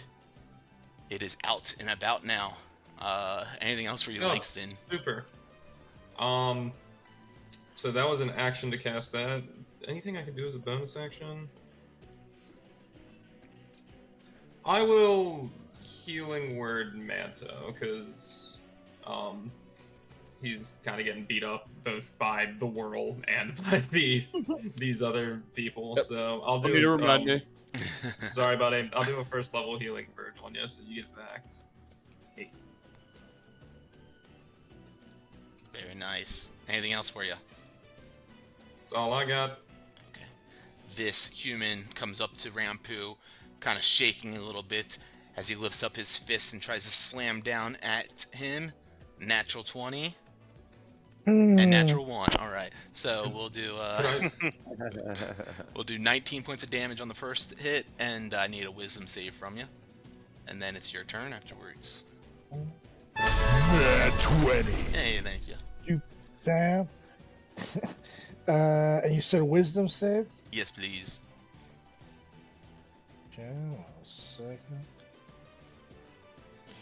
it is out and about now. Anything else for you, Langston? Super. So that was an action to cast that. Anything I can do as a bonus action? I will Healing Word Manto, because he's kind of getting beat up both by the world and by these other people. Yep. So I'll You need to do. remind me. Sorry, buddy. I'll do a first level Healing Word on you, so you get it back. Very nice. Anything else for you? That's all I got. Okay. This human comes up to Rampu, kind of shaking a little bit as he lifts up his fist and tries to slam down at him. Natural 20 and natural 1. All right. So we'll do we'll do 19 points of damage on the first hit, and I need a wisdom save from you. And then it's your turn afterwards. Nat 20. Hey, thank you. Sam. And you said wisdom save? Yes, please. Okay, 1 second.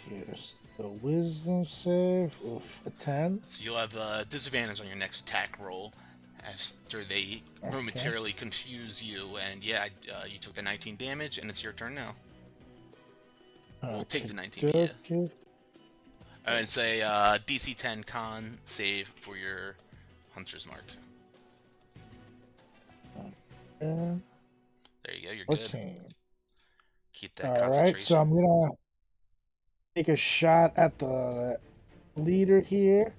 Here's the wisdom save. Oof, a 10. So you'll have disadvantage on your next attack roll after they momentarily confuse you. And yeah, you took the 19 damage, and it's your turn now. We'll take the 19. Yeah. Okay. And it's a DC 10 con save for your Hunter's Mark. There you go. You're good. 14. Keep that All concentration. right, so I'm gonna take a shot at the leader here,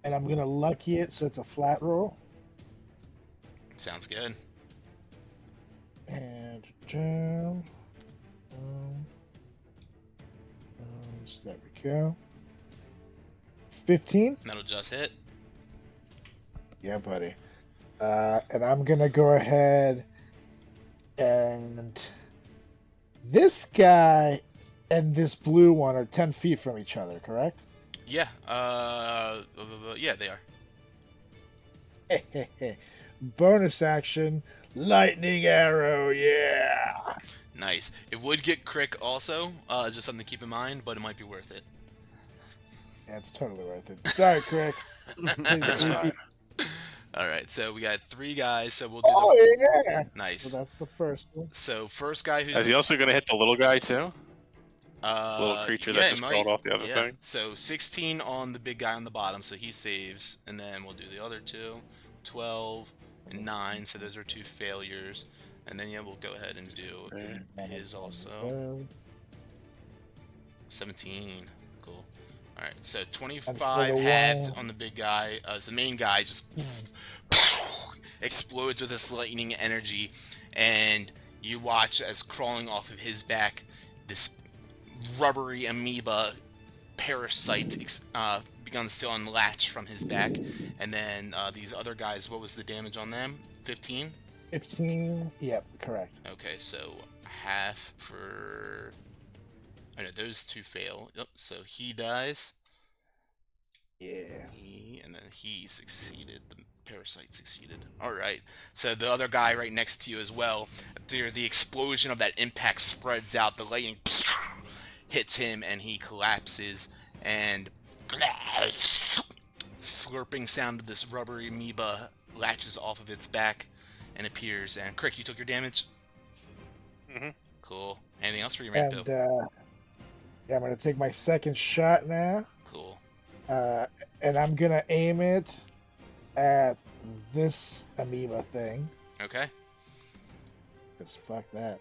and I'm gonna lucky it so it's a flat roll. Sounds good. And jam. There we go. 15. That'll just hit. Yeah, buddy. And I'm gonna go ahead and this guy and this blue one are 10 feet from each other, correct? Yeah. Yeah, they are. Bonus action, lightning arrow, yeah. Nice. It would get Crick also, just something to keep in mind, but it might be worth it. Yeah, it's totally worth it. Sorry, Crick. That's fine. All right, so we got 3 guys, so we'll do Oh, yeah. Nice. So that's the first one. So first guy who's Is he also going to hit the little guy too? Little creature that yeah, just it crawled might. off the other Yeah. thing? So 16 on the big guy on the bottom, so he saves, and then we'll do the other 2. 12 and 9, so those are 2 failures. And then yeah, we'll go ahead and do his also. 17. Cool. Alright, so 25 halved on the big guy. So the main guy just explodes with this lightning energy, and you watch as crawling off of his back, this rubbery amoeba parasite begins to unlatch from his back. And then these other guys, what was the damage on them? 15? 15. Yep, correct. Okay, so half for... Oh no, those 2 fail. Yep, so he dies. Yeah. And then he succeeded. The parasite succeeded. Alright, so the other guy right next to you as well. The explosion of that impact spreads out. The lightning hits him and he collapses. And slurping sound of this rubbery amoeba latches off of its back and appears. And Crick, you took your damage? Mm-hmm. Cool. Anything else for your And man, Bill? yeah, I'm gonna take my second shot now. Cool. And I'm gonna aim it at this amoeba thing. Okay. Cause fuck that.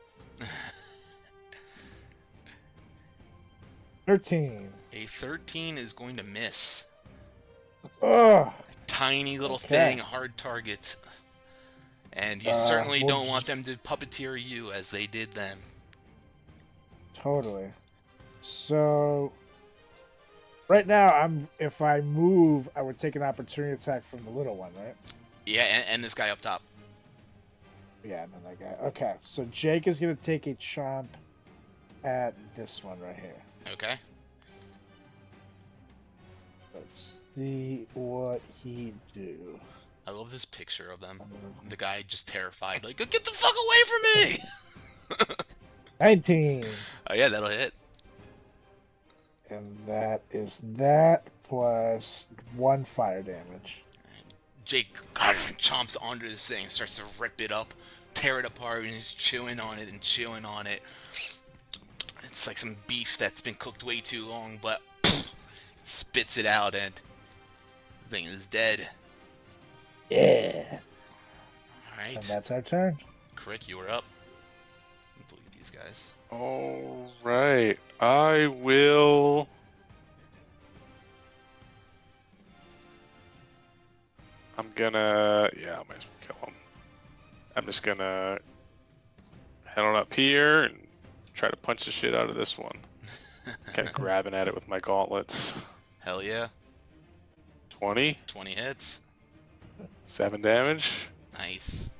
13. A 13 is going to miss. Ugh. Tiny little Okay. thing, hard target. And you certainly well, don't want them to puppeteer you as they did them. Totally. So right now, if I move, I would take an opportunity attack from the little one, right? Yeah, and this guy up top. Yeah, and then that guy. Okay, so Jake is gonna take a chomp at this one right here. Okay. Let's see what he do. I love this picture of them. The guy just terrified, like, get the fuck away from me! 19. Oh yeah, that'll hit. And that is that plus 1 fire damage. Jake chomps onto this thing and starts to rip it up, tear it apart, and he's chewing on it and chewing on it. It's like some beef that's been cooked way too long, but spits it out and the thing is dead. Yeah. Alright. And that's our turn. Crick, you were up. Let's look at these guys. All right. I will. I'm gonna. Yeah, I might as well kill him. I'm just gonna head on up here and try to punch the shit out of this one. Kind of grabbing at it with my gauntlets. Hell yeah. 20, 20 hits. 7 damage. Nice.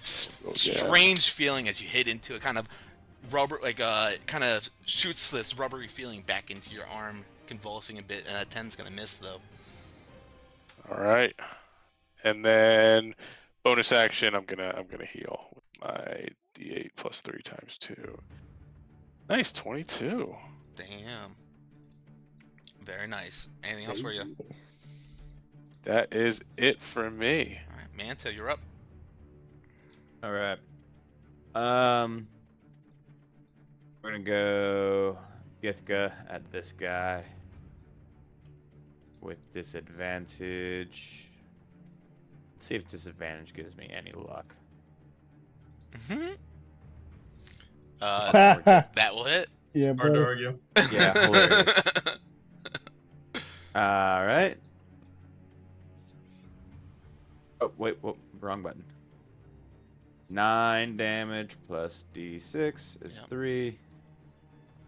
Strange feeling as you hit into a kind of rubber, like kind of shoots this rubbery feeling back into your arm, convulsing a bit. And a 10's gonna miss though. All right, and then bonus action. I'm gonna heal with my D8 plus 3 times 2. Nice, 22. Damn. Very nice. Anything else for you? That is it for me. All right, Manta, you're up. All right. We're gonna go Githka at this guy with disadvantage. Let's see if disadvantage gives me any luck. Mm-hmm. Yeah, That will hit. Hard to buddy. argue. Yeah, hilarious. All right. Oh wait, wrong button. 9 damage plus D6 is Yep. 3,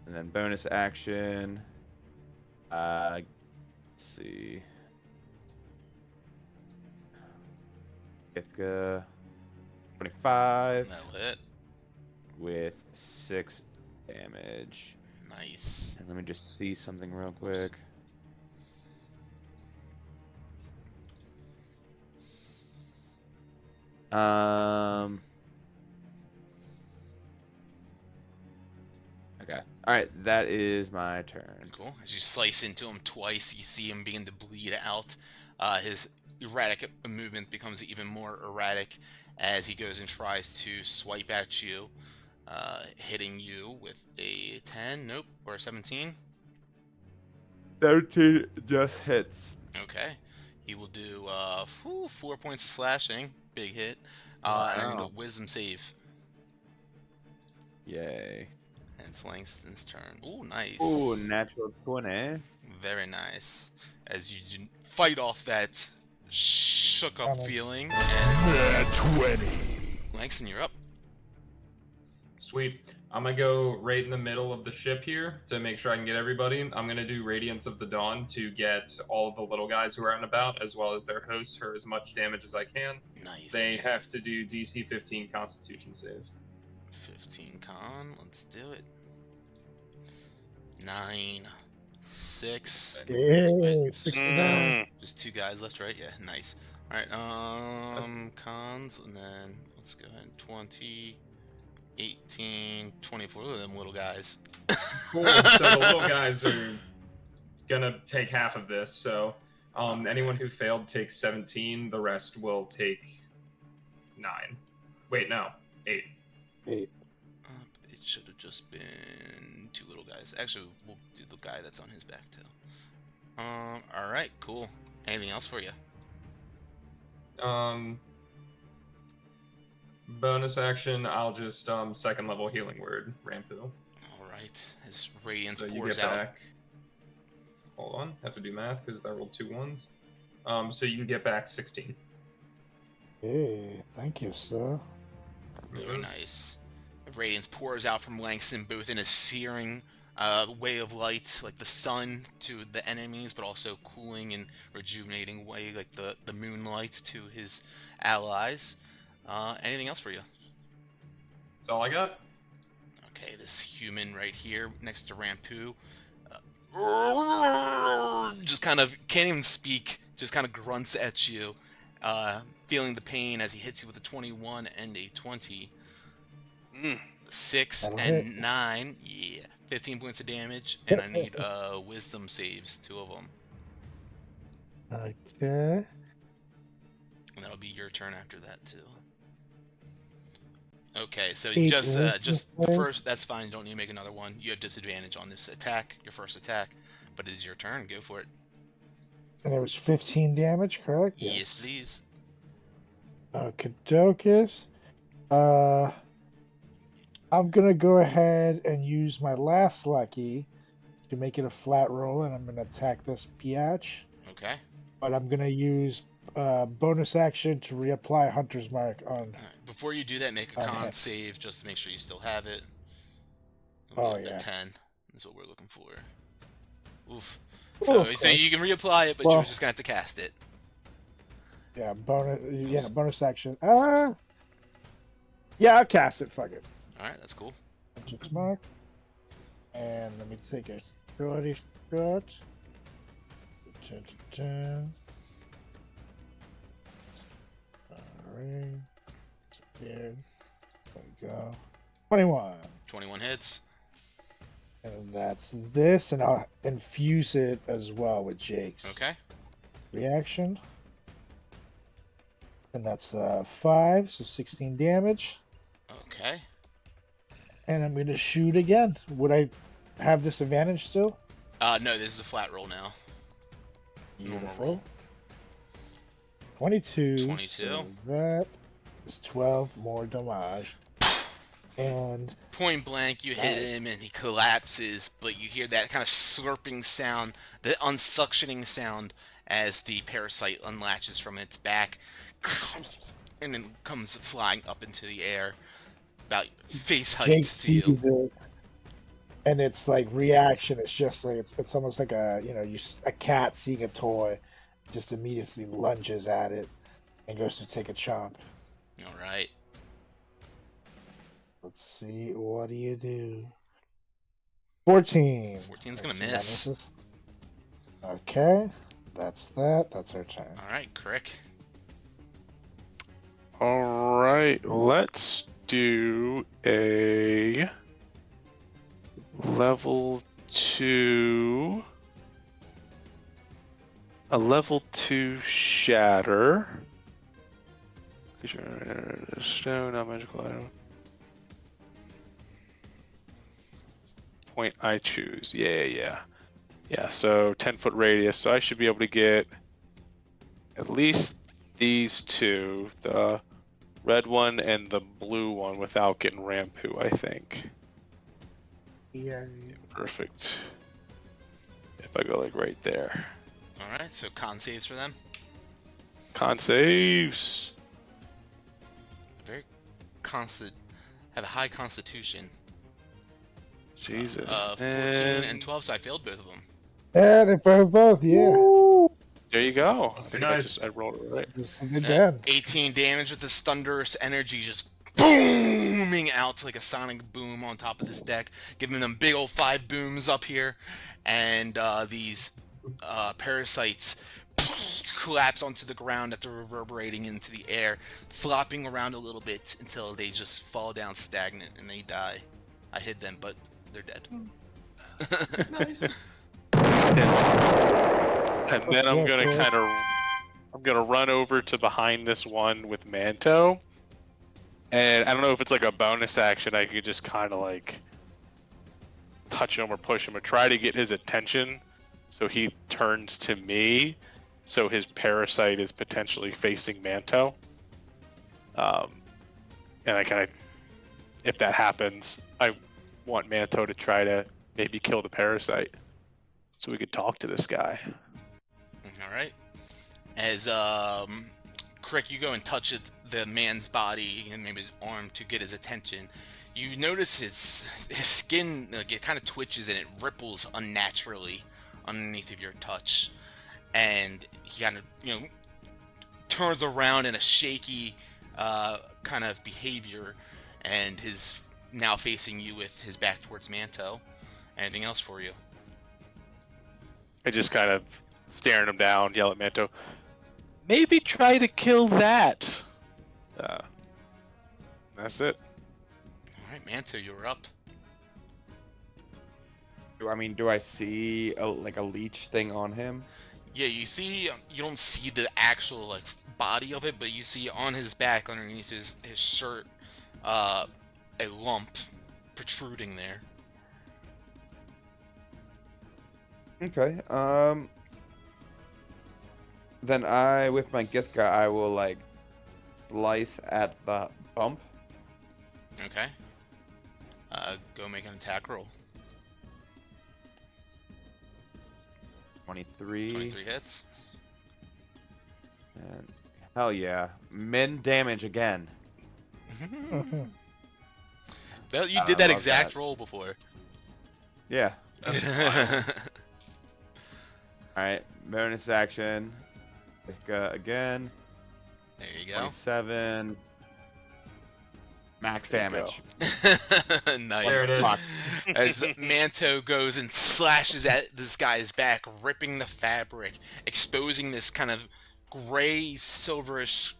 and then bonus action. Let's see. Ithka 25 That'll hit. with 6 damage. Nice. And let me just see something real quick. Okay. All right, that is my turn. Cool. As you slice into him twice, you see him begin to bleed out. His erratic movement becomes even more erratic as he goes and tries to swipe at you, hitting you with a 10, nope, or a 17. 13 just hits. Okay. He will do 4 points of slashing, big hit, and a wisdom save. Yay. And it's Langston's turn. Ooh, nice. Ooh, natural 20. Very nice. As you fight off that shook up feeling, and Nat 20. Langston, you're up. Sweet. I'm gonna go right in the middle of the ship here to make sure I can get everybody. I'm gonna do Radiance of the Dawn to get all of the little guys who are out and about, as well as their hosts, for as much damage as I can. Nice. They have to do DC 15 Constitution save. 15 con. Let's do it. 9, 6. Yeah, 69. Just 2 guys left, right? Yeah, nice. All right. Cons, and then let's go ahead. 20, 18, 24. Look at them little guys. Cool. So the little guys are gonna take half of this. So anyone who failed takes 17. The rest will take 9. Wait, no, 8. 8. It should have just been 2 little guys. Actually, we'll do the guy that's on his back too. All right, cool. Anything else for you? Bonus action, I'll just second level healing word Rampu. All right, his radiance So you pours get out. back. Hold on, have to do math because I rolled 2 1s. So you can get back 16. Hey, thank you, sir. Very nice. Radiance pours out from Langston, both in a searing way of light, like the sun to the enemies, but also cooling and rejuvenating way, like the moonlight to his allies. Anything else for you? That's all I got. Okay, this human right here next to Rampu, just kind of can't even speak, just kind of grunts at you, feeling the pain as he hits you with a 21 and a 20. 6 That'll and hit. 9, yeah, 15 points of damage, and I need wisdom saves, 2 of them. Okay. And that'll be your turn after that too. Okay, so 8 just wisdom the save. first. That's fine. You don't need to make another one. You have disadvantage on this attack, your first attack, but it is your turn. Go for it. And it was 15 damage, correct? Yes, please. Okey-dokes. I'm gonna go ahead and use my last lucky to make it a flat roll, and I'm gonna attack this biatch. Okay. But I'm gonna use bonus action to reapply Hunter's Mark on. All right. Before you do that, make a On con hit. save just to make sure you still have it. Oh, The yeah. 10 is what we're looking for. Oof. So you can reapply it, but Well- you're just gonna have to cast it. Yeah, bonus action. Yeah, I'll cast it. Fuck it. All right, that's cool. Hunter's Mark. And let me take a shorty shot. Dun. Alright. Disappeared. There we go. 21. 21 hits. And that's this, and I'll infuse it as well with Jake's Okay. reaction. And that's 5, so 16 damage. Okay. And I'm going to shoot again. Would I have disadvantage still? No, this is a flat roll now. Normal Beautiful. roll. 22. 22. So that is 12 more damage. And Point blank, you hit him and he collapses, but you hear that kind of slurping sound, the unsuctioning sound, as the parasite unlatches from its back and then comes flying up into the air, about face height Jake to you. sees it. And it's like reaction. It's just like it's almost like a cat seeing a toy, just immediately lunges at it and goes to take a chomp. All right. Let's see, what do you do? 14. 14's gonna Let's see what miss. misses. Okay, that's that. That's our turn. All right, Crick. All right, let's do a level 2. A level 2 shatter. Stone, not magical item. Point I choose. Yeah. So 10-foot radius. So I should be able to get at least these two, the red one and the blue one, without getting Rampu, I think. Yeah. Perfect. If I go like right there. All right, so con saves for them. Con saves. Very have a high constitution. Jesus. 14 and 12, so I failed both of them. Yeah, they failed both. Yeah. There you go. That's I think nice. I rolled it right. This is again. 18 damage with this thunderous energy just booming out like a sonic boom on top of this deck, giving them big old 5 booms up here, and these parasites collapse onto the ground after reverberating into the air, flopping around a little bit until they just fall down stagnant and they die. I hid them, but they're dead. Nice. And then I'm gonna run over to behind this one with Manto. And I don't know if it's like a bonus action, I could just kind of like touch him or push him or try to get his attention so he turns to me, so his parasite is potentially facing Manto. And I kind of, if that happens, I want Manto to try to maybe kill the parasite, so we could talk to this guy. All right. As Crick, you go and touch the man's body and maybe his arm to get his attention. You notice his skin, like, it kind of twitches and it ripples unnaturally underneath of your touch, and he kind of turns around in a shaky kind of behavior, and is now facing you with his back towards Manto. Anything else for you? I just kind of staring him down, yell at Manto, maybe try to kill that. That's it. All right, Manto, you're up. Do I see a leech thing on him? Yeah, you see, you don't see the actual body of it, but you see on his back, underneath his shirt, a lump protruding there. Okay. Then with my Githka, I will slice at the bump. Okay. Go make an attack roll. 23. 23 hits. And hell yeah, min damage again. Well, you I did that love exact that. roll before. Yeah. There All right. Bonus action. Githka again. you go. 27. Max There you damage. Nice. There it is. As Manto goes and slashes at this guy's back, ripping the fabric, exposing this kind of gray, silverish,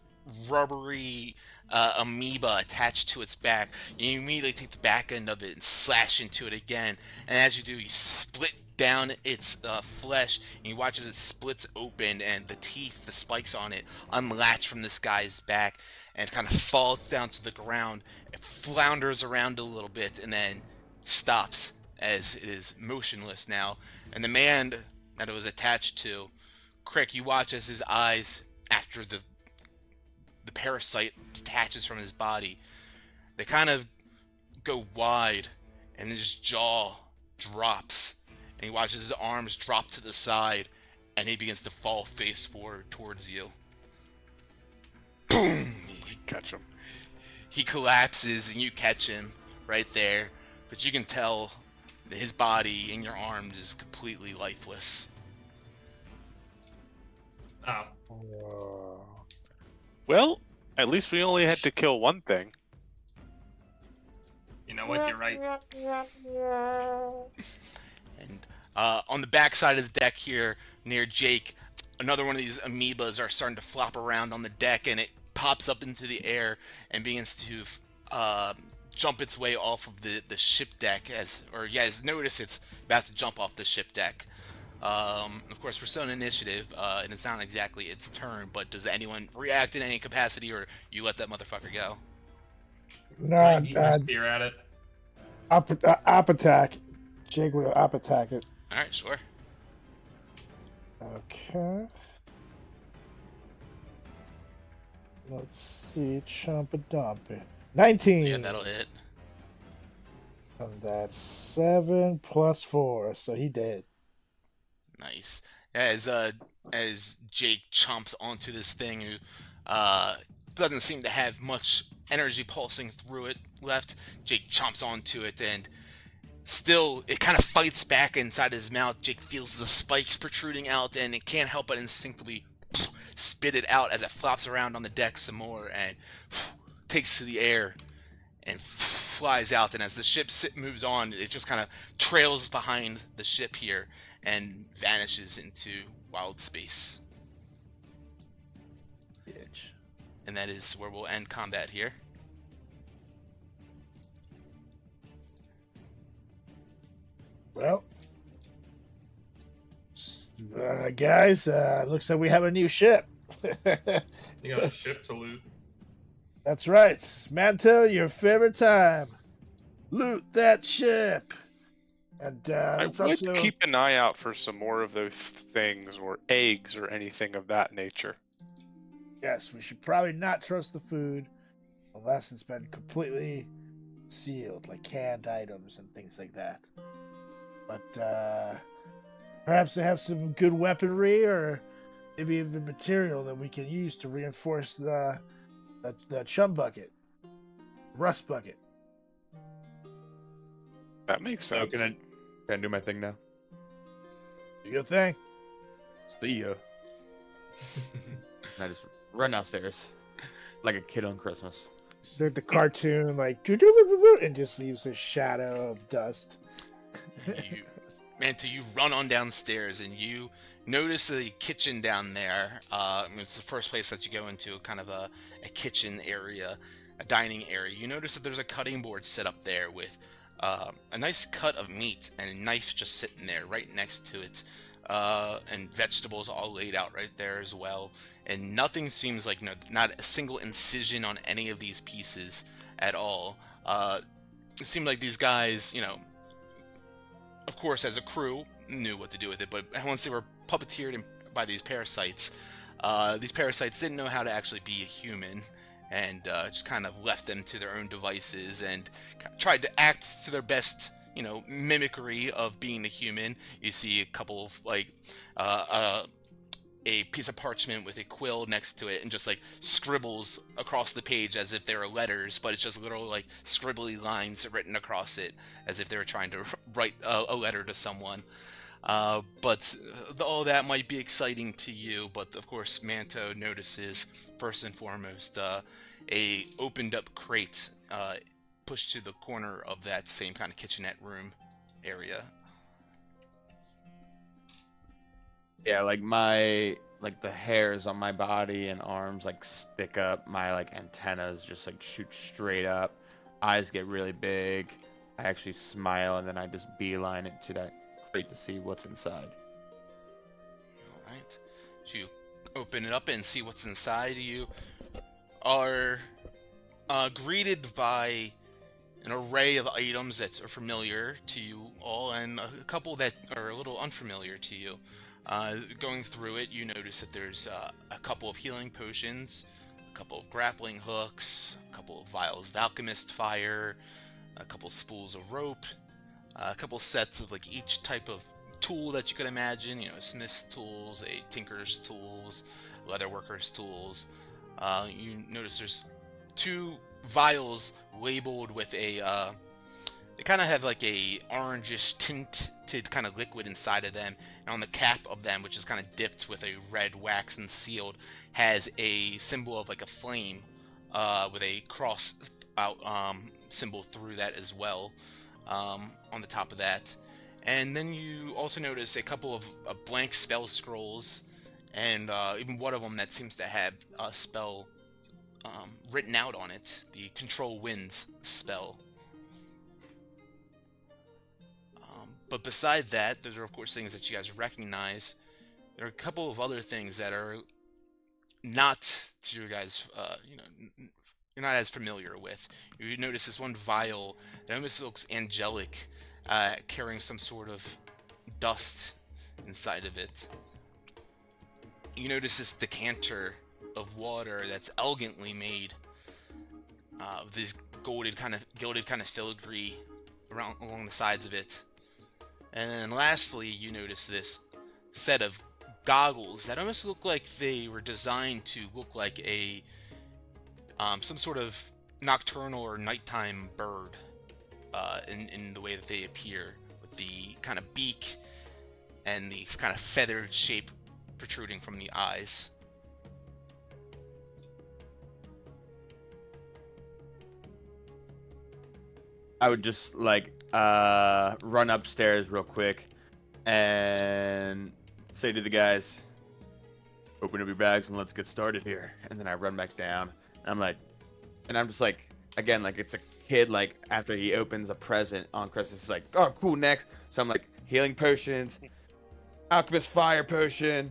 rubbery amoeba attached to its back. You immediately take the back end of it and slash into it again. And as you do, you split down its flesh, and you watch as it splits open, and the teeth, the spikes on it, unlatch from this guy's back, and kind of falls down to the ground. It flounders around a little bit, and then stops as it is motionless now. And the man that it was attached to, Crick, you watch as his eyes, after the parasite detaches from his body, they kind of go wide, and his jaw drops, and he watches his arms drop to the side, and he begins to fall face forward towards you. Boom! Catch him. He collapses, and you catch him right there, but you can tell that his body in your arms is completely lifeless. Oh. Well, at least we only had to kill one thing. You know what? You're right. And on the back side of the deck here, near Jake, another one of these amoebas are starting to flop around on the deck, and it pops up into the air and begins to jump its way off of the ship deck. As notice, it's about to jump off the ship deck. Of course, we're still in initiative, and it's not exactly its turn, but does anyone react in any capacity, or you let that motherfucker go? No, Eat my spear at it. up attack. Jake would up attack it. Alright, sure. Okay. Let's see. Chomp a dumpy. 19. Yeah, that'll hit. And that's 7 plus 4, so he did. Nice. As Jake chomps onto this thing, who doesn't seem to have much energy pulsing through it left, Jake chomps onto it, and still it kind of fights back inside his mouth. Jake feels the spikes protruding out, and it can't help but instinctively spit it out as it flops around on the deck some more and takes to the air and flies out. And as the ship moves on, it just kind of trails behind the ship here and vanishes into wild space. Bitch. And that is where we'll end combat here. Well, guys, looks like we have a new ship. You got a ship to loot. That's right. Manto, your favorite time. Loot that ship. And I let's would also keep an eye out for some more of those things, or eggs, or anything of that nature. Yes, we should probably not trust the food unless it's been completely sealed, like canned items and things like that. But perhaps they have some good weaponry, or maybe even material that we can use to reinforce the chum bucket, rust bucket. That makes So sense. can Can I do my thing now? Do your thing. See ya. And I just run downstairs like a kid on Christmas. Start the cartoon like doo-doo-doo-doo-doo, and just leaves a shadow of dust. Manta, you run on downstairs and you notice the kitchen down there. It's the first place that you go into, kind of a kitchen area, a dining area. You notice that there's a cutting board set up there with a nice cut of meat and a knife just sitting there right next to it, and vegetables all laid out right there as well. And nothing seems like, not a single incision on any of these pieces at all. It seemed like these guys, of course, as a crew, knew what to do with it, but once they were puppeteered by these parasites didn't know how to actually be a human, and just kind of left them to their own devices and tried to act to their best, mimicry of being a human. You see a couple of, a piece of parchment with a quill next to it and just scribbles across the page as if they were letters, but it's just literal scribbly lines written across it as if they were trying to write a letter to someone. But all that might be exciting to you, but of course Manto notices first and foremost a opened up crate pushed to the corner of that same kind of kitchenette room area. Yeah, the hairs on my body and arms stick up. My antennas just shoot straight up. Eyes get really big. I actually smile and then I just beeline it to that crate to see what's inside. All right. So you open it up and see what's inside. You are greeted by an array of items that are familiar to you all, and a couple that are a little unfamiliar to you. Going through it, you notice that there's a couple of healing potions, a couple of grappling hooks, a couple of vials of alchemist fire, a couple of spools of rope, a couple sets of each type of tool that you could imagine. Smith's tools, a tinker's tools, leatherworker's tools. You notice there's 2 vials labeled with they kind of have a orangish tinted kind of liquid inside of them, and on the cap of them, which is kind of dipped with a red wax and sealed, has a symbol of a flame with a cross out symbol through that as well, on the top of that. And then you also notice a couple of blank spell scrolls, and even one of them that seems to have a spell written out on it, the Control Winds spell. But beside that, those are of course things that you guys recognize. There are a couple of other things that are not to you guys, you're not as familiar with. You notice this one vial that almost looks angelic, carrying some sort of dust inside of it. You notice this decanter of water that's elegantly made, with these gilded kind of filigree along the sides of it. And then lastly, you notice this set of goggles that almost look like they were designed to look like a some sort of nocturnal or nighttime bird, in the way that they appear, with the kind of beak and the kind of feathered shape protruding from the eyes. I would just run upstairs real quick and say to the guys, "Open up your bags and let's get started here." And then I run back down and I'm just again, it's a kid, after he opens a present on Christmas, it's "Oh, cool, next." So I'm healing potions, alchemist fire potion,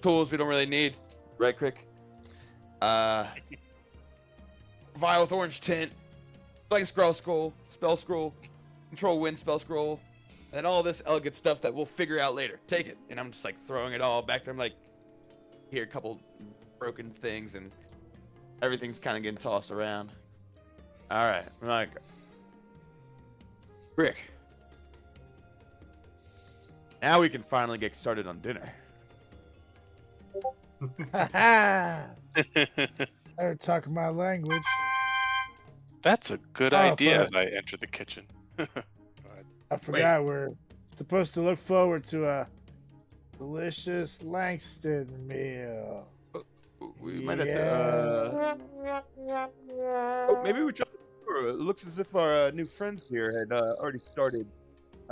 tools we don't really need, right, quick. Vial with orange tint, blank spell scroll, control wind spell scroll, and all this elegant stuff that we'll figure out later. Take it. And I'm just throwing it all back there. I'm hear a couple broken things and everything's kind of getting tossed around. All right. I'm like, Rick. Now we can finally get started on dinner. They're talking my language. That's a good Oh, idea but- as I enter the kitchen. Go ahead. I forgot we're supposed to look forward to a delicious Langston meal. We might have to. Oh, maybe we tried. It looks as if our new friends here had already started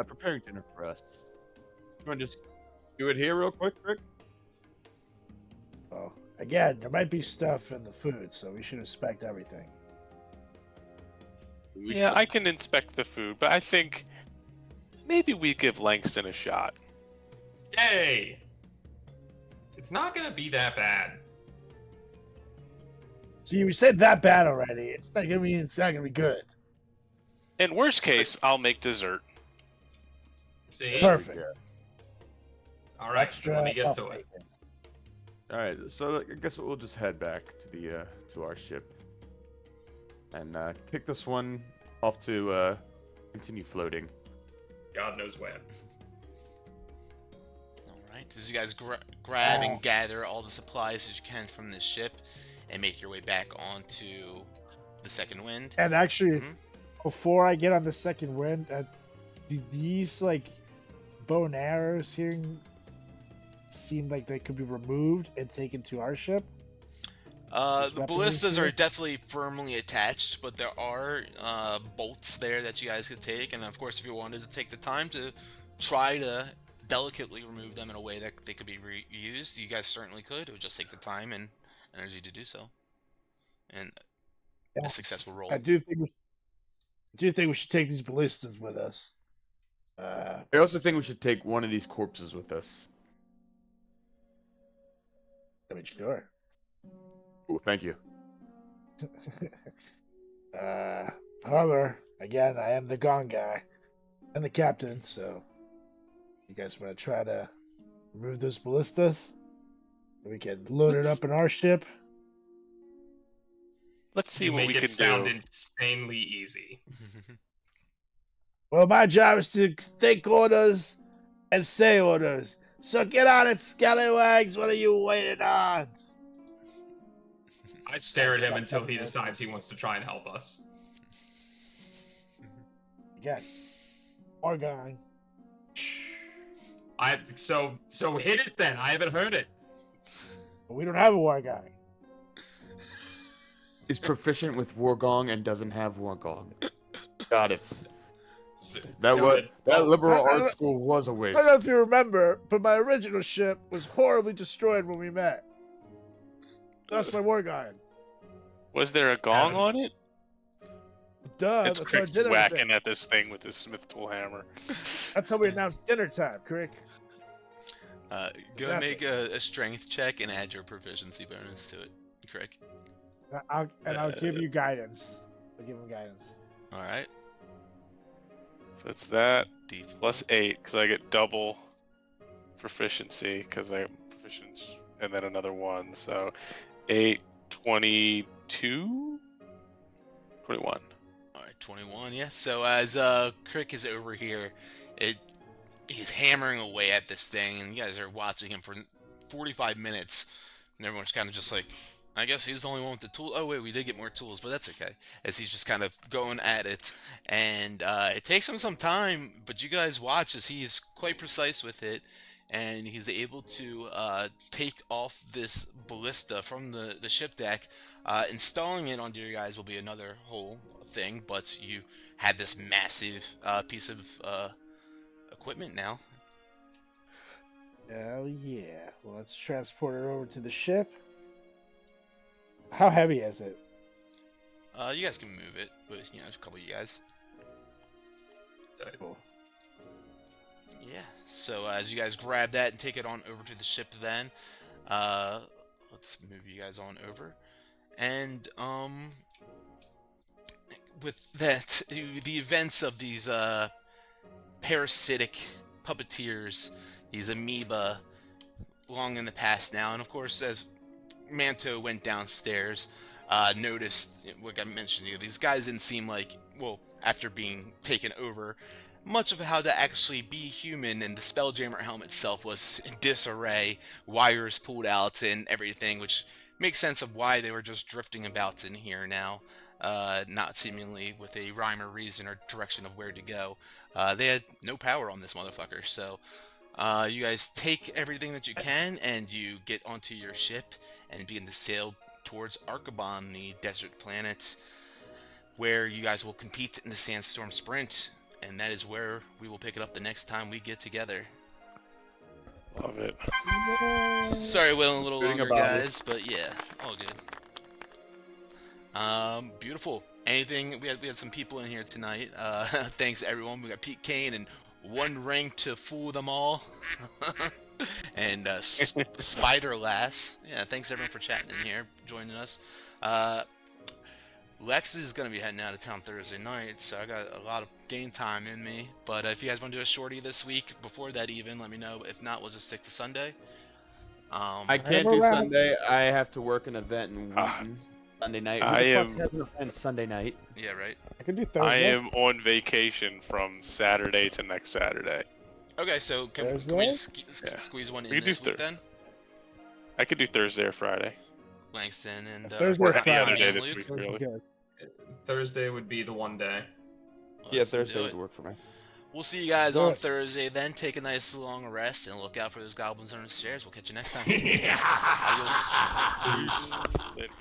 preparing dinner for us. You want to just do it here real quick, Rick? Oh, again, there might be stuff in the food, so we should inspect everything. Yeah, I can inspect the food, but I think maybe we give Langston a shot. Yay! It's not gonna be that bad. So you said that bad already. It's not gonna be good. In worst case, I'll make dessert. See? Perfect. All right, Extra let me get puff to it. bacon. All right, so I guess we'll just head back to the to our ship and kick this one off to continue floating. God knows when. All right. As you guys grab and gather all the supplies as you can from the ship, and make your way back onto the second wind. And actually, Mhm. before I get on the second wind, do these like bow and arrows here seem like they could be removed and taken to our ship? These The weapons ballistas here? are definitely firmly attached, but there are bolts there that you guys could take, and of course, if you wanted to take the time to try to delicately remove them in a way that they could be reused, you guys certainly could. It would just take the time and energy to do so, and a Yes. successful roll. I do think we should take these ballistas with us. I also think we should take one of these corpses with us. I mean, sure. Oh, thank you. However, again, I am the gong guy and the captain, so you guys want to try to remove those ballistas? We can load it up in our ship. Let's see You what make we it can sound do. insanely easy. Well, my job is to think orders and say orders. So get on it, scallywags. What are you waiting on? I stare at him until he decides he wants to try and help us. Again, Orgon. So hit it then. I haven't heard it. We don't have a war guy. Is proficient with Wargong and doesn't have Wargong. Got it. That liberal I don't- arts school was a I waste. don't know if you remember, but my original ship was horribly destroyed when we met. That's my war guy. Was there a gong Haven't- on it? Duh, It's that's how Crick's dinner whacking at this thing with his smith tool hammer. That's how we announced dinner time, Crick. Go and make a strength check and add your proficiency bonus to it, Crick. I'll give you guidance. I'll give him guidance. All right. So it's that Deep. plus 8 because I get double proficiency because I'm proficient, and then another 1. So 8, 22, 21. All right, 21. Yeah. So as Crick is over here, he's hammering away at this thing, and you guys are watching him for 45 minutes, and everyone's kind of just like, I guess he's the only one with the tool. Oh wait, we did get more tools, but that's okay. As he's just kind of going at it, and it takes him some time, but you guys watch as he is quite precise with it, and he's able to take off this ballista from the ship deck. Installing it onto you guys will be another whole thing, but you had this massive piece of equipment now. Hell yeah. Well, let's transport it over to the ship. How heavy is it? You guys can move it with, a couple of you guys. Cool. Yeah, so as you guys grab that and take it on over to the ship then, let's move you guys on over. And, with that, the events of these, parasitic puppeteers, these amoeba, long in the past now, and of course, as Manto went downstairs, noticed, like I mentioned, these guys didn't seem like, well, after being taken over, much of how to actually be human, and the Spelljammer helm itself was in disarray, wires pulled out and everything, which makes sense of why they were just drifting about in here now, not seemingly with a rhyme or reason or direction of where to go. They had no power on this motherfucker, so you guys take everything that you can and you get onto your ship and begin to sail towards Archibon, the desert planet, where you guys will compete in the Sandstorm Sprint, and that is where we will pick it up the next time we get together. Love it. Sorry, it went a little Reading longer, about guys, but yeah, all good. Beautiful. Anything? We had some people in here tonight. Thanks everyone. We got Pete Kane and One Ring to fool them all. And Spider Lass. Yeah, thanks everyone for chatting in here, joining us. Lex is going to be heading out of town Thursday night, so I got a lot of game time in me. But if you guys want to do a shorty this week, before that even, let me know. If not, we'll just stick to Sunday. I can't do Sunday. I have to work an event in Wheaton Sunday night. Who the fuck has an event Sunday night? Yeah, right. I can do I Thursday. am on vacation from Saturday to next Saturday. Okay, so can we Thursday? just squeeze one We in can this do week then? I could do Thursday or Friday. Langston and Thursday or Johnny Friday. and this Luke? week. Thursday, Really? good. Thursday would be the one day. Yeah, Let's do Thursday it. would work for me. We'll see you guys Do on it. Thursday then. Take a nice long rest and look out for those goblins under the stairs. We'll catch you next time. Yeah. Adios. Later.